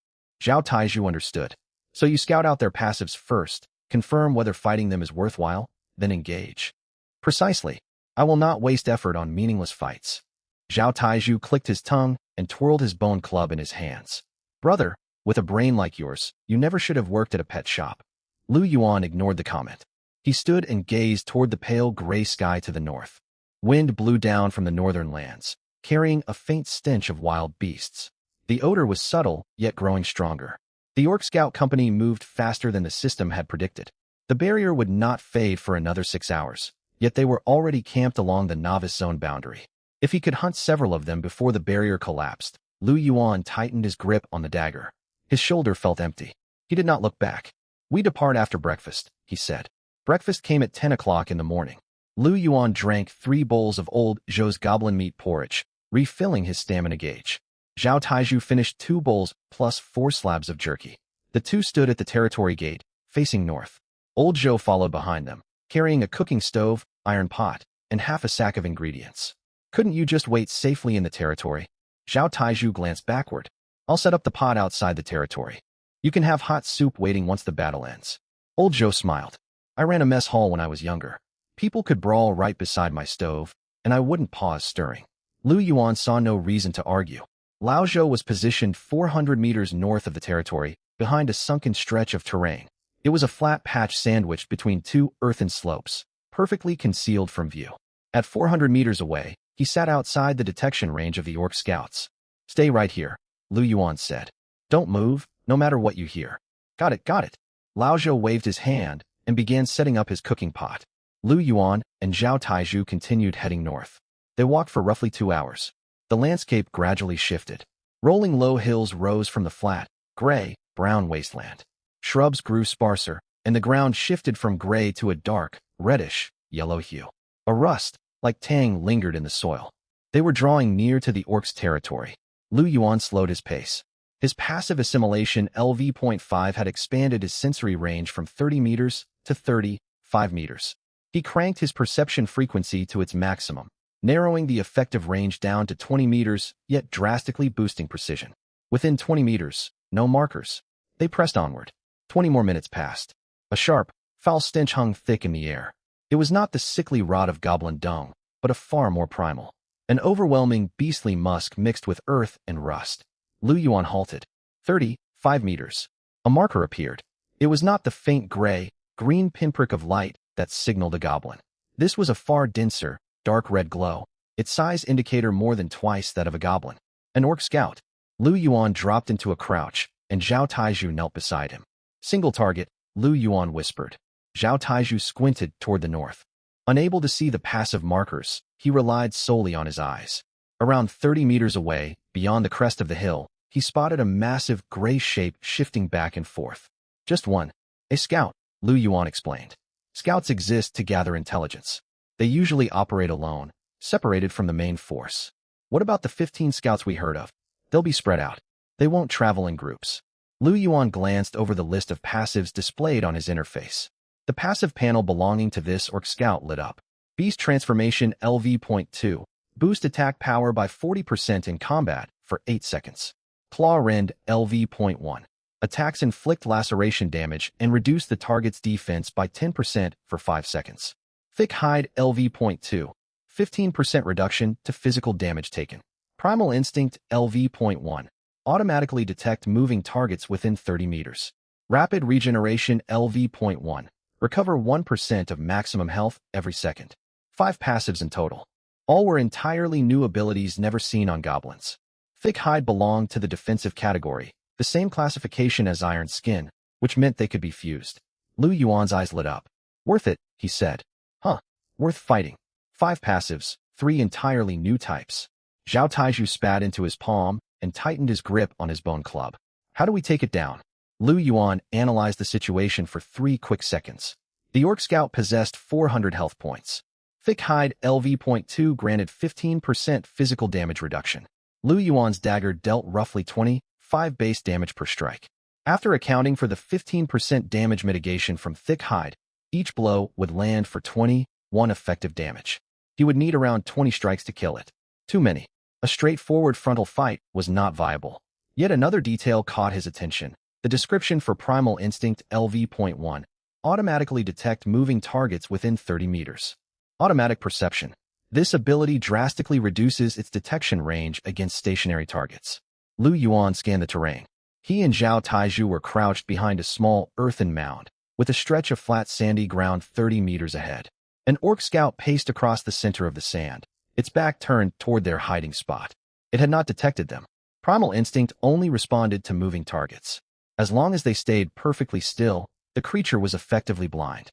Zhao Taizhu understood. So you scout out their passives first, confirm whether fighting them is worthwhile, then engage. Precisely. I will not waste effort on meaningless fights. Zhao Taizhu clicked his tongue and twirled his bone club in his hands. Brother, with a brain like yours, you never should have worked at a pet shop. Lu Yuan ignored the comment. He stood and gazed toward the pale gray sky to the north. Wind blew down from the northern lands, carrying a faint stench of wild beasts. The odor was subtle, yet growing stronger. The Orc Scout Company moved faster than the system had predicted. The barrier would not fade for another 6 hours, yet they were already camped along the Novice Zone boundary. If he could hunt several of them before the barrier collapsed, Lu Yuan tightened his grip on the dagger. His shoulder felt empty. He did not look back. We depart after breakfast, he said. Breakfast came at 10 o'clock in the morning. Lu Yuan drank 3 bowls of old Zhou's goblin meat porridge, refilling his stamina gauge. Zhao Taizhu finished 2 bowls plus 4 slabs of jerky. The two stood at the territory gate, facing north. Old Zhou followed behind them, carrying a cooking stove, iron pot, and half a sack of ingredients. Couldn't you just wait safely in the territory? Zhao Taizhu glanced backward. I'll set up the pot outside the territory. You can have hot soup waiting once the battle ends. Old Zhou smiled. I ran a mess hall when I was younger. People could brawl right beside my stove, and I wouldn't pause stirring. Lu Yuan saw no reason to argue. Lao Zhou was positioned 400 meters north of the territory, behind a sunken stretch of terrain. It was a flat patch sandwiched between two earthen slopes, perfectly concealed from view. At 400 meters away, he sat outside the detection range of the orc scouts. "Stay right here," Lu Yuan said. "Don't move, no matter what you hear." "Got it, got it." Lao Zhou waved his hand and began setting up his cooking pot. Lu Yuan and Zhao Taizhu continued heading north. They walked for roughly 2 hours. The landscape gradually shifted. Rolling low hills rose from the flat, gray, brown wasteland. Shrubs grew sparser, and the ground shifted from gray to a dark, reddish, yellow hue. A rust, like tang, lingered in the soil. They were drawing near to the orcs' territory. Lu Yuan slowed his pace. His passive assimilation LV.5 had expanded his sensory range from 30 meters to 35 meters. He cranked his perception frequency to its maximum, narrowing the effective range down to 20 meters, yet drastically boosting precision. Within 20 meters, no markers. They pressed onward. 20 more minutes passed. A sharp, foul stench hung thick in the air. It was not the sickly rot of goblin dung, but a far more primal. An overwhelming, beastly musk mixed with earth and rust. Lu Yuan halted. 35 meters. A marker appeared. It was not the faint gray, green pinprick of light that signaled a goblin. This was a far denser, dark red glow, its size indicator more than twice that of a goblin. An orc scout. Lu Yuan dropped into a crouch, and Zhao Taizhu knelt beside him. "Single target," Lu Yuan whispered. Zhao Taizhu squinted toward the north. Unable to see the passive markers, he relied solely on his eyes. Around 30 meters away, beyond the crest of the hill, he spotted a massive gray shape shifting back and forth. "Just one. A scout," Lu Yuan explained. "Scouts exist to gather intelligence. They usually operate alone, separated from the main force. What about the 15 scouts we heard of? They'll be spread out. They won't travel in groups." Lu Yuan glanced over the list of passives displayed on his interface. The passive panel belonging to this orc scout lit up. Beast Transformation LV.2. Boost attack power by 40% in combat for 8 seconds. Claw Rend LV.1. Attacks inflict laceration damage and reduce the target's defense by 10% for 5 seconds. Thick Hide LV.2. 15% reduction to physical damage taken. Primal Instinct LV.1. Automatically detect moving targets within 30 meters. Rapid Regeneration LV.1. Recover 1% of maximum health every second. 5 passives in total. All were entirely new abilities never seen on goblins. Thick Hide belonged to the defensive category, the same classification as Iron Skin, which meant they could be fused. Lu Yuan's eyes lit up. "Worth it," he said. "Huh. Worth fighting. 5 passives, 3 entirely new types." Zhao Taizhu spat into his palm and tightened his grip on his bone club. "How do we take it down?" Lu Yuan analyzed the situation for 3 quick seconds. The orc scout possessed 400 health points. Thick Hide LV.2 granted 15% physical damage reduction. Lu Yuan's dagger dealt roughly 25 base damage per strike. After accounting for the 15% damage mitigation from Thick Hide, each blow would land for 21 effective damage. He would need around 20 strikes to kill it. Too many. A straightforward frontal fight was not viable. Yet another detail caught his attention. The description for Primal Instinct LV.1. Automatically detect moving targets within 30 meters. Automatic perception. This ability drastically reduces its detection range against stationary targets. Lu Yuan scanned the terrain. He and Zhao Taizhu were crouched behind a small earthen mound, with a stretch of flat sandy ground 30 meters ahead. An orc scout paced across the center of the sand, its back turned toward their hiding spot. It had not detected them. Primal Instinct only responded to moving targets. As long as they stayed perfectly still, the creature was effectively blind.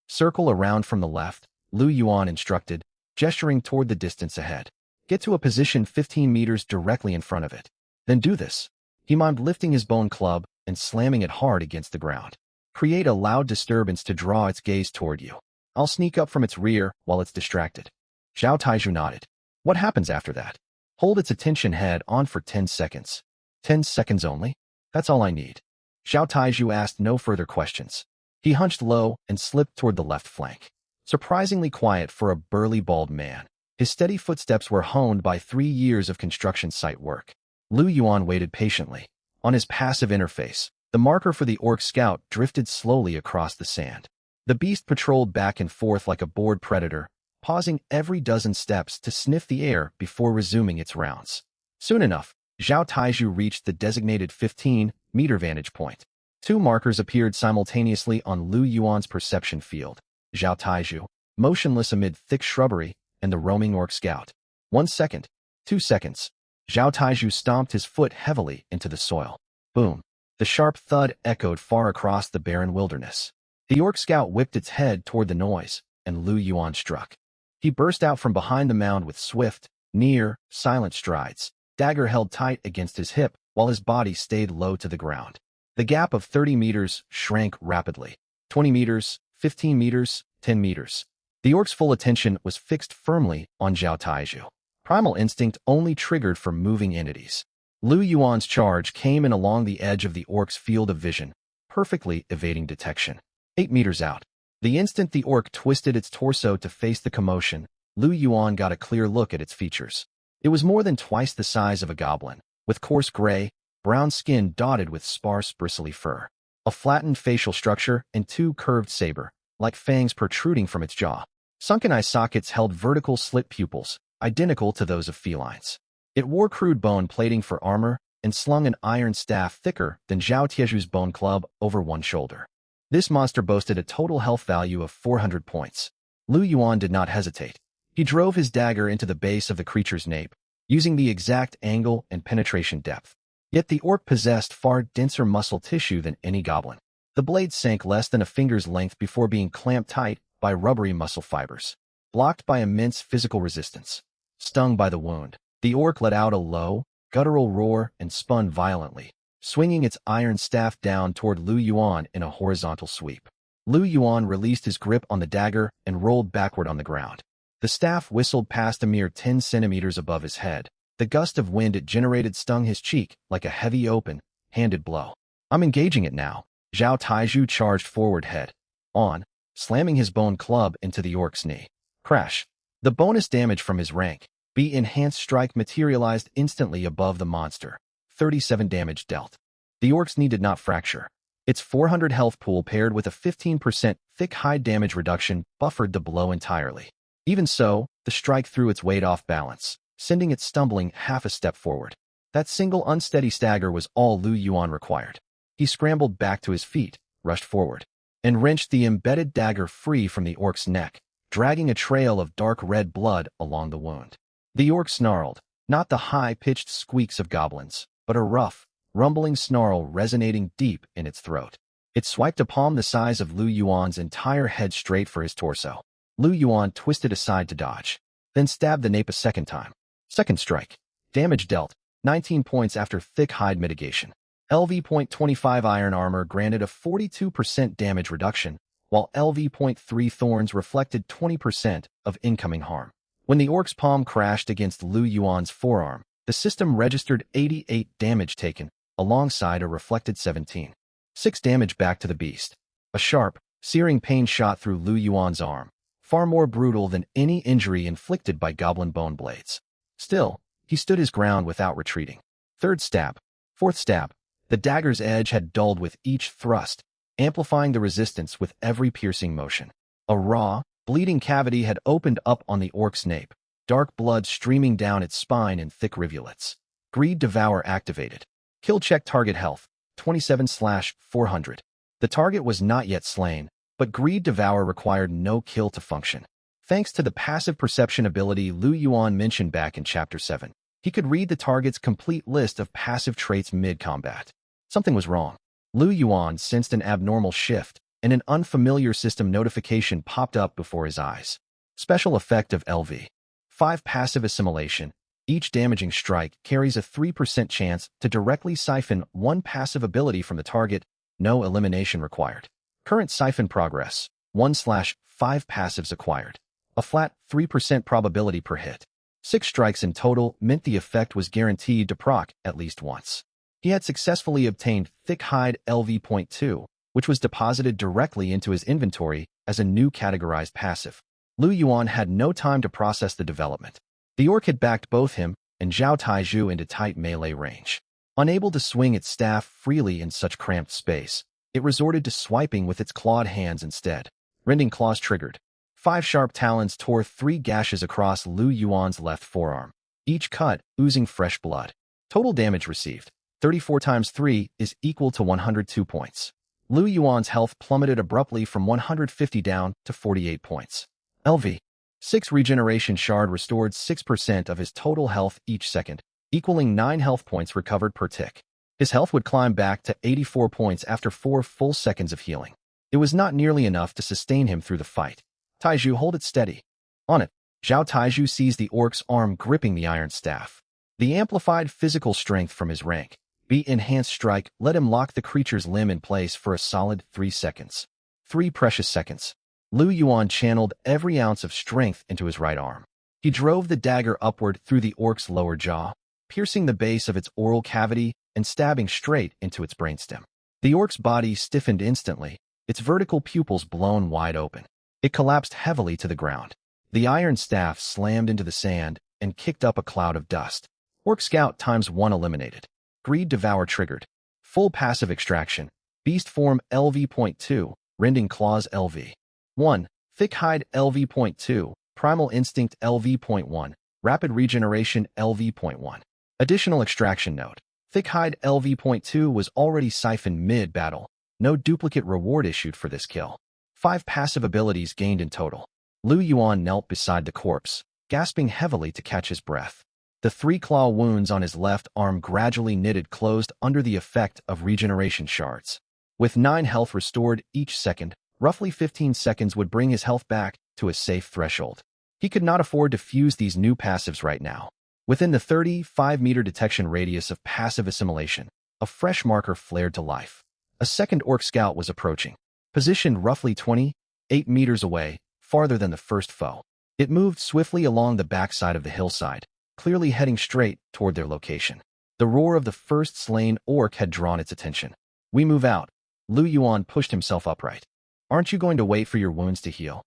"Circle around from the left," Lu Yuan instructed, gesturing toward the distance ahead. "Get to a position 15 meters directly in front of it. Then do this." He mimed lifting his bone club and slamming it hard against the ground. "Create a loud disturbance to draw its gaze toward you. I'll sneak up from its rear while it's distracted." Zhao Taizhu nodded. "What happens after that?" "Hold its attention head on for 10 seconds. 10 seconds only? That's all I need." Zhao Taizhu asked no further questions. He hunched low and slipped toward the left flank. Surprisingly quiet for a burly bald man, his steady footsteps were honed by 3 years of construction site work. Lu Yuan waited patiently. On his passive interface, the marker for the orc scout drifted slowly across the sand. The beast patrolled back and forth like a bored predator, pausing every dozen steps to sniff the air before resuming its rounds. Soon enough, Zhao Taizhu reached the designated 15-meter vantage point. Two markers appeared simultaneously on Lu Yuan's perception field. Zhao Taiju, motionless amid thick shrubbery, and the roaming orc scout. 1 second. 2 seconds. Zhao Taiju stomped his foot heavily into the soil. Boom. The sharp thud echoed far across the barren wilderness. The orc scout whipped its head toward the noise, and Lu Yuan struck. He burst out from behind the mound with swift, near, silent strides, dagger held tight against his hip while his body stayed low to the ground. The gap of 30 meters shrank rapidly. 20 meters, 15 meters, 10 meters. The orc's full attention was fixed firmly on Zhao Taiju. Primal instinct only triggered for moving entities. Lu Yuan's charge came in along the edge of the orc's field of vision, perfectly evading detection. 8 meters out. The instant the orc twisted its torso to face the commotion, Lu Yuan got a clear look at its features. It was more than twice the size of a goblin, with coarse gray, brown skin dotted with sparse bristly fur, a flattened facial structure, and two curved saber-like fangs protruding from its jaw. Sunken eye sockets held vertical slit pupils, identical to those of felines. It wore crude bone plating for armor and slung an iron staff thicker than Zhao Tieju's bone club over one shoulder. This monster boasted a total health value of 400 points. Lu Yuan did not hesitate. He drove his dagger into the base of the creature's nape, using the exact angle and penetration depth. Yet the orc possessed far denser muscle tissue than any goblin. The blade sank less than a finger's length before being clamped tight by rubbery muscle fibers, blocked by immense physical resistance. Stung by the wound, the orc let out a low, guttural roar and spun violently, swinging its iron staff down toward Lu Yuan in a horizontal sweep. Lu Yuan released his grip on the dagger and rolled backward on the ground. The staff whistled past a mere 10 centimeters above his head. The gust of wind it generated stung his cheek like a heavy open-handed blow. I'm engaging it now. Zhao Taiju charged forward head on, slamming his bone club into the orc's knee. Crash. The bonus damage from his rank B enhanced strike materialized instantly above the monster. 37 damage dealt. The orc's knee did not fracture. Its 400 health pool paired with a 15% thick hide damage reduction buffered the blow entirely. Even so, the strike threw its weight off balance, sending it stumbling half a step forward. That single unsteady stagger was all Lu Yuan required. He scrambled back to his feet, rushed forward, and wrenched the embedded dagger free from the orc's neck, dragging a trail of dark red blood along the wound. The orc snarled, not the high-pitched squeaks of goblins, but a rough, rumbling snarl resonating deep in its throat. It swiped a palm the size of Lu Yuan's entire head straight for his torso. Lu Yuan twisted aside to dodge, then stabbed the nape a second time. Second strike. Damage dealt, 19 points after thick hide mitigation. LV.25 iron armor granted a 42% damage reduction, while LV.3 thorns reflected 20% of incoming harm. When the orc's palm crashed against Lu Yuan's forearm, the system registered 88 damage taken, alongside a reflected 17. 6 damage back to the beast. A sharp, searing pain shot through Lu Yuan's arm, far more brutal than any injury inflicted by goblin bone blades. Still, he stood his ground without retreating. Third stab. Fourth stab. The dagger's edge had dulled with each thrust, amplifying the resistance with every piercing motion. A raw, bleeding cavity had opened up on the orc's nape, dark blood streaming down its spine in thick rivulets. Greed Devour activated. Kill check target health, 27/400. The target was not yet slain, but Greed Devour required no kill to function. Thanks to the passive perception ability Lu Yuan mentioned back in Chapter 7, he could read the target's complete list of passive traits mid-combat. Something was wrong. Lu Yuan sensed an abnormal shift, and an unfamiliar system notification popped up before his eyes. Special effect of LV. 5 passive assimilation. Each damaging strike carries a 3% chance to directly siphon one passive ability from the target, no elimination required. Current siphon progress, 1/5 passives acquired. A flat 3% probability per hit. 6 strikes in total meant the effect was guaranteed to proc at least once. He had successfully obtained Thick Hide LV.2, which was deposited directly into his inventory as a new categorized passive. Lu Yuan had no time to process the development. The orc had backed both him and Zhao Taiju into tight melee range. Unable to swing its staff freely in such cramped space, it resorted to swiping with its clawed hands instead. Rending claws triggered. 5 sharp talons tore 3 gashes across Lu Yuan's left forearm, each cut oozing fresh blood. Total damage received, 34 times 3 is equal to 102 points. Lu Yuan's health plummeted abruptly from 150 down to 48 points. LV. 6 regeneration shard restored 6% of his total health each second, equaling 9 health points recovered per tick. His health would climb back to 84 points after 4 full seconds of healing. It was not nearly enough to sustain him through the fight. Taiju, hold it steady. On it, Zhao Taiju seized the orc's arm gripping the iron staff. The amplified physical strength from his rank, enhanced strike, let him lock the creature's limb in place for a solid 3 seconds. 3 precious seconds. Lu Yuan channeled every ounce of strength into his right arm. He drove the dagger upward through the orc's lower jaw, piercing the base of its oral cavity and stabbing straight into its brainstem. The orc's body stiffened instantly, its vertical pupils blown wide open. It collapsed heavily to the ground. The iron staff slammed into the sand and kicked up a cloud of dust. Orc Scout ×1 eliminated. Greed Devour triggered. Full passive extraction. Beast Form LV.2, Rending Claws LV. 1. Thick Hide LV.2, Primal Instinct LV.1, Rapid Regeneration LV.1. Additional extraction note. Thick Hide LV.2 was already siphoned mid-battle. No duplicate reward issued for this kill. 5 passive abilities gained in total. Lu Yuan knelt beside the corpse, gasping heavily to catch his breath. The 3 claw wounds on his left arm gradually knitted closed under the effect of regeneration shards. With 9 health restored each second, roughly 15 seconds would bring his health back to a safe threshold. He could not afford to fuse these new passives right now. Within the 35-meter detection radius of passive assimilation, a fresh marker flared to life. A second Orc Scout was approaching, positioned roughly 28 meters away, farther than the first foe. It moved swiftly along the backside of the hillside, clearly heading straight toward their location. The roar of the first slain orc had drawn its attention. We move out. Lu Yuan pushed himself upright. Aren't you going to wait for your wounds to heal?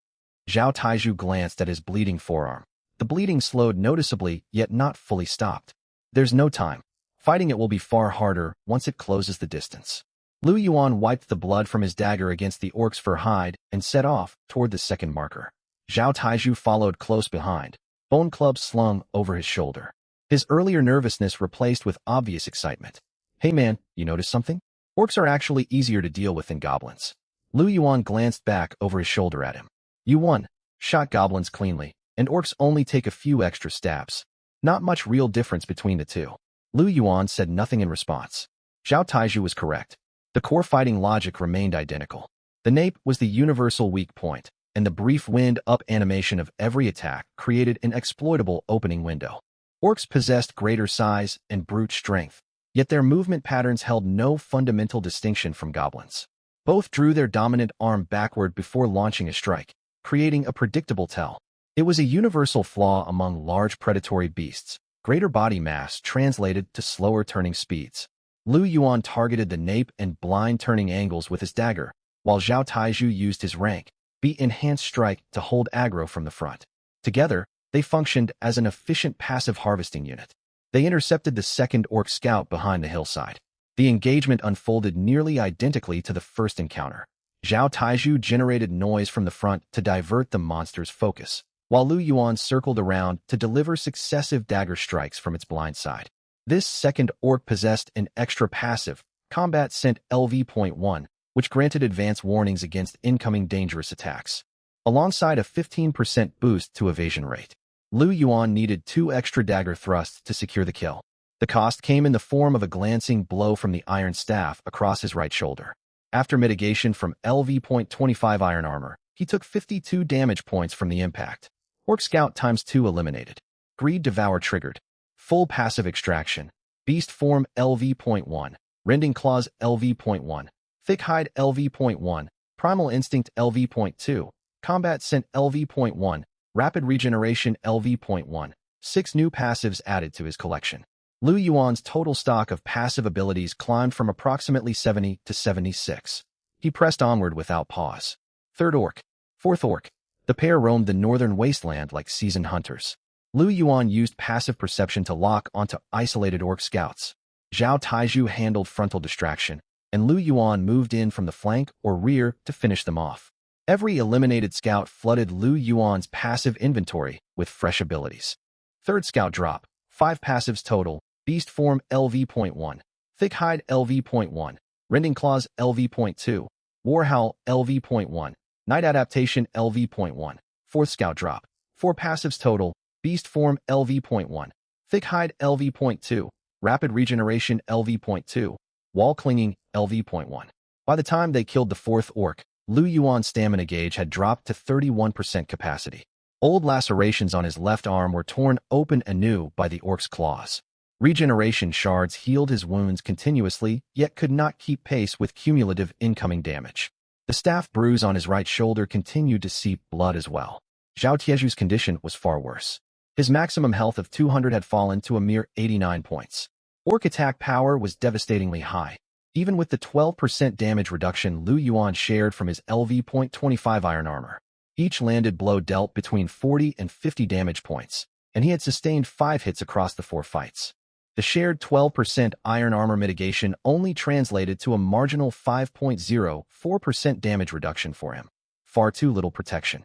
Zhao Taiju glanced at his bleeding forearm. The bleeding slowed noticeably, yet not fully stopped. There's no time. Fighting it will be far harder once it closes the distance. Lu Yuan wiped the blood from his dagger against the orc's fur hide and set off toward the second marker. Zhao Taiju followed close behind, bone club slung over his shoulder. His earlier nervousness replaced with obvious excitement. Hey man, you notice something? Orcs are actually easier to deal with than goblins. Lu Yuan glanced back over his shoulder at him. You won. Shot goblins cleanly, and orcs only take a few extra stabs. Not much real difference between the two. Lu Yuan said nothing in response. Zhao Taiju was correct. The core fighting logic remained identical. The nape was the universal weak point, and the brief wind-up animation of every attack created an exploitable opening window. Orcs possessed greater size and brute strength, yet their movement patterns held no fundamental distinction from goblins. Both drew their dominant arm backward before launching a strike, creating a predictable tell. It was a universal flaw among large predatory beasts. Greater body mass translated to slower turning speeds. Lu Yuan targeted the nape and blind turning angles with his dagger, while Zhao Taiju used his rank, enhanced strike to hold aggro from the front. Together, they functioned as an efficient passive harvesting unit. They intercepted the second Orc Scout behind the hillside. The engagement unfolded nearly identically to the first encounter. Zhao Taiju generated noise from the front to divert the monster's focus, while Lu Yuan circled around to deliver successive dagger strikes from its blind side. This second orc possessed an extra passive, Combat Scent LV.1, which granted advance warnings against incoming dangerous attacks, alongside a 15% boost to evasion rate. Lu Yuan needed 2 extra dagger thrusts to secure the kill. The cost came in the form of a glancing blow from the iron staff across his right shoulder. After mitigation from LV.25 iron armor, he took 52 damage points from the impact. Orc Scout ×2 eliminated. Greed Devour triggered. Full passive extraction. Beast Form LV.1, Rending Claws LV.1, Thick Hide LV.1, Primal Instinct LV.2, Combat Scent LV.1, Rapid Regeneration LV.1. 6 new passives added to his collection. Lu Yuan's total stock of passive abilities climbed from approximately 70 to 76. He pressed onward without pause. Third Orc. Fourth Orc. The pair roamed the northern wasteland like seasoned hunters. Lu Yuan used passive perception to lock onto isolated Orc Scouts. Zhao Taiju handled frontal distraction, and Lu Yuan moved in from the flank or rear to finish them off. Every eliminated scout flooded Lu Yuan's passive inventory with fresh abilities. Third Scout drop. 5 passives total. Beast Form LV.1, Thick Hide LV.1, Rending Claws LV.2, War Howl LV.1, Night Adaptation LV.1, 4th Scout Drop, 4 passives total, Beast Form LV.1, Thick Hide LV.2, Rapid Regeneration LV.2, Wall Clinging LV.1. By the time they killed the 4th orc, Lu Yuan's stamina gauge had dropped to 31% capacity. Old lacerations on his left arm were torn open anew by the orc's claws. Regeneration shards healed his wounds continuously, yet could not keep pace with cumulative incoming damage. The staff bruise on his right shoulder continued to seep blood as well. Zhao Tieju's condition was far worse. His maximum health of 200 had fallen to a mere 89 points. Orc attack power was devastatingly high. Even with the 12% damage reduction Lu Yuan shared from his LV.25 iron armor, each landed blow dealt between 40 and 50 damage points, and he had sustained 5 hits across the 4 fights. The shared 12% iron armor mitigation only translated to a marginal 5.04% damage reduction for him. Far too little protection.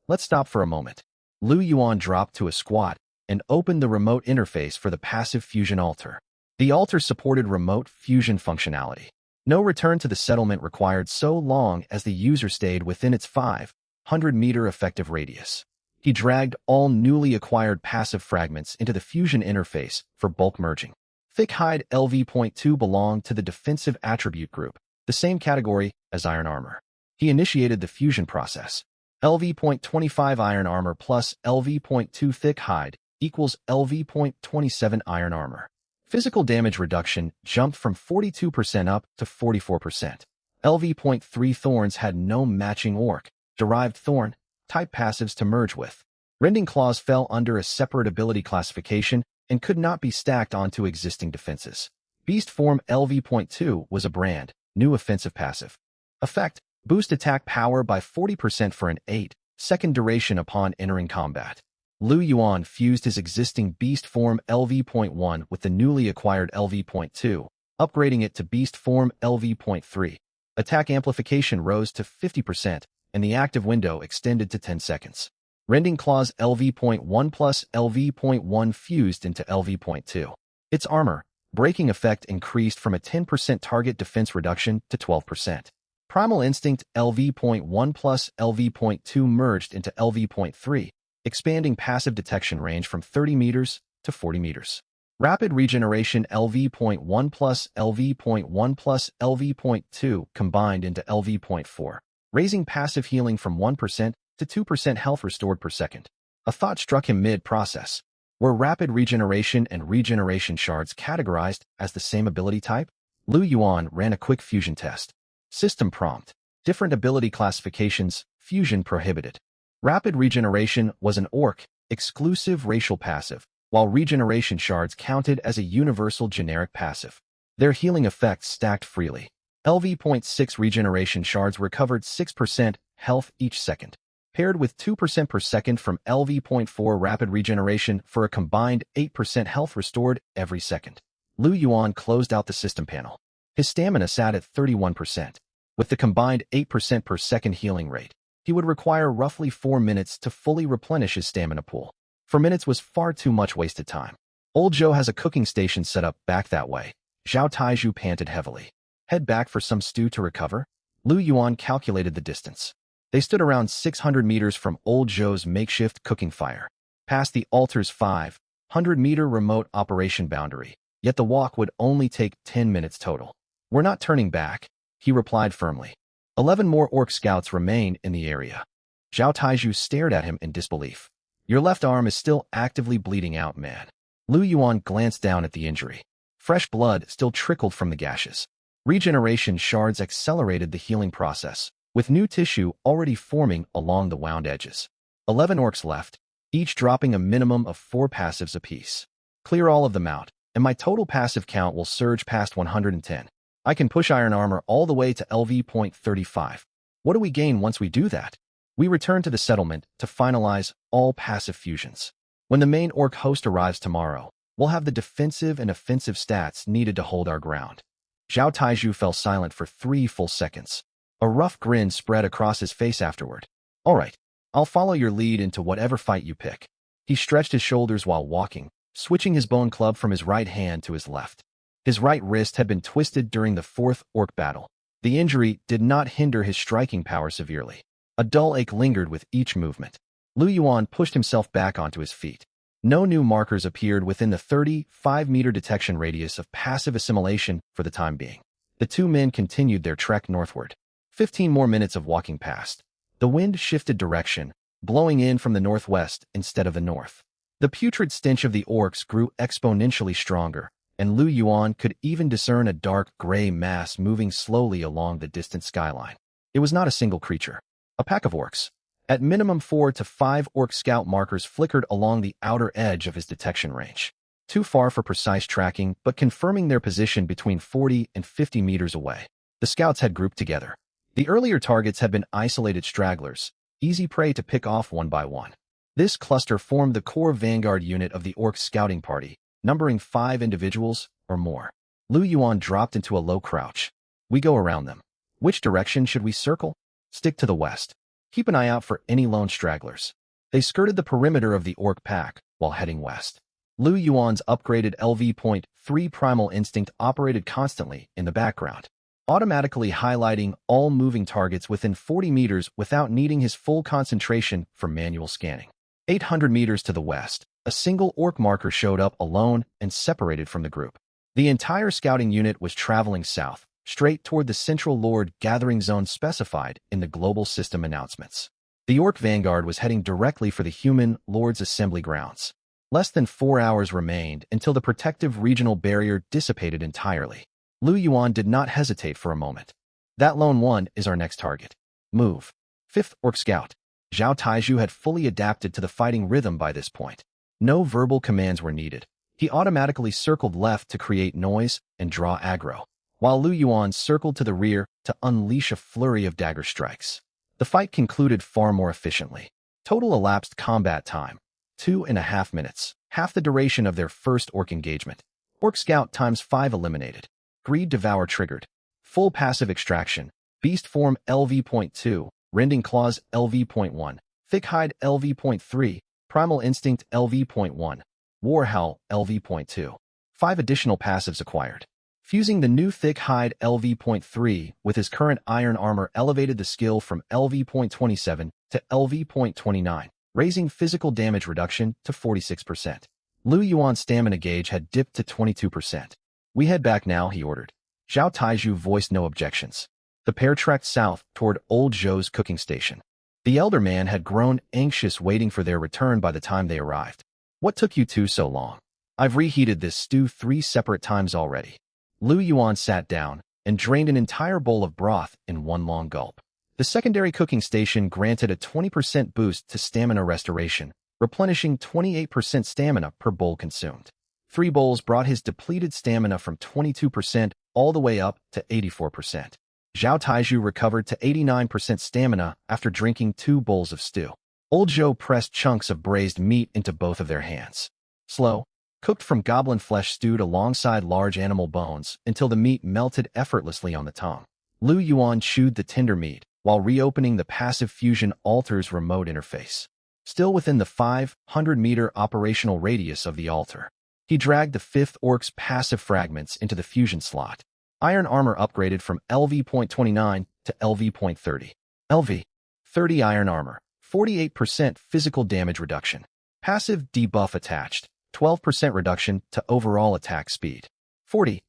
Let's stop for a moment. Lu Yuan dropped to a squat and opened the remote interface for the passive fusion altar. The altar supported remote fusion functionality. No return to the settlement required so long as the user stayed within its 500-meter effective radius. He dragged all newly acquired passive fragments into the fusion interface for bulk merging. Thick Hide LV.2 belonged to the defensive attribute group, the same category as iron armor. He initiated the fusion process. LV.25 iron armor plus LV.2 thick hide equals LV.27 iron armor. Physical damage reduction jumped from 42% up to 44%. LV.3 thorns had no matching orc-derived thorn type passives to merge with. Rending Claws fell under a separate ability classification and could not be stacked onto existing defenses. Beast Form LV.2 was a brand new offensive passive. Effect: boost attack power by 40% for an 8-second duration upon entering combat. Lu Yuan fused his existing Beast Form LV.1 with the newly acquired LV.2, upgrading it to Beast Form LV.3. Attack amplification rose to 50%, and the active window extended to 10 seconds. Rending Claws LV.1 plus LV.1 fused into LV.2. Its armor breaking effect increased from a 10% target defense reduction to 12%. Primal Instinct LV.1 plus LV.2 merged into LV.3, expanding passive detection range from 30 meters to 40 meters. Rapid Regeneration LV.1 plus LV.1 plus LV.2 combined into LV.4, raising passive healing from 1% to 2% health restored per second. A thought struck him mid-process. Were Rapid Regeneration and Regeneration shards categorized as the same ability type? Lu Yuan ran a quick fusion test. System prompt: different ability classifications, fusion prohibited. Rapid Regeneration was an orc exclusive racial passive, while Regeneration shards counted as a universal generic passive. Their healing effects stacked freely. LV.6 Regeneration shards recovered 6% health each second, paired with 2% per second from LV.4 Rapid Regeneration for a combined 8% health restored every second. Lu Yuan closed out the system panel. His stamina sat at 31%. With the combined 8% per second healing rate, he would require roughly 4 minutes to fully replenish his stamina pool. 4 minutes was far too much wasted time. Old Joe has a cooking station set up back that way. Zhao Taiju panted heavily. Head back for some stew to recover? Lu Yuan calculated the distance. They stood around 600 meters from Old Joe's makeshift cooking fire, past the altar's 500-meter remote operation boundary, yet the walk would only take 10 minutes total. We're not turning back, he replied firmly. 11 more orc scouts remained in the area. Zhao Taiju stared at him in disbelief. Your left arm is still actively bleeding out, man. Lu Yuan glanced down at the injury. Fresh blood still trickled from the gashes. Regeneration shards accelerated the healing process, with new tissue already forming along the wound edges. 11 orcs left, each dropping a minimum of 4 passives apiece. Clear all of them out, and my total passive count will surge past 110. I can push iron armor all the way to LV.35. What do we gain once we do that? We return to the settlement to finalize all passive fusions. When the main orc host arrives tomorrow, we'll have the defensive and offensive stats needed to hold our ground. Zhao Taiju fell silent for 3 full seconds. A rough grin spread across his face afterward. All right, I'll follow your lead into whatever fight you pick. He stretched his shoulders while walking, switching his bone club from his right hand to his left. His right wrist had been twisted during the fourth orc battle. The injury did not hinder his striking power severely. A dull ache lingered with each movement. Lu Yuan pushed himself back onto his feet. No new markers appeared within the 35-meter detection radius of passive assimilation for the time being. The two men continued their trek northward. 15 more minutes of walking passed. The wind shifted direction, blowing in from the northwest instead of the north. The putrid stench of the orcs grew exponentially stronger, and Lu Yuan could even discern a dark gray mass moving slowly along the distant skyline. It was not a single creature. A pack of orcs. At minimum 4 to 5 orc scout markers flickered along the outer edge of his detection range. Too far for precise tracking, but confirming their position between 40 and 50 meters away. The scouts had grouped together. The earlier targets had been isolated stragglers, easy prey to pick off one by one. This cluster formed the core vanguard unit of the orc scouting party, numbering 5 individuals or more. Lu Yuan dropped into a low crouch. We go around them. Which direction should we circle? Stick to the west. Keep an eye out for any lone stragglers. They skirted the perimeter of the orc pack while heading west. Lu Yuan's upgraded LV.3 Primal Instinct operated constantly in the background, automatically highlighting all moving targets within 40 meters without needing his full concentration for manual scanning. 800 meters to the west, a single orc marker showed up alone and separated from the group. The entire scouting unit was traveling south, straight toward the Central Lord gathering zone specified in the global system announcements. The orc vanguard was heading directly for the human Lord's assembly grounds. Less than 4 hours remained until the protective regional barrier dissipated entirely. Lu Yuan did not hesitate for a moment. That lone one is our next target. Move. 5th Orc Scout. Zhao Taizhu had fully adapted to the fighting rhythm by this point. No verbal commands were needed. He automatically circled left to create noise and draw aggro, while Lu Yuan circled to the rear to unleash a flurry of dagger strikes. The fight concluded far more efficiently. Total elapsed combat time, 2.5 minutes, half the duration of their first orc engagement. Orc Scout times 5 eliminated. Greed Devour triggered. Full passive extraction. Beast Form LV.2, Rending Claws LV.1, Thick Hide LV.3, Primal Instinct LV.1, War Howl LV.2. 5 additional passives acquired. Fusing the new Thick Hide LV.3 with his current Iron Armor elevated the skill from LV.27 to LV.29, raising physical damage reduction to 46%. Lu Yuan's stamina gauge had dipped to 22%. We head back now, he ordered. Zhao Taizhu voiced no objections. The pair trekked south toward Old Zhou's cooking station. The elder man had grown anxious waiting for their return by the time they arrived. What took you two so long? I've reheated this stew 3 separate times already. Lu Yuan sat down and drained an entire bowl of broth in one long gulp. The secondary cooking station granted a 20% boost to stamina restoration, replenishing 28% stamina per bowl consumed. 3 bowls brought his depleted stamina from 22% all the way up to 84%. Zhao Taizhu recovered to 89% stamina after drinking 2 bowls of stew. Old Zhou pressed chunks of braised meat into both of their hands. Slow, cooked from goblin flesh stewed alongside large animal bones until the meat melted effortlessly on the tongue. Lu Yuan chewed the tender meat while reopening the passive fusion altar's remote interface. Still within the 500-meter operational radius of the altar, he dragged the 5th Orc's passive fragments into the fusion slot. Iron Armor upgraded from LV.29 to LV.30. LV. 30 Iron Armor, 48% physical damage reduction. Passive debuff attached, 12% reduction to overall attack speed. 48%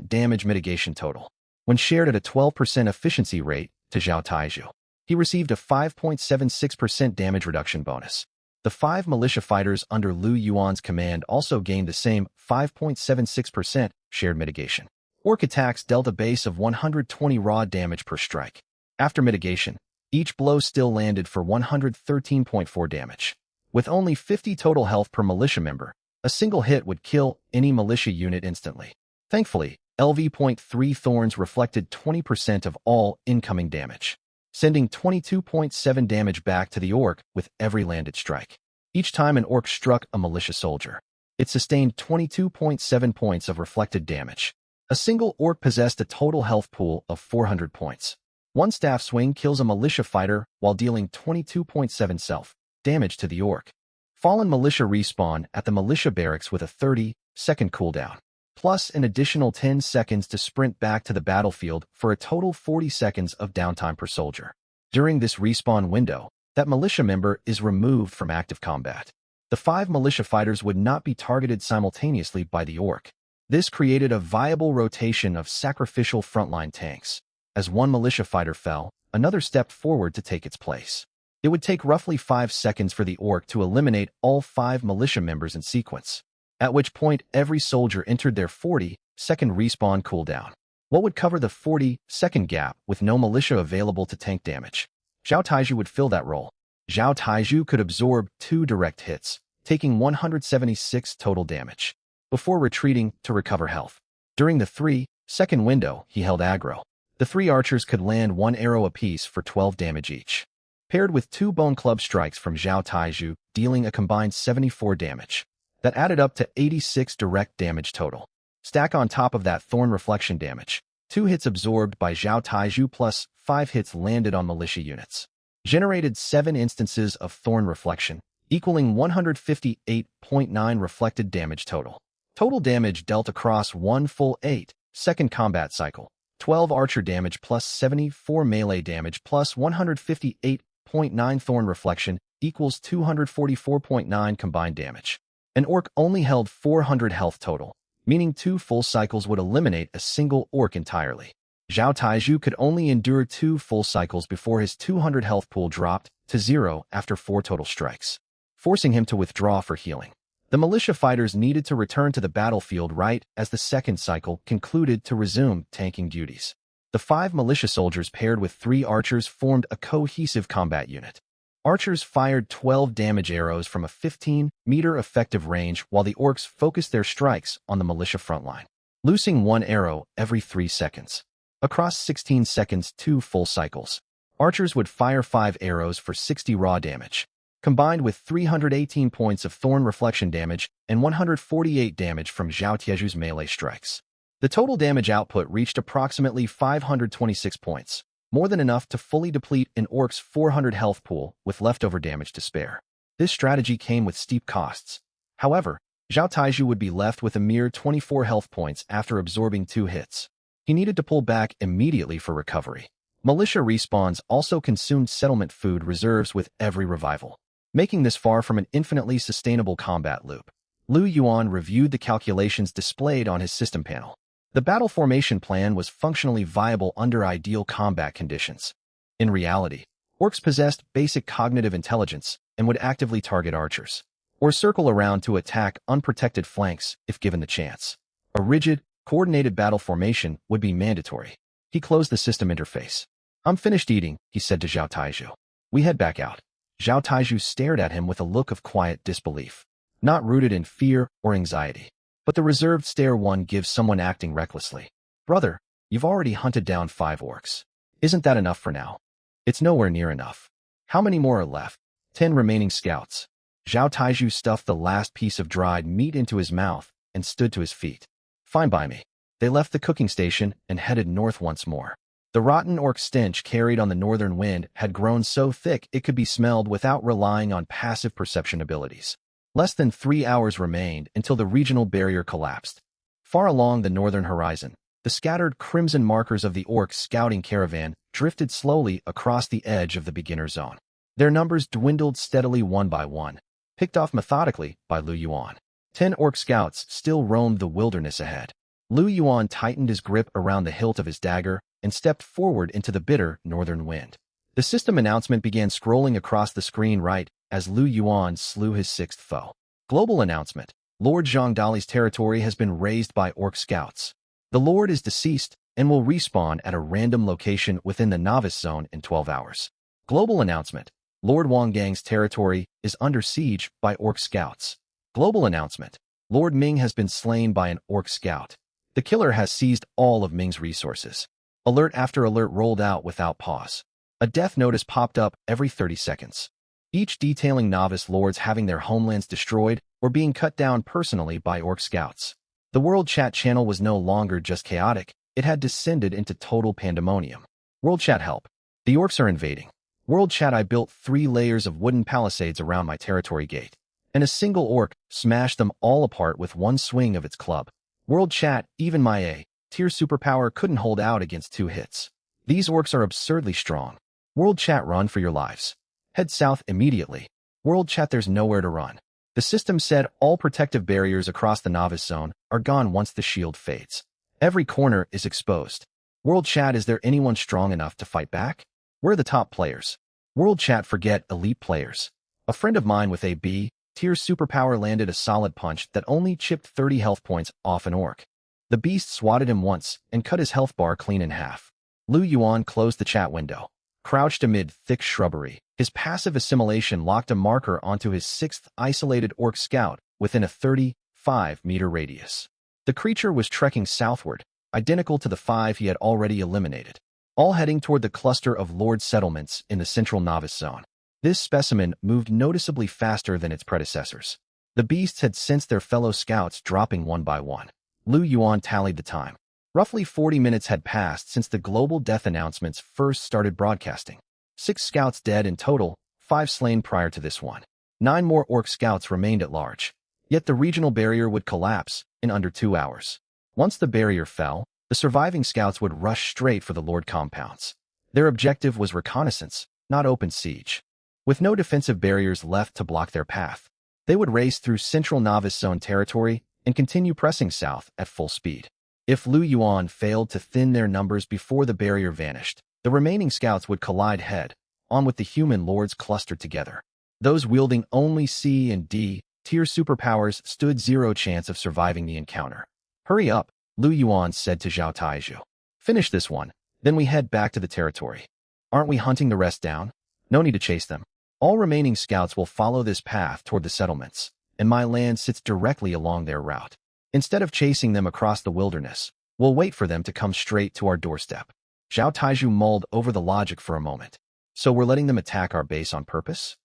damage mitigation total. When shared at a 12% efficiency rate to Zhao Taizhu, he received a 5.76% damage reduction bonus. The 5 militia fighters under Lu Yuan's command also gained the same 5.76% shared mitigation. Orc attacks dealt a base of 120 raw damage per strike. After mitigation, each blow still landed for 113.4 damage. With only 50 total health per militia member, a single hit would kill any militia unit instantly. Thankfully, LV.3 Thorns reflected 20% of all incoming damage, sending 22.7 damage back to the orc with every landed strike. Each time an orc struck a militia soldier, it sustained 22.7 points of reflected damage. A single orc possessed a total health pool of 400 points. One staff swing kills a militia fighter while dealing 22.7 self damage to the orc. Fallen militia respawn at the militia barracks with a 30-second cooldown. plus an additional 10 seconds to sprint back to the battlefield for a total 40 seconds of downtime per soldier. During this respawn window, that militia member is removed from active combat. The 5 militia fighters would not be targeted simultaneously by the orc. This created a viable rotation of sacrificial frontline tanks. As one militia fighter fell, another stepped forward to take its place. It would take roughly 5 seconds for the orc to eliminate all 5 militia members in sequence, at which point every soldier entered their 40-second respawn cooldown. What would cover the 40-second gap with no militia available to tank damage? Zhao Taiju would fill that role. Zhao Taiju could absorb 2 direct hits, taking 176 total damage, before retreating to recover health. During the 3-second window, he held aggro. The 3 archers could land 1 arrow apiece for 12 damage each, paired with 2 bone club strikes from Zhao Taiju, dealing a combined 74 damage. That added up to 86 direct damage total. Stack on top of that thorn reflection damage, 2 hits absorbed by Zhao Taiju plus 5 hits landed on militia units, generated 7 instances of thorn reflection, equaling 158.9 reflected damage total. Total damage dealt across 1 full 8-second combat cycle. 12 archer damage plus 74 melee damage plus 158.9 thorn reflection equals 244.9 combined damage. An orc only held 400 health total, meaning 2 full cycles would eliminate a single orc entirely. Zhao Taiju could only endure 2 full cycles before his 200 health pool dropped to 0 after 4 total strikes, forcing him to withdraw for healing. The militia fighters needed to return to the battlefield right as the second cycle concluded to resume tanking duties. The 5 militia soldiers paired with 3 archers formed a cohesive combat unit. Archers fired 12 damage arrows from a 15-meter effective range while the orcs focused their strikes on the militia frontline, loosing 1 arrow every 3 seconds. Across 16 seconds, 2 full cycles, archers would fire 5 arrows for 60 raw damage, combined with 318 points of thorn reflection damage and 148 damage from Zhao Tieju's melee strikes. The total damage output reached approximately 526 points, more than enough to fully deplete an orc's 400 health pool with leftover damage to spare. This strategy came with steep costs. However, Zhao Taiju would be left with a mere 24 health points after absorbing 2 hits. He needed to pull back immediately for recovery. Militia respawns also consumed settlement food reserves with every revival, making this far from an infinitely sustainable combat loop. Lu Yuan reviewed the calculations displayed on his system panel. The battle formation plan was functionally viable under ideal combat conditions. In reality, orcs possessed basic cognitive intelligence and would actively target archers, or circle around to attack unprotected flanks if given the chance. A rigid, coordinated battle formation would be mandatory. He closed the system interface. "I'm finished eating," he said to Zhao Taiju. "We head back out." Zhao Taiju stared at him with a look of quiet disbelief, not rooted in fear or anxiety, but the reserved stare one gives someone acting recklessly. "Brother, you've already hunted down 5 orcs. Isn't that enough for now?" "It's nowhere near enough. How many more are left?" 10 remaining scouts." Zhao Taiju stuffed the last piece of dried meat into his mouth and stood to his feet. "Fine by me." They left the cooking station and headed north once more. The rotten orc stench carried on the northern wind had grown so thick it could be smelled without relying on passive perception abilities. Less than 3 hours remained until the regional barrier collapsed. Far along the northern horizon, the scattered crimson markers of the orc scouting caravan drifted slowly across the edge of the beginner zone. Their numbers dwindled steadily one by one, picked off methodically by Lu Yuan. 10 orc scouts still roamed the wilderness ahead. Lu Yuan tightened his grip around the hilt of his dagger and stepped forward into the bitter northern wind. The system announcement began scrolling across the screen right as Lu Yuan slew his 6th foe. Global announcement. Lord Zhang Dali's territory has been razed by orc scouts. The Lord is deceased and will respawn at a random location within the novice zone in 12 hours. Global announcement. Lord Wang Gang's territory is under siege by orc scouts. Global announcement. Lord Ming has been slain by an orc scout. The killer has seized all of Ming's resources. Alert after alert rolled out without pause. A death notice popped up every 30 seconds, each detailing novice lords having their homelands destroyed or being cut down personally by orc scouts. The world chat channel was no longer just chaotic, it had descended into total pandemonium. World chat help. The orcs are invading. World chat, I built 3 layers of wooden palisades around my territory gate, and a single orc smashed them all apart with one swing of its club. World chat, even my A-tier superpower couldn't hold out against 2 hits. These orcs are absurdly strong. World chat, run for your lives. Head south immediately. World chat, there's nowhere to run. The system said all protective barriers across the novice zone are gone once the shield fades. Every corner is exposed. World chat, is there anyone strong enough to fight back? We're the top players. World chat, forget elite players. A friend of mine with a B-tier superpower landed a solid punch that only chipped 30 health points off an orc. The beast swatted him once and cut his health bar clean in half. Lu Yuan closed the chat window. Crouched amid thick shrubbery, his passive assimilation locked a marker onto his 6th isolated orc scout within a 35-meter radius. The creature was trekking southward, identical to the 5 he had already eliminated, all heading toward the cluster of lord settlements in the central novice zone. This specimen moved noticeably faster than its predecessors. The beasts had sensed their fellow scouts dropping one by one. Lu Yuan tallied the time. Roughly 40 minutes had passed since the global death announcements first started broadcasting. 6 scouts dead in total, 5 slain prior to this one. 9 more orc scouts remained at large. Yet the regional barrier would collapse in under 2 hours. Once the barrier fell, the surviving scouts would rush straight for the Lord compounds. Their objective was reconnaissance, not open siege. With no defensive barriers left to block their path, they would race through central novice zone territory and continue pressing south at full speed. If Lu Yuan failed to thin their numbers before the barrier vanished, the remaining scouts would collide head-on with the human lords clustered together. Those wielding only C and D-tier superpowers stood 0 chance of surviving the encounter. Hurry up, Lu Yuan said to Zhao Taizhu. Finish this one, then we head back to the territory. Aren't we hunting the rest down? No need to chase them. All remaining scouts will follow this path toward the settlements, and my land sits directly along their route. Instead of chasing them across the wilderness, we'll wait for them to come straight to our doorstep. Zhao Taizhu mulled over the logic for a moment. So we're letting them attack our base on purpose?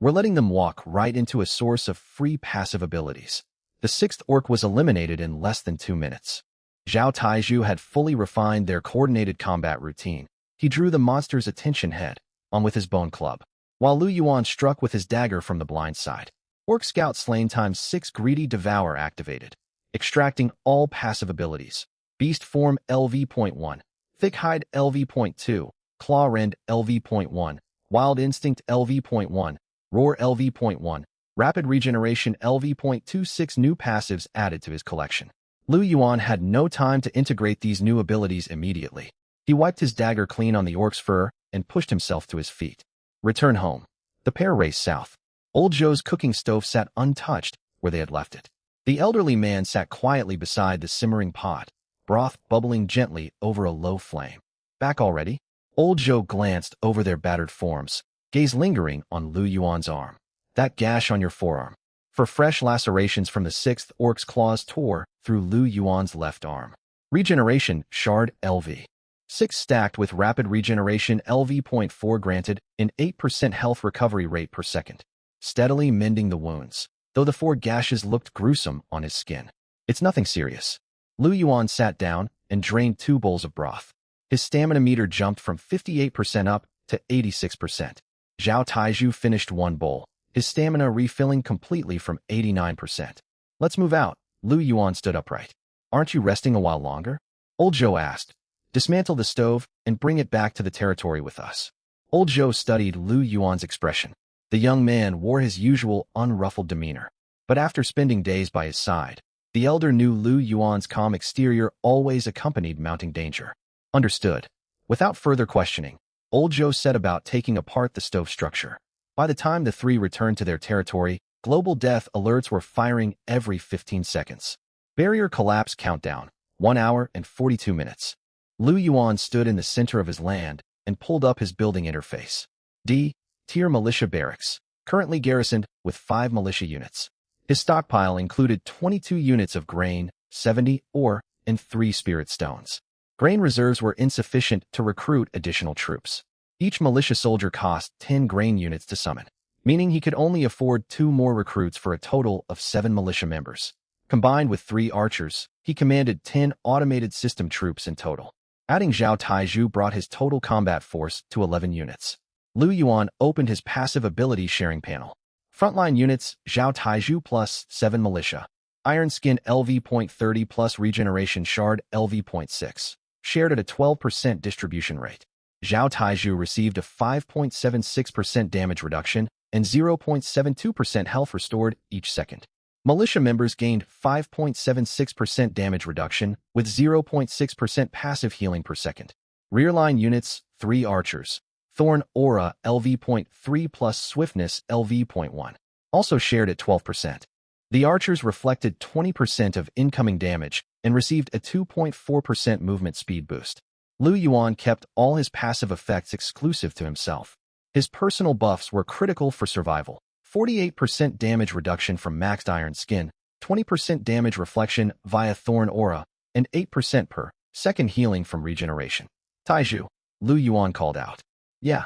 We're letting them walk right into a source of free passive abilities. The 6th orc was eliminated in less than 2 minutes. Zhao Taizhu had fully refined their coordinated combat routine. He drew the monster's attention head-on with his bone club, while Lu Yuan struck with his dagger from the blind side. Orc Scout slain times 6 greedy Devour activated, extracting all passive abilities. Beast Form LV.1, Thick Hide LV.2, Claw Rend LV.1, Wild Instinct LV.1, Roar LV.1, Rapid Regeneration LV.26 new passives added to his collection. Lu Yuan had no time to integrate these new abilities immediately. He wiped his dagger clean on the orc's fur and pushed himself to his feet. Return home. The pair raced south. Old Joe's cooking stove sat untouched where they had left it. The elderly man sat quietly beside the simmering pot, broth bubbling gently over a low flame. Back already? Old Joe glanced over their battered forms, gaze lingering on Lu Yuan's arm. That gash on your forearm. For fresh lacerations from the 6th orc's claws tore through Lu Yuan's left arm. Regeneration, Shard LV. 6 stacked with Rapid Regeneration LV.4 granted an 8% health recovery rate per second, steadily mending the wounds, though the 4 gashes looked gruesome on his skin. It's nothing serious. Lu Yuan sat down and drained 2 bowls of broth. His stamina meter jumped from 58% up to 86%. Zhao Taizhu finished 1 bowl, his stamina refilling completely from 89%. Let's move out. Lu Yuan stood upright. Aren't you resting a while longer? Old Joe asked. Dismantle the stove and bring it back to the territory with us. Old Joe studied Lu Yuan's expression. The young man wore his usual unruffled demeanor. But after spending days by his side, the elder knew Lu Yuan's calm exterior always accompanied mounting danger. Understood. Without further questioning, Old Joe set about taking apart the stove structure. By the time the 3 returned to their territory, global death alerts were firing every 15 seconds. Barrier collapse countdown, 1 hour and 42 minutes. Lu Yuan stood in the center of his land and pulled up his building interface. D-tier militia barracks, currently garrisoned with 5 militia units. His stockpile included 22 units of grain, 70 ore, and 3 spirit stones. Grain reserves were insufficient to recruit additional troops. Each militia soldier cost 10 grain units to summon, meaning he could only afford 2 more recruits for a total of 7 militia members. Combined with 3 archers, he commanded 10 automated system troops in total. Adding Zhao Taizhu brought his total combat force to 11 units. Lu Yuan opened his passive ability sharing panel. Frontline units, Zhao Taizhu plus 7 militia. Iron Skin LV.30 plus Regeneration Shard LV.6, shared at a 12% distribution rate. Zhao Taiju received a 5.76% damage reduction and 0.72% health restored each second. Militia members gained 5.76% damage reduction with 0.6% passive healing per second. Rearline units, 3 archers. Thorn Aura LV.3 plus Swiftness LV.1, also shared at 12%. The archers reflected 20% of incoming damage and received a 2.4% movement speed boost. Lu Yuan kept all his passive effects exclusive to himself. His personal buffs were critical for survival. 48% damage reduction from maxed Iron Skin, 20% damage reflection via Thorn Aura, and 8% per second healing from regeneration. Taiju, Lu Yuan called out. Yeah.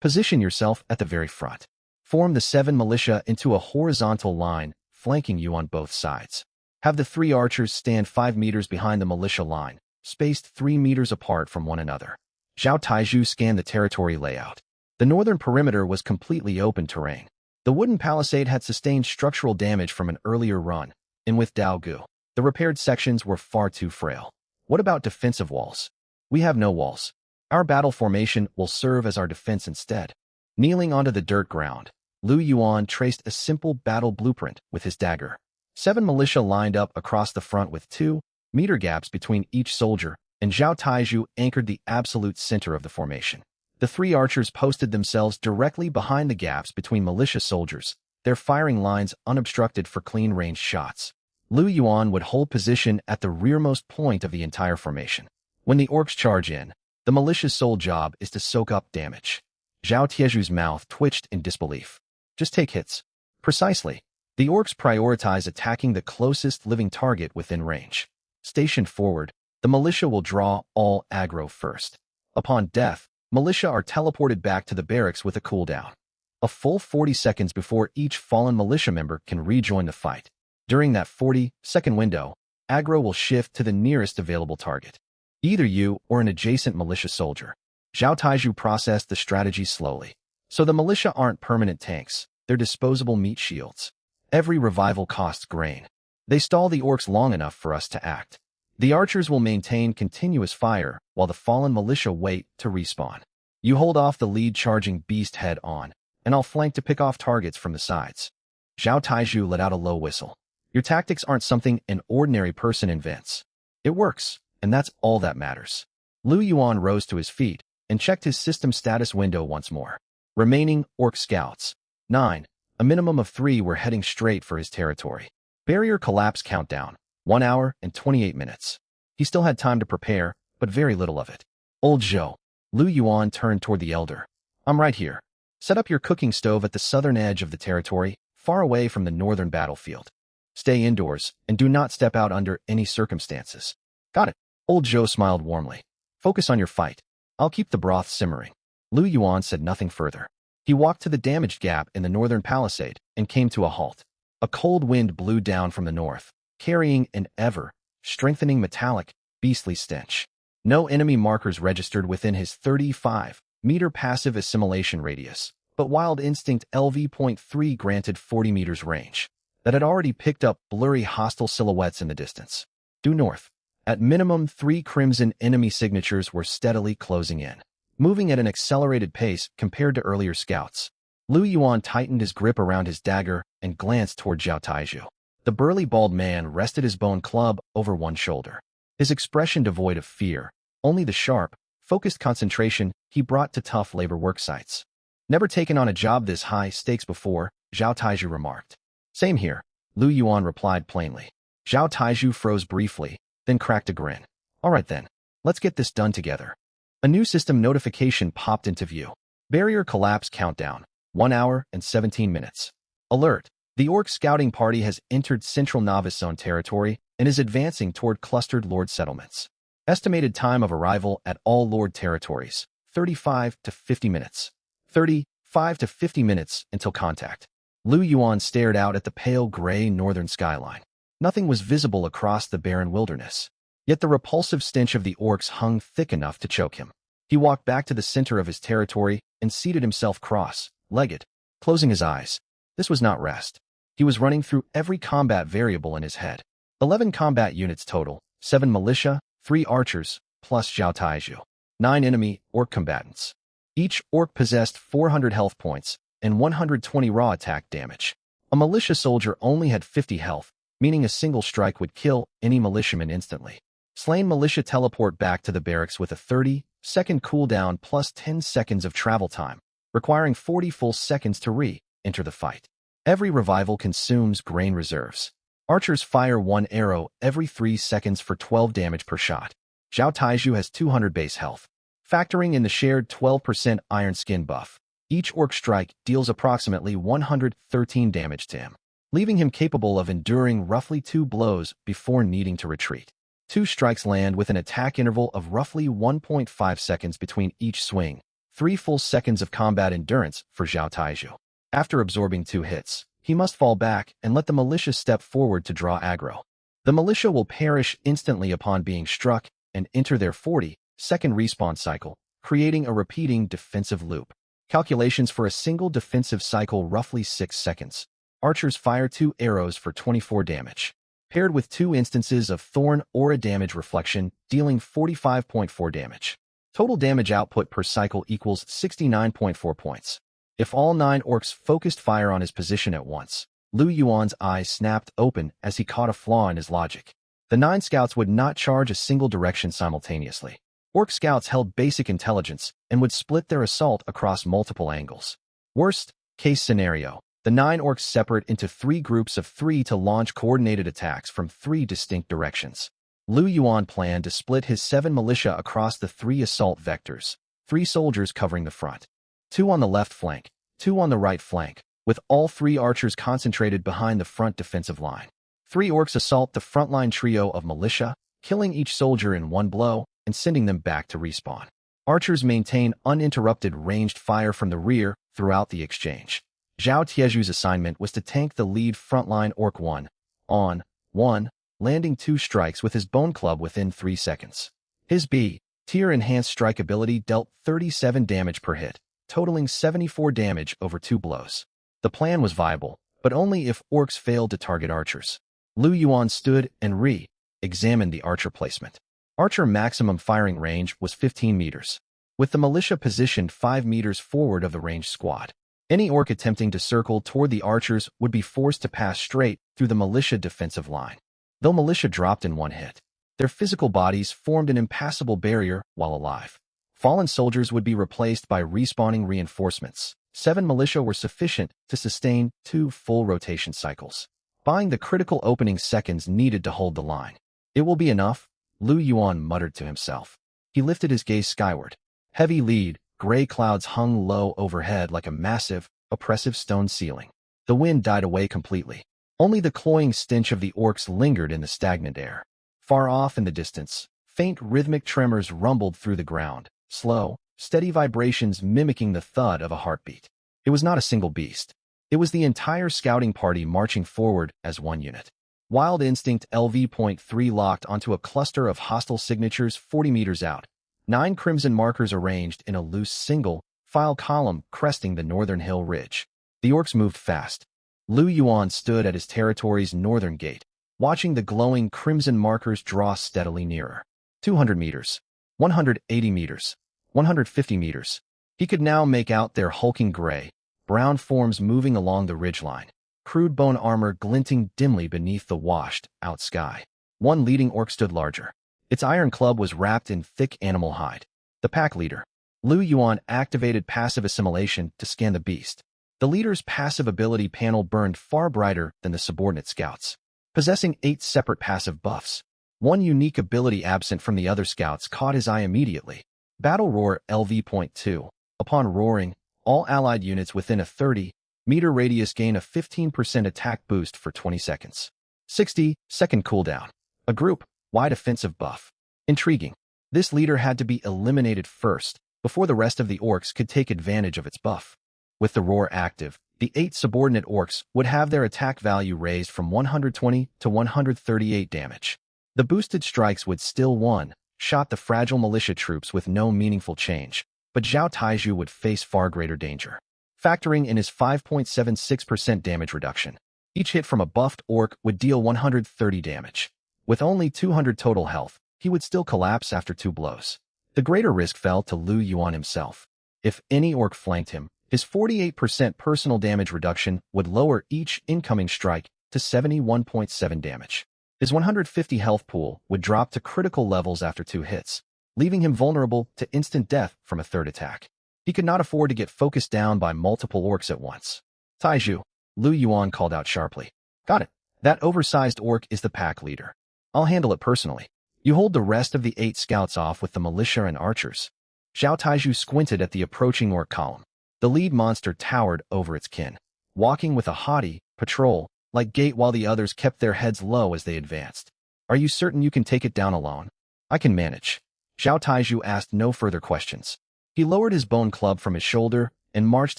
Position yourself at the very front. Form the 7 militia into a horizontal line, flanking you on both sides. Have the 3 archers stand 5 meters behind the militia line, spaced 3 meters apart from one another. Zhao Taiju scanned the territory layout. The northern perimeter was completely open terrain. The wooden palisade had sustained structural damage from an earlier run, and with Dao Gu, the repaired sections were far too frail. What about defensive walls? We have no walls. Our battle formation will serve as our defense instead. Kneeling onto the dirt ground, Lu Yuan traced a simple battle blueprint with his dagger. 7 militia lined up across the front with 2-meter gaps between each soldier, and Zhao Taiju anchored the absolute center of the formation. The 3 archers posted themselves directly behind the gaps between militia soldiers, their firing lines unobstructed for clean-range shots. Lu Yuan would hold position at the rearmost point of the entire formation. When the orcs charge in, the militia's sole job is to soak up damage. Zhao Tieju's mouth twitched in disbelief. Just take hits. Precisely. The orcs prioritize attacking the closest living target within range. Stationed forward, the militia will draw all aggro first. Upon death, militia are teleported back to the barracks with a cooldown. A full 40 seconds before each fallen militia member can rejoin the fight. During that 40-second window, aggro will shift to the nearest available target. Either you or an adjacent militia soldier. Zhao Taiju processed the strategy slowly. So the militia aren't permanent tanks, they're disposable meat shields. Every revival costs grain. They stall the orcs long enough for us to act. The archers will maintain continuous fire while the fallen militia wait to respawn. You hold off the lead charging beast head on, and I'll flank to pick off targets from the sides. Zhao Taiju let out a low whistle. Your tactics aren't something an ordinary person invents. It works, and that's all that matters. Lu Yuan rose to his feet and checked his system status window once more. Remaining orc scouts. 9. A minimum of 3 were heading straight for his territory. Barrier collapse countdown. 1 hour and 28 minutes. He still had time to prepare, but very little of it. Old Zhou. Lu Yuan turned toward the elder. I'm right here. Set up your cooking stove at the southern edge of the territory, far away from the northern battlefield. Stay indoors, and do not step out under any circumstances. Got it. Old Zhou smiled warmly. Focus on your fight. I'll keep the broth simmering. Lu Yuan said nothing further. He walked to the damaged gap in the northern palisade and came to a halt. A cold wind blew down from the north, carrying an ever-strengthening metallic, beastly stench. No enemy markers registered within his 35-meter passive assimilation radius, but Wild Instinct LV.3 granted 40 meters range. That had already picked up blurry hostile silhouettes in the distance. Due north. At minimum, 3 crimson enemy signatures were steadily closing in, moving at an accelerated pace compared to earlier scouts. Lu Yuan tightened his grip around his dagger and glanced toward Zhao Taiju. The burly bald man rested his bone club over one shoulder. His expression devoid of fear, only the sharp, focused concentration he brought to tough labor work sites. Never taken on a job this high stakes before, Zhao Taiju remarked. Same here, Lu Yuan replied plainly. Zhao Taiju froze briefly, then cracked a grin. All right then, let's get this done together. A new system notification popped into view. Barrier collapse countdown. 1 hour and 17 minutes. Alert. The orc scouting party has entered Central Novice Zone territory and is advancing toward clustered Lord settlements. Estimated time of arrival at all Lord territories, 35 to 50 minutes. 35 to 50 minutes until contact. Lu Yuan stared out at the pale gray northern skyline. Nothing was visible across the barren wilderness. Yet the repulsive stench of the orcs hung thick enough to choke him. He walked back to the center of his territory and seated himself cross-legged, closing his eyes. This was not rest. He was running through every combat variable in his head. 11 combat units total, 7 militia, 3 archers, plus Zhao Taizhu. 9 enemy orc combatants. Each orc possessed 400 health points and 120 raw attack damage. A militia soldier only had 50 health, meaning a single strike would kill any militiaman instantly. Slain militia teleport back to the barracks with a 30-second cooldown plus 10 seconds of travel time, requiring 40 full seconds to re-enter the fight. Every revival consumes grain reserves. Archers fire 1 arrow every 3 seconds for 12 damage per shot. Zhao Taizhu has 200 base health. Factoring in the shared 12% iron skin buff, each orc strike deals approximately 113 damage to him, leaving him capable of enduring roughly 2 blows before needing to retreat. 2 strikes land with an attack interval of roughly 1.5 seconds between each swing, 3 full seconds of combat endurance for Zhao Taizhu. After absorbing 2 hits, he must fall back and let the militia step forward to draw aggro. The militia will perish instantly upon being struck and enter their 40-second respawn cycle, creating a repeating defensive loop. Calculations for a single defensive cycle roughly 6 seconds. Archers fire 2 arrows for 24 damage, paired with 2 instances of Thorn Aura damage reflection, dealing 45.4 damage. Total damage output per cycle equals 69.4 points. If all 9 orcs focused fire on his position at once, Lu Yuan's eyes snapped open as he caught a flaw in his logic. The 9 scouts would not charge a single direction simultaneously. Orc scouts held basic intelligence and would split their assault across multiple angles. Worst case scenario, the 9 orcs separate into 3 groups of 3 to launch coordinated attacks from 3 distinct directions. Lu Yuan planned to split his 7 militia across the 3 assault vectors, 3 soldiers covering the front, 2 on the left flank, 2 on the right flank, with all 3 archers concentrated behind the front defensive line. 3 orcs assault the frontline trio of militia, killing each soldier in 1 blow and sending them back to respawn. Archers maintain uninterrupted ranged fire from the rear throughout the exchange. Zhao Taizhu's assignment was to tank the lead frontline orc 1-on-1, landing 2 strikes with his bone club within 3 seconds. His B-tier enhanced strike ability dealt 37 damage per hit, totaling 74 damage over 2 blows. The plan was viable, but only if orcs failed to target archers. Lu Yuan stood and re-examined the archer placement. Archer maximum firing range was 15 meters, with the militia positioned 5 meters forward of the ranged squad. Any orc attempting to circle toward the archers would be forced to pass straight through the militia defensive line. Though militia dropped in 1 hit, their physical bodies formed an impassable barrier while alive. Fallen soldiers would be replaced by respawning reinforcements. 7 militia were sufficient to sustain 2 full rotation cycles, buying the critical opening seconds needed to hold the line. It will be enough, Lu Yuan muttered to himself. He lifted his gaze skyward. Heavy lead, gray clouds hung low overhead like a massive, oppressive stone ceiling. The wind died away completely. Only the cloying stench of the orcs lingered in the stagnant air. Far off in the distance, faint rhythmic tremors rumbled through the ground, slow, steady vibrations mimicking the thud of a heartbeat. It was not a single beast. It was the entire scouting party marching forward as one unit. Wild Instinct LV.3 locked onto a cluster of hostile signatures 40 meters out. 9 crimson markers arranged in a loose single-file column cresting the northern hill ridge. The orcs moved fast. Lu Yuan stood at his territory's northern gate, watching the glowing crimson markers draw steadily nearer. 200 meters, 180 meters, 150 meters. He could now make out their hulking gray, brown forms moving along the ridgeline, crude bone armor glinting dimly beneath the washed-out sky. One leading orc stood larger. Its iron club was wrapped in thick animal hide. The pack leader. Lu Yuan activated passive assimilation to scan the beast. The leader's passive ability panel burned far brighter than the subordinate scouts, possessing 8 separate passive buffs. One unique ability absent from the other scouts caught his eye immediately. Battle Roar LV.2. Upon roaring, all allied units within a 30-meter radius gain a 15% attack boost for 20 seconds. 60-second cooldown. A group-wide offensive buff. Intriguing. This leader had to be eliminated first, before the rest of the orcs could take advantage of its buff. With the roar active, the 8 subordinate orcs would have their attack value raised from 120 to 138 damage. The boosted strikes would still one-shot the fragile militia troops with no meaningful change, but Zhao Taizhu would face far greater danger. Factoring in his 5.76% damage reduction, Each hit from a buffed orc would deal 130 damage. With only 200 total health, he would still collapse after 2 blows. The greater risk fell to Lu Yuan himself. If any orc flanked him, his 48% personal damage reduction would lower each incoming strike to 71.7 damage. His 150 health pool would drop to critical levels after 2 hits, leaving him vulnerable to instant death from a third attack. He could not afford to get focused down by multiple orcs at once. Taiju, Lu Yuan called out sharply. Got it. That oversized orc is the pack leader. I'll handle it personally. You hold the rest of the 8 scouts off with the militia and archers. Zhao Taiju squinted at the approaching orc column. The lead monster towered over its kin, walking with a haughty, patrol-like gait while the others kept their heads low as they advanced. Are you certain you can take it down alone? I can manage. Zhao Taiju asked no further questions. He lowered his bone club from his shoulder and marched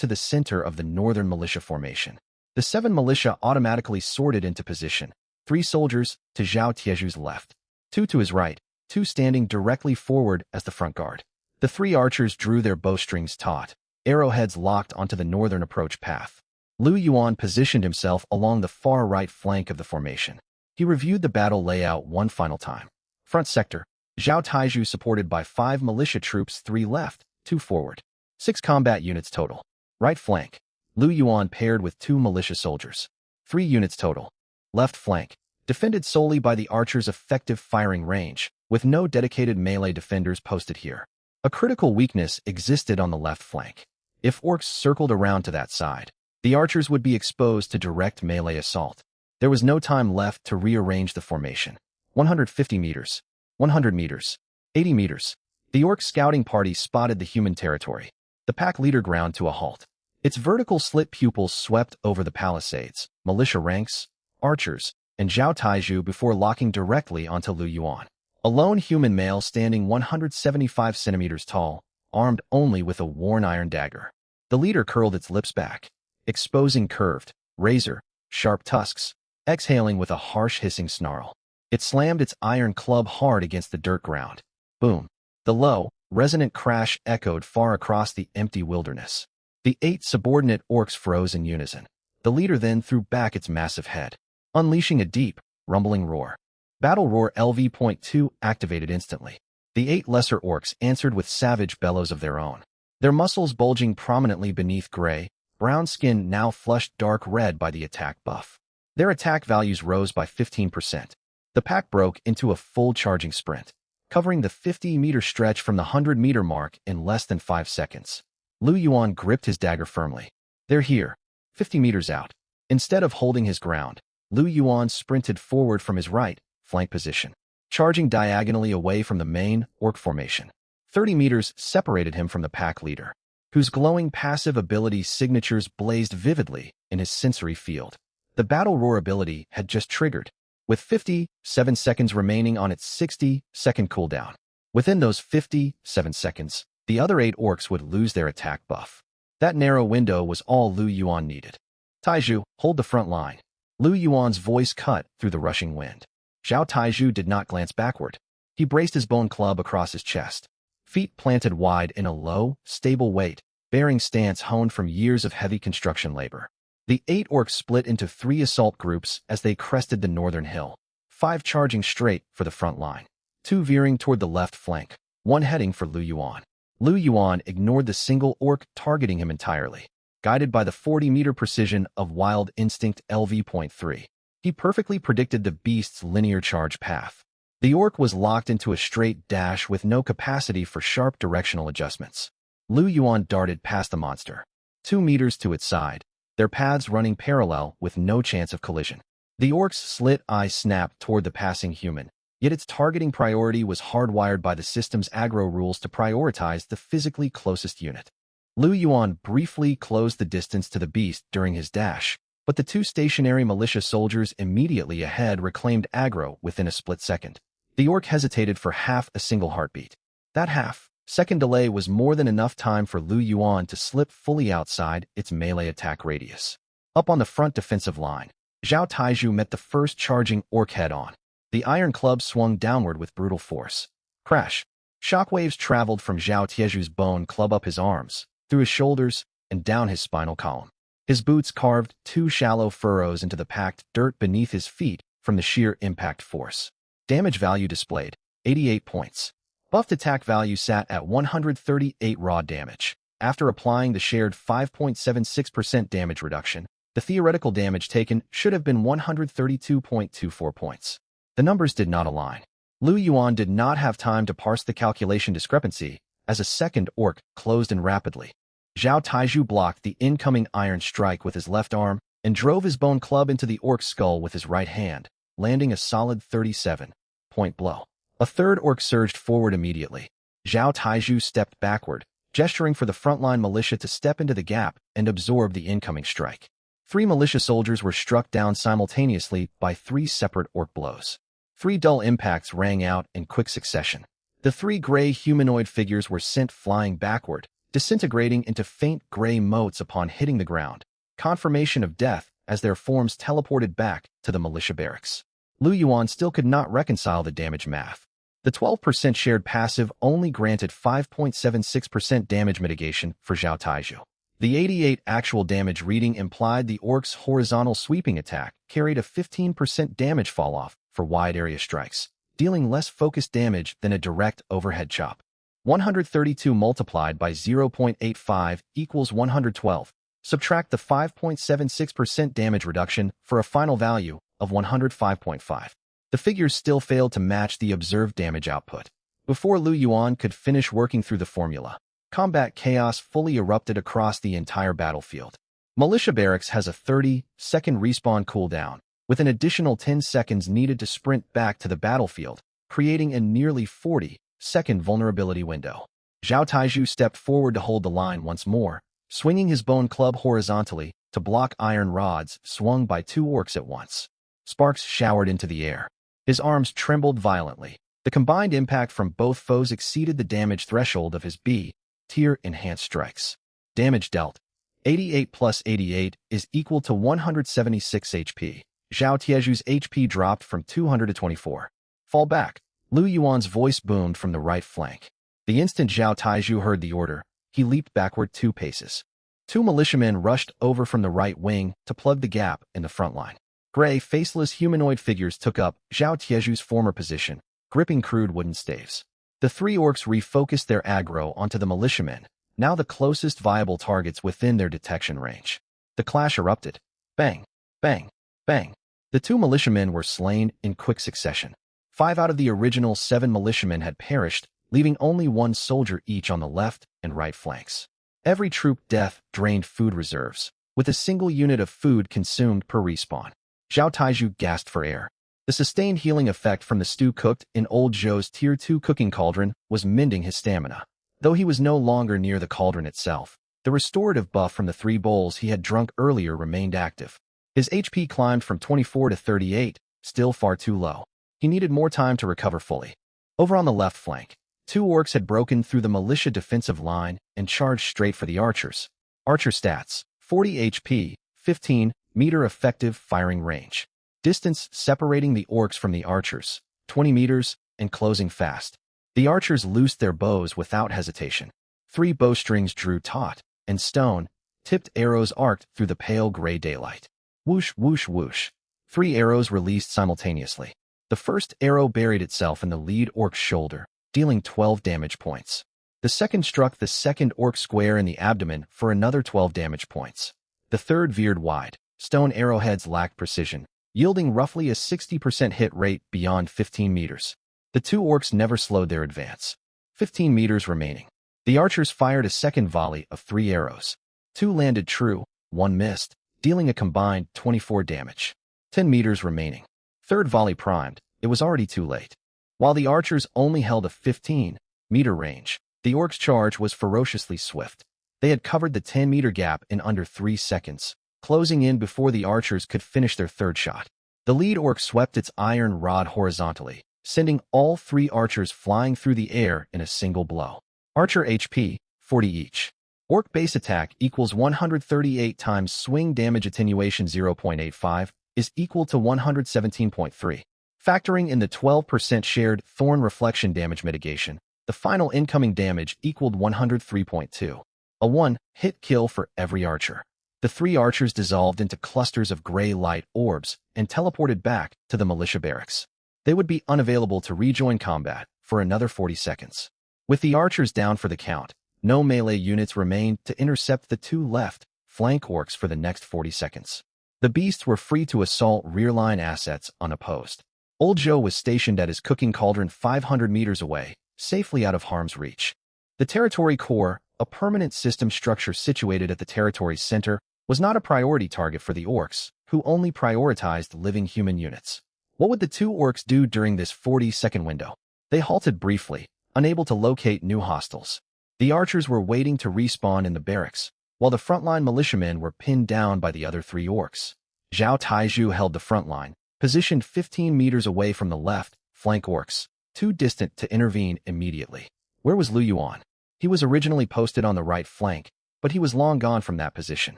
to the center of the northern militia formation. The 7 militia automatically sorted into position, 3 soldiers to Zhao Tieju's left, 2 to his right, 2 standing directly forward as the front guard. The 3 archers drew their bowstrings taut, arrowheads locked onto the northern approach path. Lu Yuan positioned himself along the far right flank of the formation. He reviewed the battle layout one final time. Front sector, Zhao Taiju supported by 5 militia troops, 3 left, 2 forward. 6 combat units total. Right flank, Lu Yuan paired with 2 militia soldiers. 3 units total. Left flank, defended solely by the archers' effective firing range, with no dedicated melee defenders posted here. A critical weakness existed on the left flank. If orcs circled around to that side, the archers would be exposed to direct melee assault. There was no time left to rearrange the formation. 150 meters, 100 meters, 80 meters. The orc scouting party spotted the human territory. The pack leader ground to a halt. Its vertical slit pupils swept over the palisades, militia ranks, archers, and Zhao Taiju before locking directly onto Lu Yuan. A lone human male standing 175 centimeters tall, armed only with a worn iron dagger. The leader curled its lips back, exposing curved, razor-sharp tusks, exhaling with a harsh hissing snarl. It slammed its iron club hard against the dirt ground. Boom. The low, resonant crash echoed far across the empty wilderness. The 8 subordinate orcs froze in unison. The leader then threw back its massive head, unleashing a deep, rumbling roar. Battle Roar LV.2 activated instantly. The 8 lesser orcs answered with savage bellows of their own, their muscles bulging prominently beneath gray, brown skin now flushed dark red by the attack buff. Their attack values rose by 15%. The pack broke into a full charging sprint, covering the 50-meter stretch from the 100-meter mark in less than 5 seconds. Lu Yuan gripped his dagger firmly. They're here, 50 meters out. Instead of holding his ground, Lu Yuan sprinted forward from his right flank position, charging diagonally away from the main orc formation. 30 meters separated him from the pack leader, whose glowing passive ability signatures blazed vividly in his sensory field. The Battle Roar ability had just triggered, with 57 seconds remaining on its 60-second cooldown. Within those 57 seconds, the other 8 orcs would lose their attack buff. That narrow window was all Lu Yuan needed. Taiju, hold the front line. Lu Yuan's voice cut through the rushing wind. Zhao Taiju did not glance backward. He braced his bone club across his chest, feet planted wide in a low, stable weight-bearing stance honed from years of heavy construction labor. The 8 orcs split into 3 assault groups as they crested the northern hill, 5 charging straight for the front line, 2 veering toward the left flank, 1 heading for Lu Yuan. Lu Yuan ignored the single orc targeting him entirely. Guided by the 40-meter precision of Wild Instinct LV.3, he perfectly predicted the beast's linear charge path. The orc was locked into a straight dash with no capacity for sharp directional adjustments. Lu Yuan darted past the monster, 2 meters to its side, their paths running parallel with no chance of collision. The orc's slit eye snapped toward the passing human, yet its targeting priority was hardwired by the system's aggro rules to prioritize the physically closest unit. Lu Yuan briefly closed the distance to the beast during his dash, but the 2 stationary militia soldiers immediately ahead reclaimed aggro within a split second. The orc hesitated for half a single heartbeat. That half-second delay was more than enough time for Lu Yuan to slip fully outside its melee attack radius. Up on the front defensive line, Zhao Taiju met the first charging orc head-on. The iron club swung downward with brutal force. Crash! Shockwaves traveled from Zhao Tieju's bone club up his arms, through his shoulders, and down his spinal column. His boots carved 2 shallow furrows into the packed dirt beneath his feet from the sheer impact force. Damage value displayed, 88 points. Buffed attack value sat at 138 raw damage. After applying the shared 5.76% damage reduction, the theoretical damage taken should have been 132.24 points. The numbers did not align. Lu Yuan did not have time to parse the calculation discrepancy, as a second orc closed in rapidly. Zhao Taizhu blocked the incoming iron strike with his left arm and drove his bone club into the orc's skull with his right hand, landing a solid 37-point blow. A third orc surged forward immediately. Zhao Taizhu stepped backward, gesturing for the frontline militia to step into the gap and absorb the incoming strike. 3 militia soldiers were struck down simultaneously by 3 separate orc blows. 3 dull impacts rang out in quick succession. The 3 gray humanoid figures were sent flying backward, disintegrating into faint gray motes upon hitting the ground, confirmation of death as their forms teleported back to the militia barracks. Lu Yuan still could not reconcile the damage math. The 12% shared passive only granted 5.76% damage mitigation for Zhao Taizhu. The 88 actual damage reading implied the orc's horizontal sweeping attack carried a 15% damage falloff for wide area strikes, dealing less focused damage than a direct overhead chop. 132 multiplied by 0.85 equals 112. Subtract the 5.76% damage reduction for a final value of 105.5. The figures still failed to match the observed damage output. Before Lu Yuan could finish working through the formula, combat chaos fully erupted across the entire battlefield. Militia Barracks has a 30-second respawn cooldown, with an additional 10 seconds needed to sprint back to the battlefield, creating a nearly 40-second vulnerability window. Zhao Taizhu stepped forward to hold the line once more, swinging his bone club horizontally to block iron rods swung by 2 orcs at once. Sparks showered into the air. His arms trembled violently. The combined impact from both foes exceeded the damage threshold of his B-tier enhanced strikes. Damage dealt. 88 plus 88 is equal to 176 HP. Zhao Taizhu's HP dropped from 200 to 24. Fall back. Lu Yuan's voice boomed from the right flank. The instant Zhao Taizhu heard the order, he leaped backward 2 paces. 2 militiamen rushed over from the right wing to plug the gap in the front line. Gray, faceless humanoid figures took up Zhao Taizhu's former position, gripping crude wooden staves. The 3 orcs refocused their aggro onto the militiamen, now the closest viable targets within their detection range. The clash erupted. Bang, bang, bang. The 2 militiamen were slain in quick succession. 5 out of the original 7 militiamen had perished, leaving only 1 soldier each on the left and right flanks. Every troop death drained food reserves, with a single unit of food consumed per respawn. Zhao Taizhu gasped for air. The sustained healing effect from the stew cooked in old Zhou's Tier 2 cooking cauldron was mending his stamina. Though he was no longer near the cauldron itself, the restorative buff from the 3 bowls he had drunk earlier remained active. His HP climbed from 24 to 38, still far too low. He needed more time to recover fully. Over on the left flank, 2 orcs had broken through the militia defensive line and charged straight for the archers. Archer stats, 40 HP, 15-meter effective firing range. Distance separating the orcs from the archers, 20 meters, and closing fast. The archers loosed their bows without hesitation. 3 bowstrings drew taut, and stone-tipped arrows arced through the pale gray daylight. Whoosh, whoosh, whoosh. 3 arrows released simultaneously. The first arrow buried itself in the lead orc's shoulder, dealing 12 damage points. The second struck the second orc square in the abdomen for another 12 damage points. The third veered wide. Stone arrowheads lacked precision, yielding roughly a 60% hit rate beyond 15 meters. The 2 orcs never slowed their advance. 15 meters remaining. The archers fired a second volley of 3 arrows. 2 landed true, 1 missed, dealing a combined 24 damage. 10 meters remaining. Third volley primed, it was already too late. While the archers only held a 15-meter range, the orcs' charge was ferociously swift. They had covered the 10-meter gap in under 3 seconds, closing in before the archers could finish their third shot. The lead orc swept its iron rod horizontally, sending all 3 archers flying through the air in a single blow. Archer HP, 40 each. Orc base attack equals 138 times swing damage attenuation 0.85 is equal to 117.3. Factoring in the 12% shared thorn reflection damage mitigation, the final incoming damage equaled 103.2. A 1-hit kill for every archer. The three archers dissolved into clusters of gray light orbs and teleported back to the militia barracks. They would be unavailable to rejoin combat for another 40 seconds. With the archers down for the count, no melee units remained to intercept the two left flank orcs for the next 40 seconds. The beasts were free to assault rear-line assets unopposed. Old Joe was stationed at his cooking cauldron 500 meters away, safely out of harm's reach. The Territory Core, a permanent system structure situated at the territory's center, was not a priority target for the orcs, who only prioritized living human units. What would the two orcs do during this 40-second window? They halted briefly, unable to locate new hostiles. The archers were waiting to respawn in the barracks, while the frontline militiamen were pinned down by the other three orcs. Zhao Taizhu held the front line, positioned 15 meters away from the left flank orcs, too distant to intervene immediately. Where was Lu Yuan? He was originally posted on the right flank, but he was long gone from that position.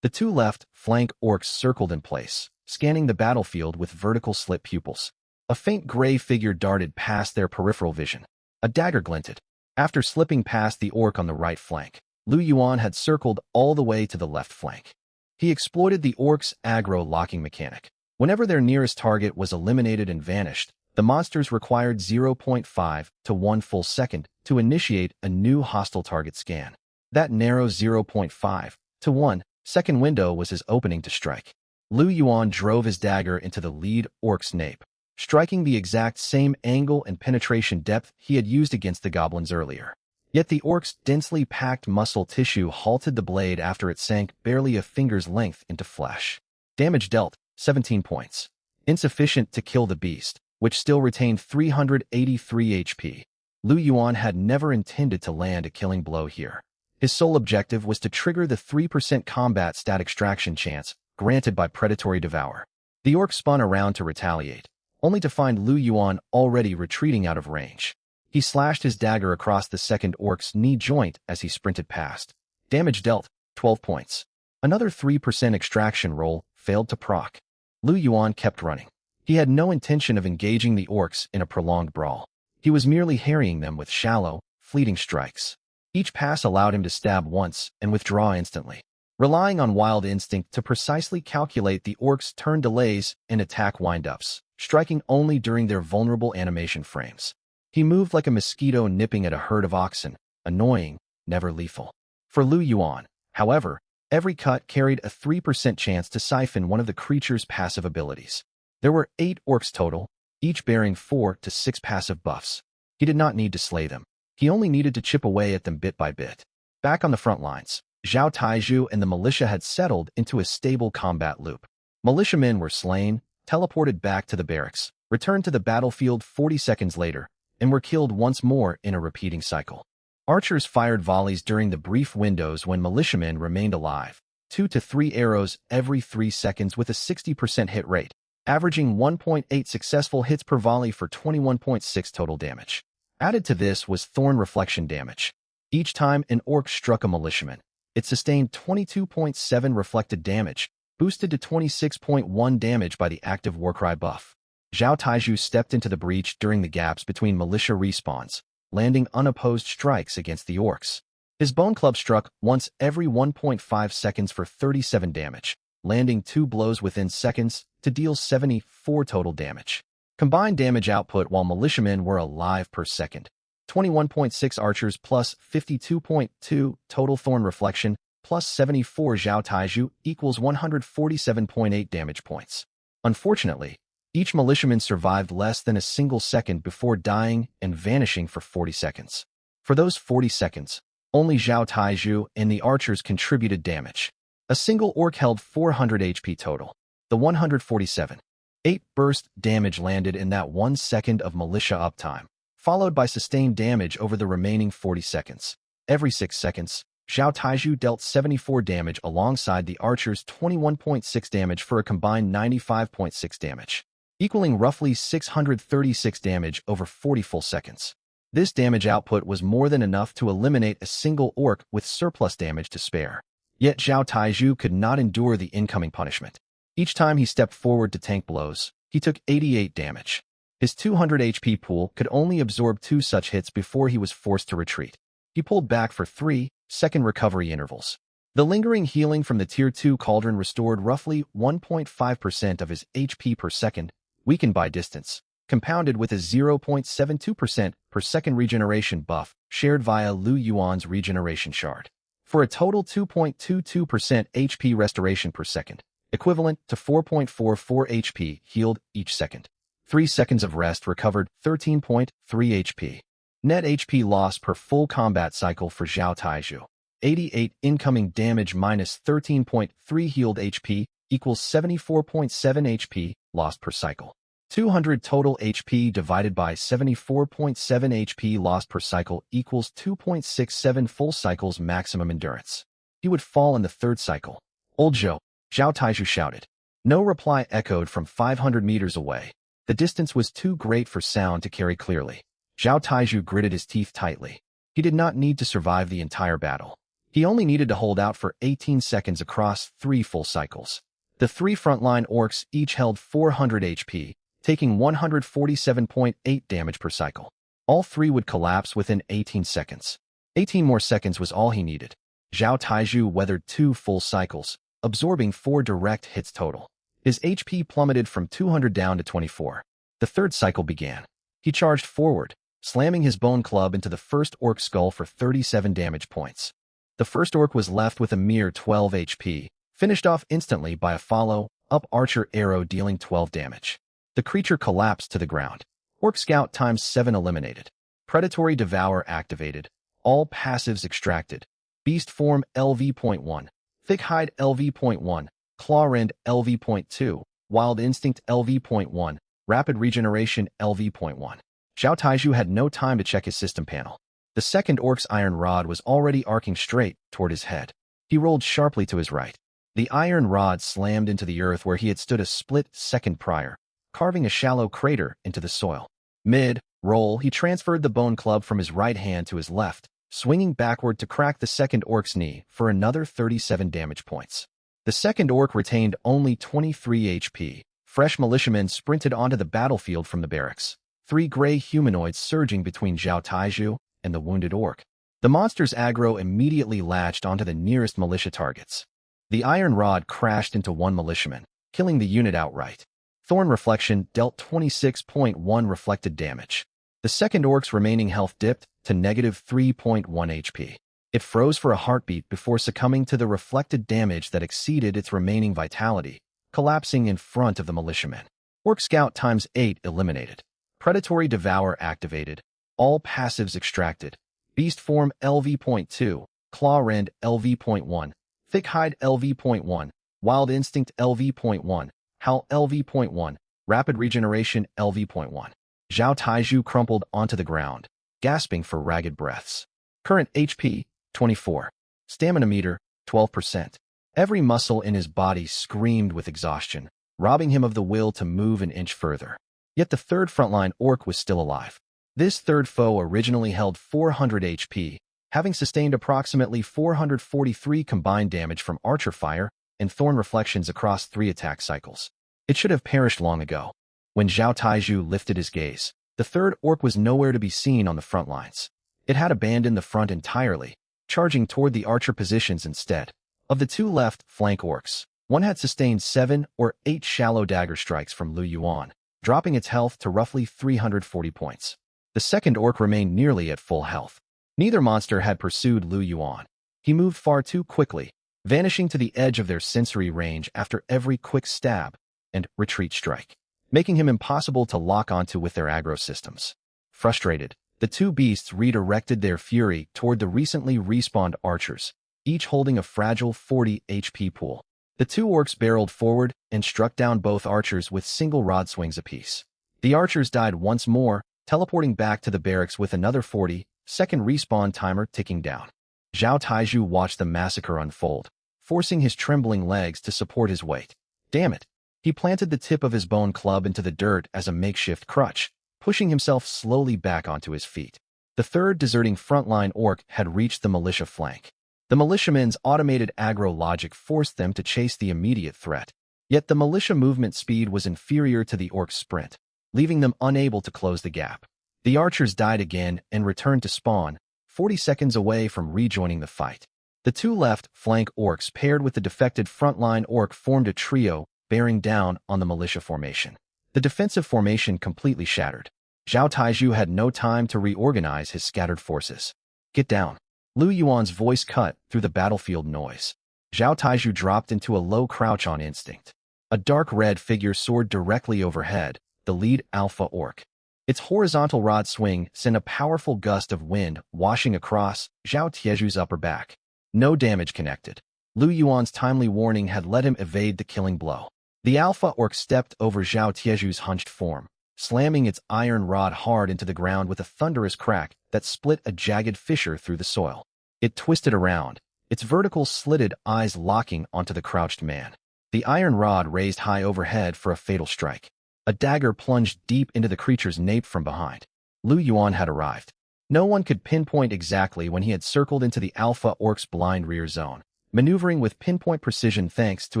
The two left flank orcs circled in place, scanning the battlefield with vertical slit pupils. A faint gray figure darted past their peripheral vision. A dagger glinted. After slipping past the orc on the right flank, Lu Yuan had circled all the way to the left flank. He exploited the orcs' aggro locking mechanic. Whenever their nearest target was eliminated and vanished, the monsters required 0.5 to 1 full second to initiate a new hostile target scan. That narrow 0.5 to 1 second window was his opening to strike. Lu Yuan drove his dagger into the lead orc's nape, striking the exact same angle and penetration depth he had used against the goblins earlier. Yet the orc's densely packed muscle tissue halted the blade after it sank barely a finger's length into flesh. Damage dealt, 17 points. Insufficient to kill the beast, which still retained 383 HP. Lu Yuan had never intended to land a killing blow here. His sole objective was to trigger the 3% combat stat extraction chance granted by predatory Devour. The orc spun around to retaliate, only to find Lu Yuan already retreating out of range. He slashed his dagger across the second orc's knee joint as he sprinted past. Damage dealt, 12 points. Another 3% extraction roll failed to proc. Lu Yuan kept running. He had no intention of engaging the orcs in a prolonged brawl. He was merely harrying them with shallow, fleeting strikes. Each pass allowed him to stab once and withdraw instantly, relying on wild instinct to precisely calculate the orcs' turn delays and attack wind-ups, striking only during their vulnerable animation frames. He moved like a mosquito nipping at a herd of oxen, annoying, never lethal. For Lu Yuan, however, every cut carried a 3% chance to siphon one of the creature's passive abilities. There were 8 orcs total, each bearing 4 to 6 passive buffs. He did not need to slay them. He only needed to chip away at them bit by bit. Back on the front lines, Zhao Taizhu and the militia had settled into a stable combat loop. Militiamen were slain, teleported back to the barracks, returned to the battlefield 40 seconds later, and were killed once more in a repeating cycle. Archers fired volleys during the brief windows when militiamen remained alive, 2 to 3 arrows every 3 seconds with a 60% hit rate, averaging 1.8 successful hits per volley for 21.6 total damage. Added to this was thorn reflection damage. Each time an orc struck a militiaman, it sustained 22.7 reflected damage, boosted to 26.1 damage by the active Warcry buff. Zhao Taizhu stepped into the breach during the gaps between militia respawns, landing unopposed strikes against the orcs. His bone club struck once every 1.5 seconds for 37 damage, landing 2 blows within seconds to deal 74 total damage. Combined damage output while militiamen were alive per second. 21.6 archers plus 52.2 total thorn reflection plus 74 Zhao Taizhu equals 147.8 damage points. Unfortunately, each militiaman survived less than a single second before dying and vanishing for 40 seconds. For those 40 seconds, only Zhao Taizhu and the archers contributed damage. A single orc held 400 HP total. The 147. 8 burst damage landed in that 1 second of militia uptime, followed by sustained damage over the remaining 40 seconds. Every 6 seconds, Zhao Taizhu dealt 74 damage alongside the archers' 21.6 damage for a combined 95.6 damage, equaling roughly 636 damage over 40 full seconds. This damage output was more than enough to eliminate a single orc with surplus damage to spare. Yet Zhao Taizhu could not endure the incoming punishment. Each time he stepped forward to tank blows, he took 88 damage. His 200 HP pool could only absorb 2 such hits before he was forced to retreat. He pulled back for 3-second recovery intervals. The lingering healing from the Tier 2 cauldron restored roughly 1.5% of his HP per second, weakened by distance, compounded with a 0.72% per second regeneration buff shared via Lu Yuan's regeneration shard, for a total 2.22% HP restoration per second, equivalent to 4.44 HP healed each second. 3 seconds of rest recovered 13.3 HP. Net HP loss per full combat cycle for Zhao Taizhu. 88 incoming damage minus 13.3 healed HP equals 74.7 HP lost per cycle. 200 total HP divided by 74.7 HP lost per cycle equals 2.67 full cycles maximum endurance. He would fall in the third cycle. Old Zhou, Zhao Taizhu shouted. No reply echoed from 500 meters away. The distance was too great for sound to carry clearly. Zhao Taizhu gritted his teeth tightly. He did not need to survive the entire battle. He only needed to hold out for 18 seconds across 3 full cycles. The 3 frontline orcs each held 400 HP, taking 147.8 damage per cycle. All 3 would collapse within 18 seconds. 18 more seconds was all he needed. Zhao Taizhu weathered 2 full cycles, absorbing 4 direct hits total. His HP plummeted from 200 down to 24. The third cycle began. He charged forward, slamming his bone club into the first orc skull for 37 damage points. The first orc was left with a mere 12 HP, finished off instantly by a follow-up archer arrow dealing 12 damage. The creature collapsed to the ground. Orc Scout ×7 eliminated. Predatory Devour activated. All passives extracted. Beast Form LV.1. Thick Hide LV.1. Claw Rend LV.2. Wild Instinct LV.1. Rapid Regeneration LV.1. Zhao Taizhu had no time to check his system panel. The second orc's iron rod was already arcing straight toward his head. He rolled sharply to his right. The iron rod slammed into the earth where he had stood a split second prior, carving a shallow crater into the soil. Mid-roll, he transferred the bone club from his right hand to his left, swinging backward to crack the second orc's knee for another 37 damage points. The second orc retained only 23 HP. Fresh militiamen sprinted onto the battlefield from the barracks. 3 gray humanoids surging between Zhao Taizhu and the wounded orc. The monster's aggro immediately latched onto the nearest militia targets. The iron rod crashed into one militiaman, killing the unit outright. Thorn Reflection dealt 26.1 reflected damage. The second orc's remaining health dipped to negative 3.1 HP. It froze for a heartbeat before succumbing to the reflected damage that exceeded its remaining vitality, collapsing in front of the militiamen. Orc Scout ×8 eliminated. Predatory Devour activated. All passives extracted. Beast Form LV.2. Claw Rend LV.1. Thick Hide LV.1. Wild Instinct LV.1. Howl LV.1. Rapid Regeneration LV.1. Zhao Taizhu crumpled onto the ground, gasping for ragged breaths. Current HP, 24. Stamina meter, 12%. Every muscle in his body screamed with exhaustion, robbing him of the will to move an inch further. Yet the third frontline orc was still alive. This third foe originally held 400 HP, having sustained approximately 443 combined damage from archer fire and thorn reflections across 3 attack cycles. It should have perished long ago. When Zhao Taizhu lifted his gaze, the third orc was nowhere to be seen on the front lines. It had abandoned the front entirely, charging toward the archer positions instead. Of the 2 left flank orcs, one had sustained 7 or 8 shallow dagger strikes from Lu Yuan, dropping its health to roughly 340 points. The second orc remained nearly at full health. Neither monster had pursued Lu Yuan. He moved far too quickly, vanishing to the edge of their sensory range after every quick stab and retreat strike, making him impossible to lock onto with their aggro systems. Frustrated, the 2 beasts redirected their fury toward the recently respawned archers, each holding a fragile 40 HP pool. The 2 orcs barreled forward and struck down both archers with single rod swings apiece. The archers died once more, teleporting back to the barracks with another 40-second respawn timer ticking down. Zhao Taizhu watched the massacre unfold, forcing his trembling legs to support his weight. Damn it! He planted the tip of his bone club into the dirt as a makeshift crutch, pushing himself slowly back onto his feet. The third deserting frontline orc had reached the militia flank. The militiamen's automated aggro logic forced them to chase the immediate threat. Yet the militia movement speed was inferior to the orc's sprint, leaving them unable to close the gap. The archers died again and returned to spawn, 40 seconds away from rejoining the fight. The two left flank orcs paired with the defected frontline orc formed a trio, bearing down on the militia formation. The defensive formation completely shattered. Zhao Taizhu had no time to reorganize his scattered forces. Get down. Lu Yuan's voice cut through the battlefield noise. Zhao Taizhu dropped into a low crouch on instinct. A dark red figure soared directly overhead, the lead alpha orc. Its horizontal rod swing sent a powerful gust of wind washing across Zhao Taizhu's upper back. No damage connected. Lu Yuan's timely warning had let him evade the killing blow. The alpha orc stepped over Zhao Taizhu's hunched form, slamming its iron rod hard into the ground with a thunderous crack that split a jagged fissure through the soil. It twisted around, its vertical slitted eyes locking onto the crouched man. The iron rod raised high overhead for a fatal strike. A dagger plunged deep into the creature's nape from behind. Lu Yuan had arrived. No one could pinpoint exactly when he had circled into the alpha orc's blind rear zone, maneuvering with pinpoint precision thanks to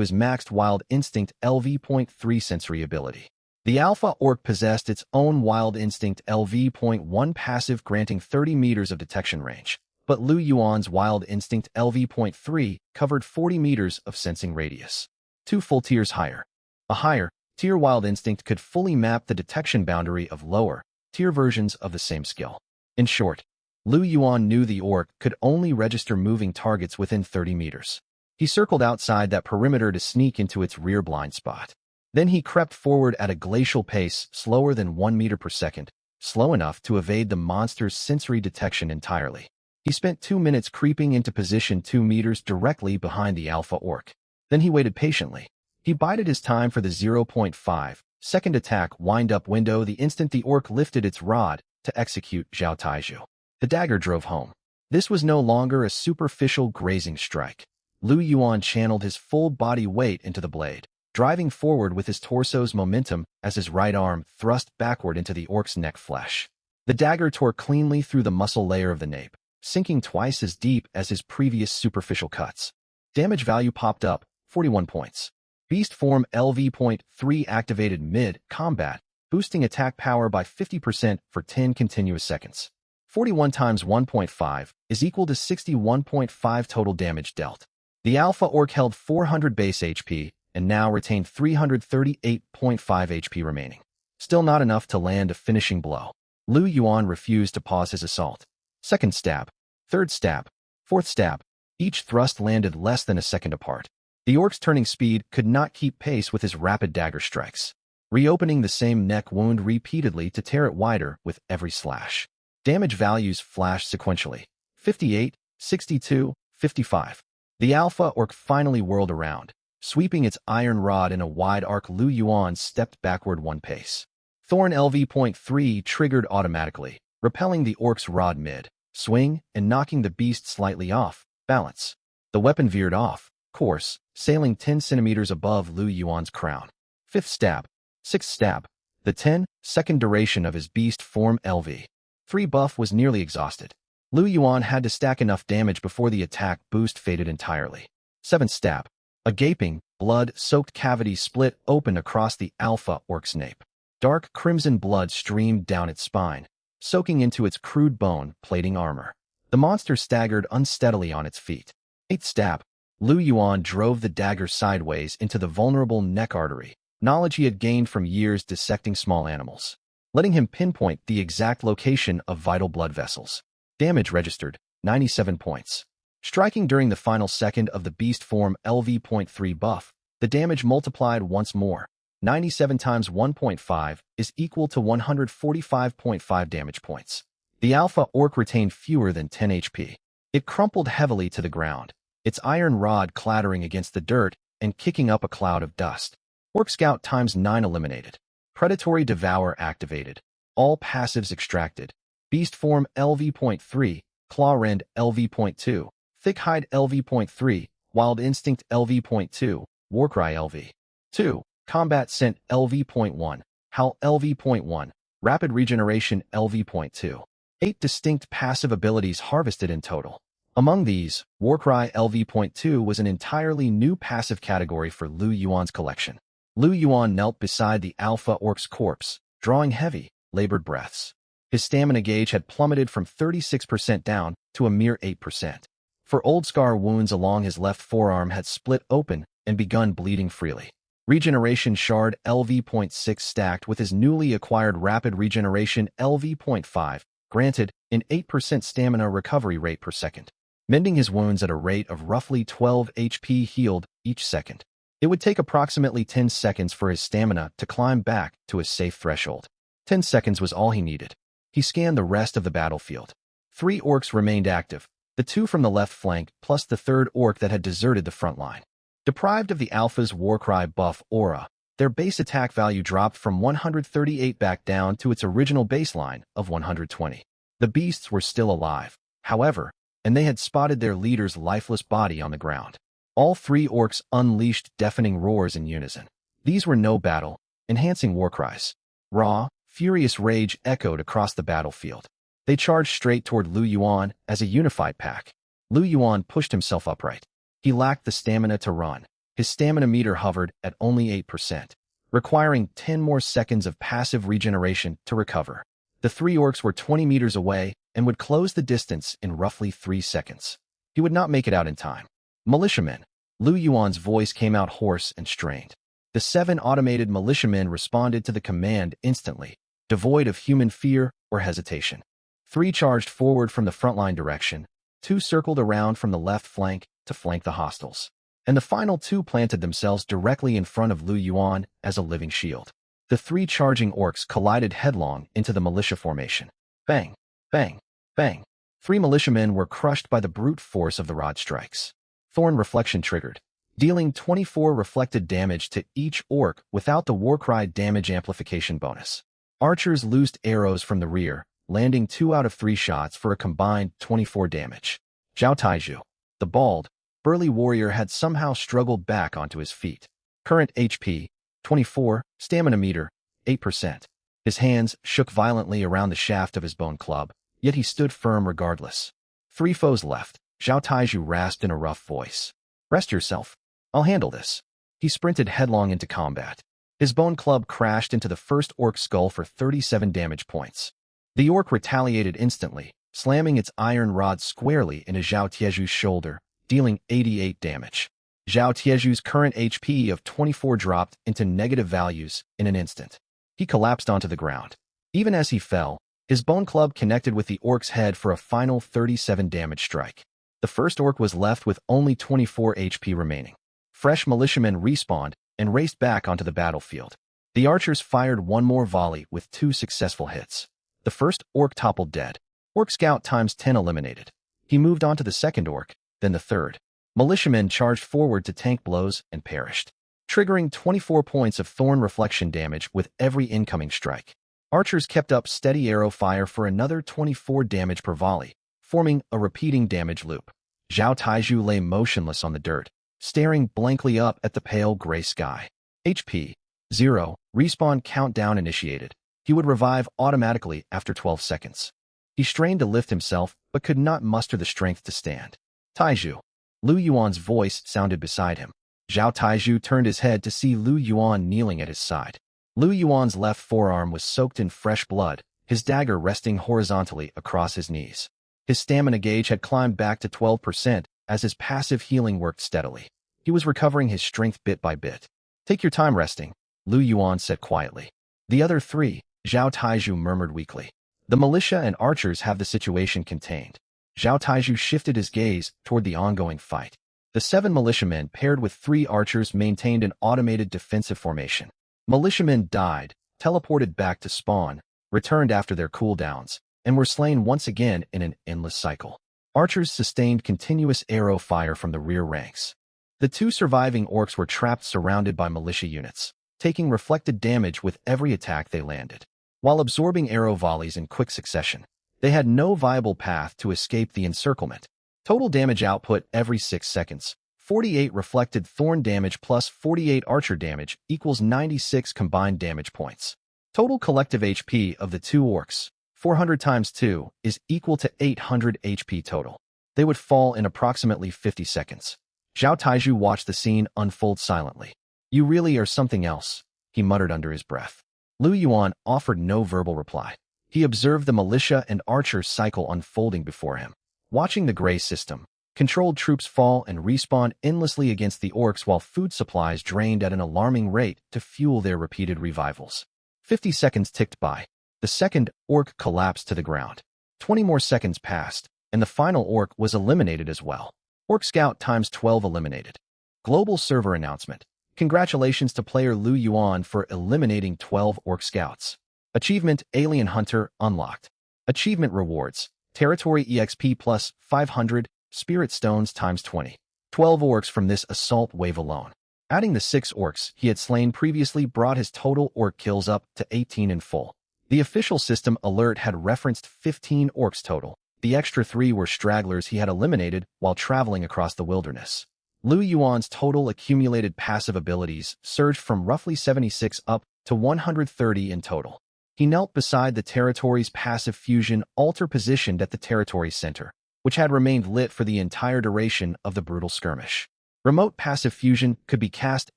his maxed Wild Instinct LV.3 sensory ability. The alpha orc possessed its own Wild Instinct LV.1 passive granting 30 meters of detection range, but Lu Yuan's Wild Instinct LV.3 covered 40 meters of sensing radius. 2 full tiers higher. A higher tier Wild Instinct could fully map the detection boundary of lower tier versions of the same skill. In short, Lu Yuan knew the orc could only register moving targets within 30 meters. He circled outside that perimeter to sneak into its rear blind spot. Then he crept forward at a glacial pace slower than 1 meter per second, slow enough to evade the monster's sensory detection entirely. He spent 2 minutes creeping into position 2 meters directly behind the alpha orc. Then he waited patiently. He bided his time for the 0.5-second attack wind-up window the instant the orc lifted its rod to execute Zhao Taizhu. The dagger drove home. This was no longer a superficial grazing strike. Lu Yuan channeled his full body weight into the blade, driving forward with his torso's momentum as his right arm thrust backward into the orc's neck flesh. The dagger tore cleanly through the muscle layer of the nape, sinking twice as deep as his previous superficial cuts. Damage value popped up, 41 points. Beast Form LV.3 activated mid-combat, boosting attack power by 50% for 10 continuous seconds. 41 times 1.5 is equal to 61.5 total damage dealt. The alpha orc held 400 base HP and now retained 338.5 HP remaining. Still not enough to land a finishing blow. Lu Yuan refused to pause his assault. Second stab, third stab, fourth stab. Each thrust landed less than a second apart. The orc's turning speed could not keep pace with his rapid dagger strikes, reopening the same neck wound repeatedly to tear it wider with every slash. Damage values flashed sequentially. 58, 62, 55. The alpha orc finally whirled around, sweeping its iron rod in a wide arc. Lu Yuan stepped backward 1 pace. Thorn LV.3 triggered automatically, repelling the orc's rod mid-swing and knocking the beast slightly off balance. The weapon veered off course, sailing 10 centimeters above Lu Yuan's crown. Fifth stab, sixth stab. The 10-second duration of his beast form LV.3 buff was nearly exhausted. Lu Yuan had to stack enough damage before the attack boost faded entirely. Seventh stab. A gaping, blood-soaked cavity split open across the alpha orc's nape. Dark crimson blood streamed down its spine, soaking into its crude bone-plating armor. The monster staggered unsteadily on its feet. Eighth stab. Lu Yuan drove the dagger sideways into the vulnerable neck artery, knowledge he had gained from years dissecting small animals, letting him pinpoint the exact location of vital blood vessels. Damage registered, 97 points. Striking during the final second of the beast form LV.3 buff, the damage multiplied once more. 97 times 1.5 is equal to 145.5 damage points. The alpha orc retained fewer than 10 HP. It crumpled heavily to the ground, its iron rod clattering against the dirt and kicking up a cloud of dust. Orc Scout times 9 eliminated. Predatory Devour activated. All passives extracted. Beast Form LV.3, Claw Rend LV.2, Thick Hide LV.3, Wild Instinct LV.2, Warcry LV.2, Combat Scent LV.1, Howl LV.1, Rapid Regeneration LV.2. 8 distinct passive abilities harvested in total. Among these, Warcry LV.2 was an entirely new passive category for Lu Yuan's collection. Lu Yuan knelt beside the alpha orc's corpse, drawing heavy, labored breaths. His stamina gauge had plummeted from 36% down to a mere 8%. for old scar wounds along his left forearm had split open and begun bleeding freely. Regeneration Shard LV.6 stacked with his newly acquired Rapid Regeneration LV.5, granted an 8% stamina recovery rate per second, mending his wounds at a rate of roughly 12 HP healed each second. It would take approximately 10 seconds for his stamina to climb back to a safe threshold. 10 seconds was all he needed. He scanned the rest of the battlefield. 3 orcs remained active, the 2 from the left flank plus the 3rd orc that had deserted the front line. Deprived of the Alpha's Warcry buff aura, their base attack value dropped from 138 back down to its original baseline of 120. The beasts were still alive, however, and they had spotted their leader's lifeless body on the ground. All 3 orcs unleashed deafening roars in unison. These were no battle, enhancing war cries. Raw, furious rage echoed across the battlefield. They charged straight toward Lu Yuan as a unified pack. Lu Yuan pushed himself upright. He lacked the stamina to run. His stamina meter hovered at only 8%, requiring 10 more seconds of passive regeneration to recover. The 3 orcs were 20 meters away and would close the distance in roughly 3 seconds. He would not make it out in time. Militiamen. Lu Yuan's voice came out hoarse and strained. The 7 automated militiamen responded to the command instantly, devoid of human fear or hesitation. 3 charged forward from the frontline direction, 2 circled around from the left flank to flank the hostiles, and the final 2 planted themselves directly in front of Lu Yuan as a living shield. The 3 charging orcs collided headlong into the militia formation. Bang, bang, bang. 3 militiamen were crushed by the brute force of the rod strikes. Thorn Reflection triggered, dealing 24 reflected damage to each orc without the Warcry damage amplification bonus. Archers loosed arrows from the rear, landing 2 out of 3 shots for a combined 24 damage. Zhao Taiju, the bald, burly warrior, had somehow struggled back onto his feet. Current HP, 24, stamina meter, 8%. His hands shook violently around the shaft of his bone club, yet he stood firm regardless. 3 foes left. Zhao Taiju rasped in a rough voice. Rest yourself. I'll handle this. He sprinted headlong into combat. His bone club crashed into the first orc's skull for 37 damage points. The orc retaliated instantly, slamming its iron rod squarely into Zhao Tieju's shoulder, dealing 88 damage. Zhao Tieju's current HP of 24 dropped into negative values in an instant. He collapsed onto the ground. Even as he fell, his bone club connected with the orc's head for a final 37 damage strike. The first orc was left with only 24 HP remaining. Fresh militiamen respawned and raced back onto the battlefield. The archers fired 1 more volley with 2 successful hits. The first orc toppled dead. Orc scout times 10 eliminated. He moved on to the second orc, then the third. Militiamen charged forward to tank blows and perished, triggering 24 points of thorn reflection damage with every incoming strike. Archers kept up steady arrow fire for another 24 damage per volley, forming a repeating damage loop. Zhao Taiju lay motionless on the dirt, staring blankly up at the pale gray sky. HP 0. Respawn countdown initiated. He would revive automatically after 12 seconds. He strained to lift himself, but could not muster the strength to stand. Taiju. Lu Yuan's voice sounded beside him. Zhao Taiju turned his head to see Lu Yuan kneeling at his side. Lu Yuan's left forearm was soaked in fresh blood, his dagger resting horizontally across his knees. His stamina gauge had climbed back to 12% as his passive healing worked steadily. He was recovering his strength bit by bit. Take your time resting, Lu Yuan said quietly. The other 3, Zhao Taiju murmured weakly. The militia and archers have the situation contained. Zhao Taiju shifted his gaze toward the ongoing fight. The 7 militiamen paired with 3 archers maintained an automated defensive formation. Militiamen died, teleported back to spawn, returned after their cooldowns, and were slain once again in an endless cycle. Archers sustained continuous arrow fire from the rear ranks. The 2 surviving orcs were trapped surrounded by militia units, taking reflected damage with every attack they landed. While absorbing arrow volleys in quick succession, they had no viable path to escape the encirclement. Total damage output every 6 seconds. 48 reflected thorn damage plus 48 archer damage equals 96 combined damage points. Total collective HP of the 2 orcs, 400 times 2, is equal to 800 HP total. They would fall in approximately 50 seconds. Zhao Taiju watched the scene unfold silently. You really are something else, he muttered under his breath. Lu Yuan offered no verbal reply. He observed the militia and archer cycle unfolding before him. Watching the gray system, Controlled troops fall and respawn endlessly against the orcs while food supplies drained at an alarming rate to fuel their repeated revivals. 50 seconds ticked by. The second orc collapsed to the ground. 20 more seconds passed, and the final orc was eliminated as well. Orc Scout times 12 eliminated. Global server announcement. Congratulations to player Lu Yuan for eliminating 12 Orc Scouts. Achievement Alien Hunter unlocked. Achievement rewards. Territory EXP plus 500, Spirit Stones times 20. 12 orcs from this assault wave alone. Adding the 6 orcs he had slain previously brought his total orc kills up to 18 in full. The official system alert had referenced 15 orcs total. The extra 3 were stragglers he had eliminated while traveling across the wilderness. Lu Yuan's total accumulated passive abilities surged from roughly 76 up to 130 in total. He knelt beside the territory's passive fusion altar positioned at the territory center, which had remained lit for the entire duration of the brutal skirmish. Remote passive fusion could be cast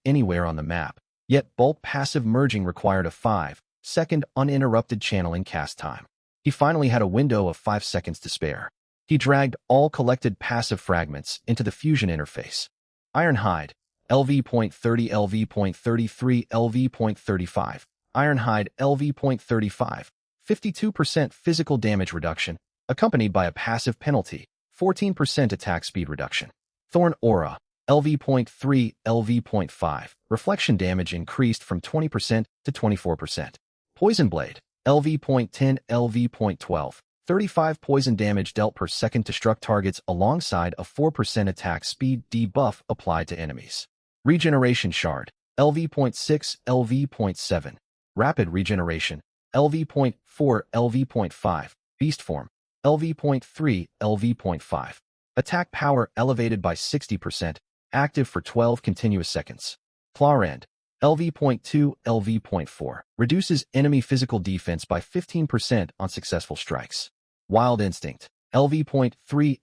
anywhere on the map, yet bulk passive merging required a 5-second uninterrupted channeling cast time. He finally had a window of 5 seconds to spare. He dragged all collected passive fragments into the fusion interface. Ironhide, LV.30, LV.33, LV.35. Ironhide, LV.35. 52% physical damage reduction, accompanied by a passive penalty, 14% attack speed reduction. Thorn Aura, LV.3, LV.5. Reflection damage increased from 20% to 24%. Poison Blade, LV.10, LV.12. 35 poison damage dealt per second to struck targets alongside a 4% attack speed debuff applied to enemies. Regeneration Shard, LV.6, LV.7. Rapid Regeneration, LV.4, LV.5. Beast Form, LV.3, LV.5. Attack power elevated by 60%, active for 12 continuous seconds. Clawrend, LV.2, LV.4. Reduces enemy physical defense by 15% on successful strikes. Wild Instinct, LV.3,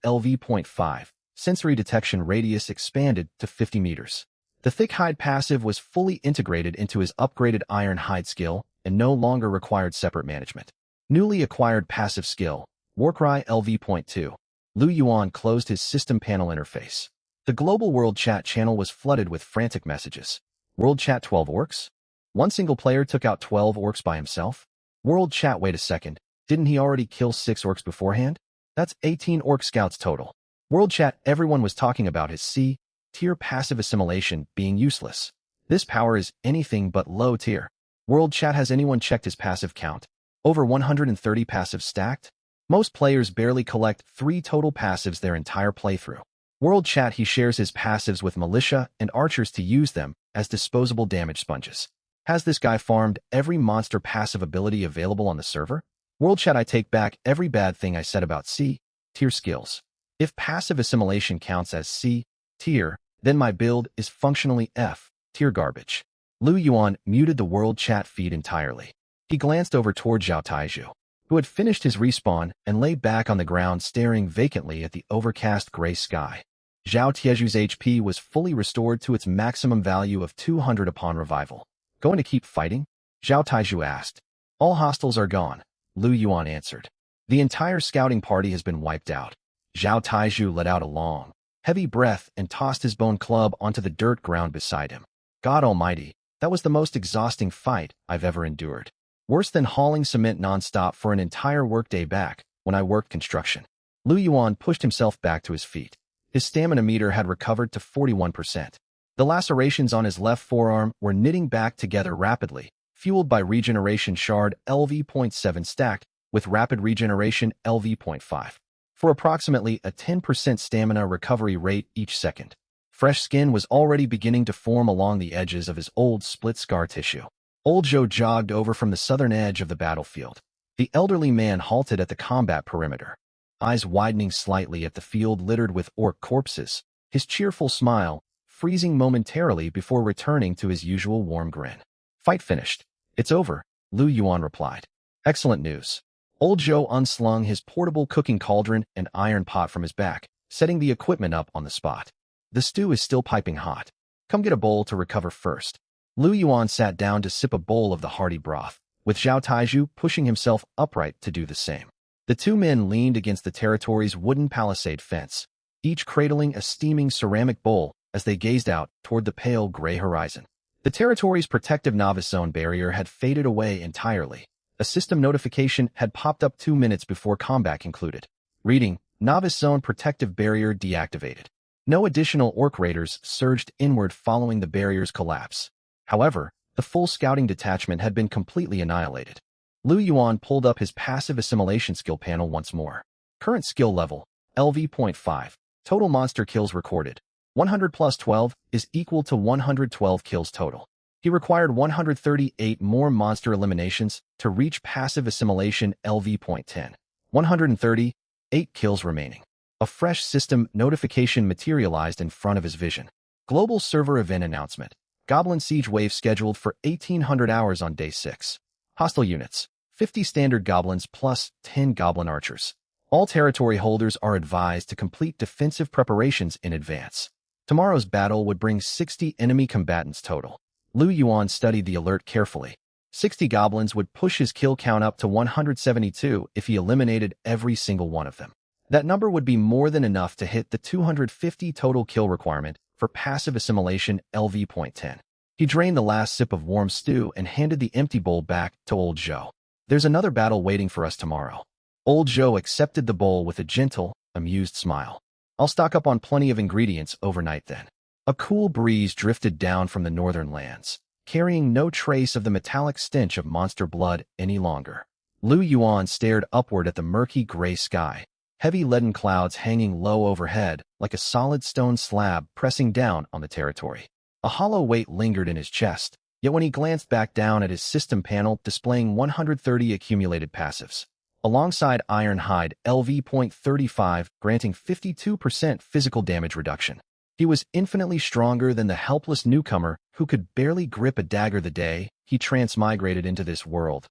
LV.5. Sensory detection radius expanded to 50 meters. The Thick Hide passive was fully integrated into his upgraded Iron Hide skill and no longer required separate management. Newly acquired passive skill, Warcry LV.2. Lu Yuan closed his system panel interface. The global world chat channel was flooded with frantic messages. World chat 12 orcs? One single player took out 12 orcs by himself? World chat wait a second, didn't he already kill 6 orcs beforehand? That's 18 orc scouts total. World chat everyone was talking about his C-tier passive assimilation being useless. This power is anything but low tier. World chat has anyone checked his passive count? Over 130 passives stacked? Most players barely collect 3 total passives their entire playthrough. World chat he shares his passives with militia and archers to use them as disposable damage sponges. Has this guy farmed every monster passive ability available on the server? World chat I take back every bad thing I said about C-tier skills. If passive assimilation counts as C-tier, then my build is functionally F-tier garbage. Lu Yuan muted the world chat feed entirely. He glanced over toward Zhao Taizhu, who had finished his respawn and lay back on the ground staring vacantly at the overcast gray sky. Zhao Taizhu's HP was fully restored to its maximum value of 200 upon revival. Going to keep fighting? Zhao Taizhu asked. All hostiles are gone, Lu Yuan answered. The entire scouting party has been wiped out. Zhao Taizhu let out a long, heavy breath and tossed his bone club onto the dirt ground beside him. God almighty, that was the most exhausting fight I've ever endured. Worse than hauling cement nonstop for an entire workday back when I worked construction. Lu Yuan pushed himself back to his feet. His stamina meter had recovered to 41%. The lacerations on his left forearm were knitting back together rapidly, fueled by Regeneration Shard LV.7 stacked with Rapid Regeneration LV.5. For approximately a 10% stamina recovery rate each second. Fresh skin was already beginning to form along the edges of his old split scar tissue. Old Joe jogged over from the southern edge of the battlefield. The elderly man halted at the combat perimeter, eyes widening slightly at the field littered with orc corpses, his cheerful smile freezing momentarily before returning to his usual warm grin. Fight finished. It's over, Lu Yuan replied. Excellent news. Old Joe unslung his portable cooking cauldron and iron pot from his back, setting the equipment up on the spot. The stew is still piping hot. Come get a bowl to recover first. Lu Yuan sat down to sip a bowl of the hearty broth, with Zhao Taizhu pushing himself upright to do the same. The two men leaned against the territory's wooden palisade fence, each cradling a steaming ceramic bowl as they gazed out toward the pale gray horizon. The territory's protective novice zone barrier had faded away entirely. A system notification had popped up 2 minutes before combat concluded. Reading, Novice Zone Protective Barrier deactivated. No additional orc raiders surged inward following the barrier's collapse. However, the full scouting detachment had been completely annihilated. Lu Yuan pulled up his passive assimilation skill panel once more. Current skill level, LV.5. Total monster kills recorded. 100 plus 12 is equal to 112 kills total. He required 138 more monster eliminations to reach passive assimilation LV.10. 138 kills remaining. A fresh system notification materialized in front of his vision. Global server event announcement. Goblin Siege Wave scheduled for 1800 hours on day 6. Hostile units. 50 standard goblins plus 10 goblin archers. All territory holders are advised to complete defensive preparations in advance. Tomorrow's battle would bring 60 enemy combatants total. Lu Yuan studied the alert carefully. 60 goblins would push his kill count up to 172 if he eliminated every single one of them. That number would be more than enough to hit the 250 total kill requirement for passive assimilation LV.10. He drained the last sip of warm stew and handed the empty bowl back to Old Zhou. There's another battle waiting for us tomorrow. Old Zhou accepted the bowl with a gentle, amused smile. I'll stock up on plenty of ingredients overnight then. A cool breeze drifted down from the northern lands, carrying no trace of the metallic stench of monster blood any longer. Lu Yuan stared upward at the murky gray sky, heavy leaden clouds hanging low overhead like a solid stone slab pressing down on the territory. A hollow weight lingered in his chest, yet when he glanced back down at his system panel displaying 130 accumulated passives, alongside Ironhide LV.35 granting 52% physical damage reduction. He was infinitely stronger than the helpless newcomer who could barely grip a dagger the day he transmigrated into this world.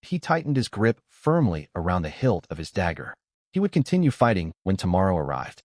He tightened his grip firmly around the hilt of his dagger. He would continue fighting when tomorrow arrived.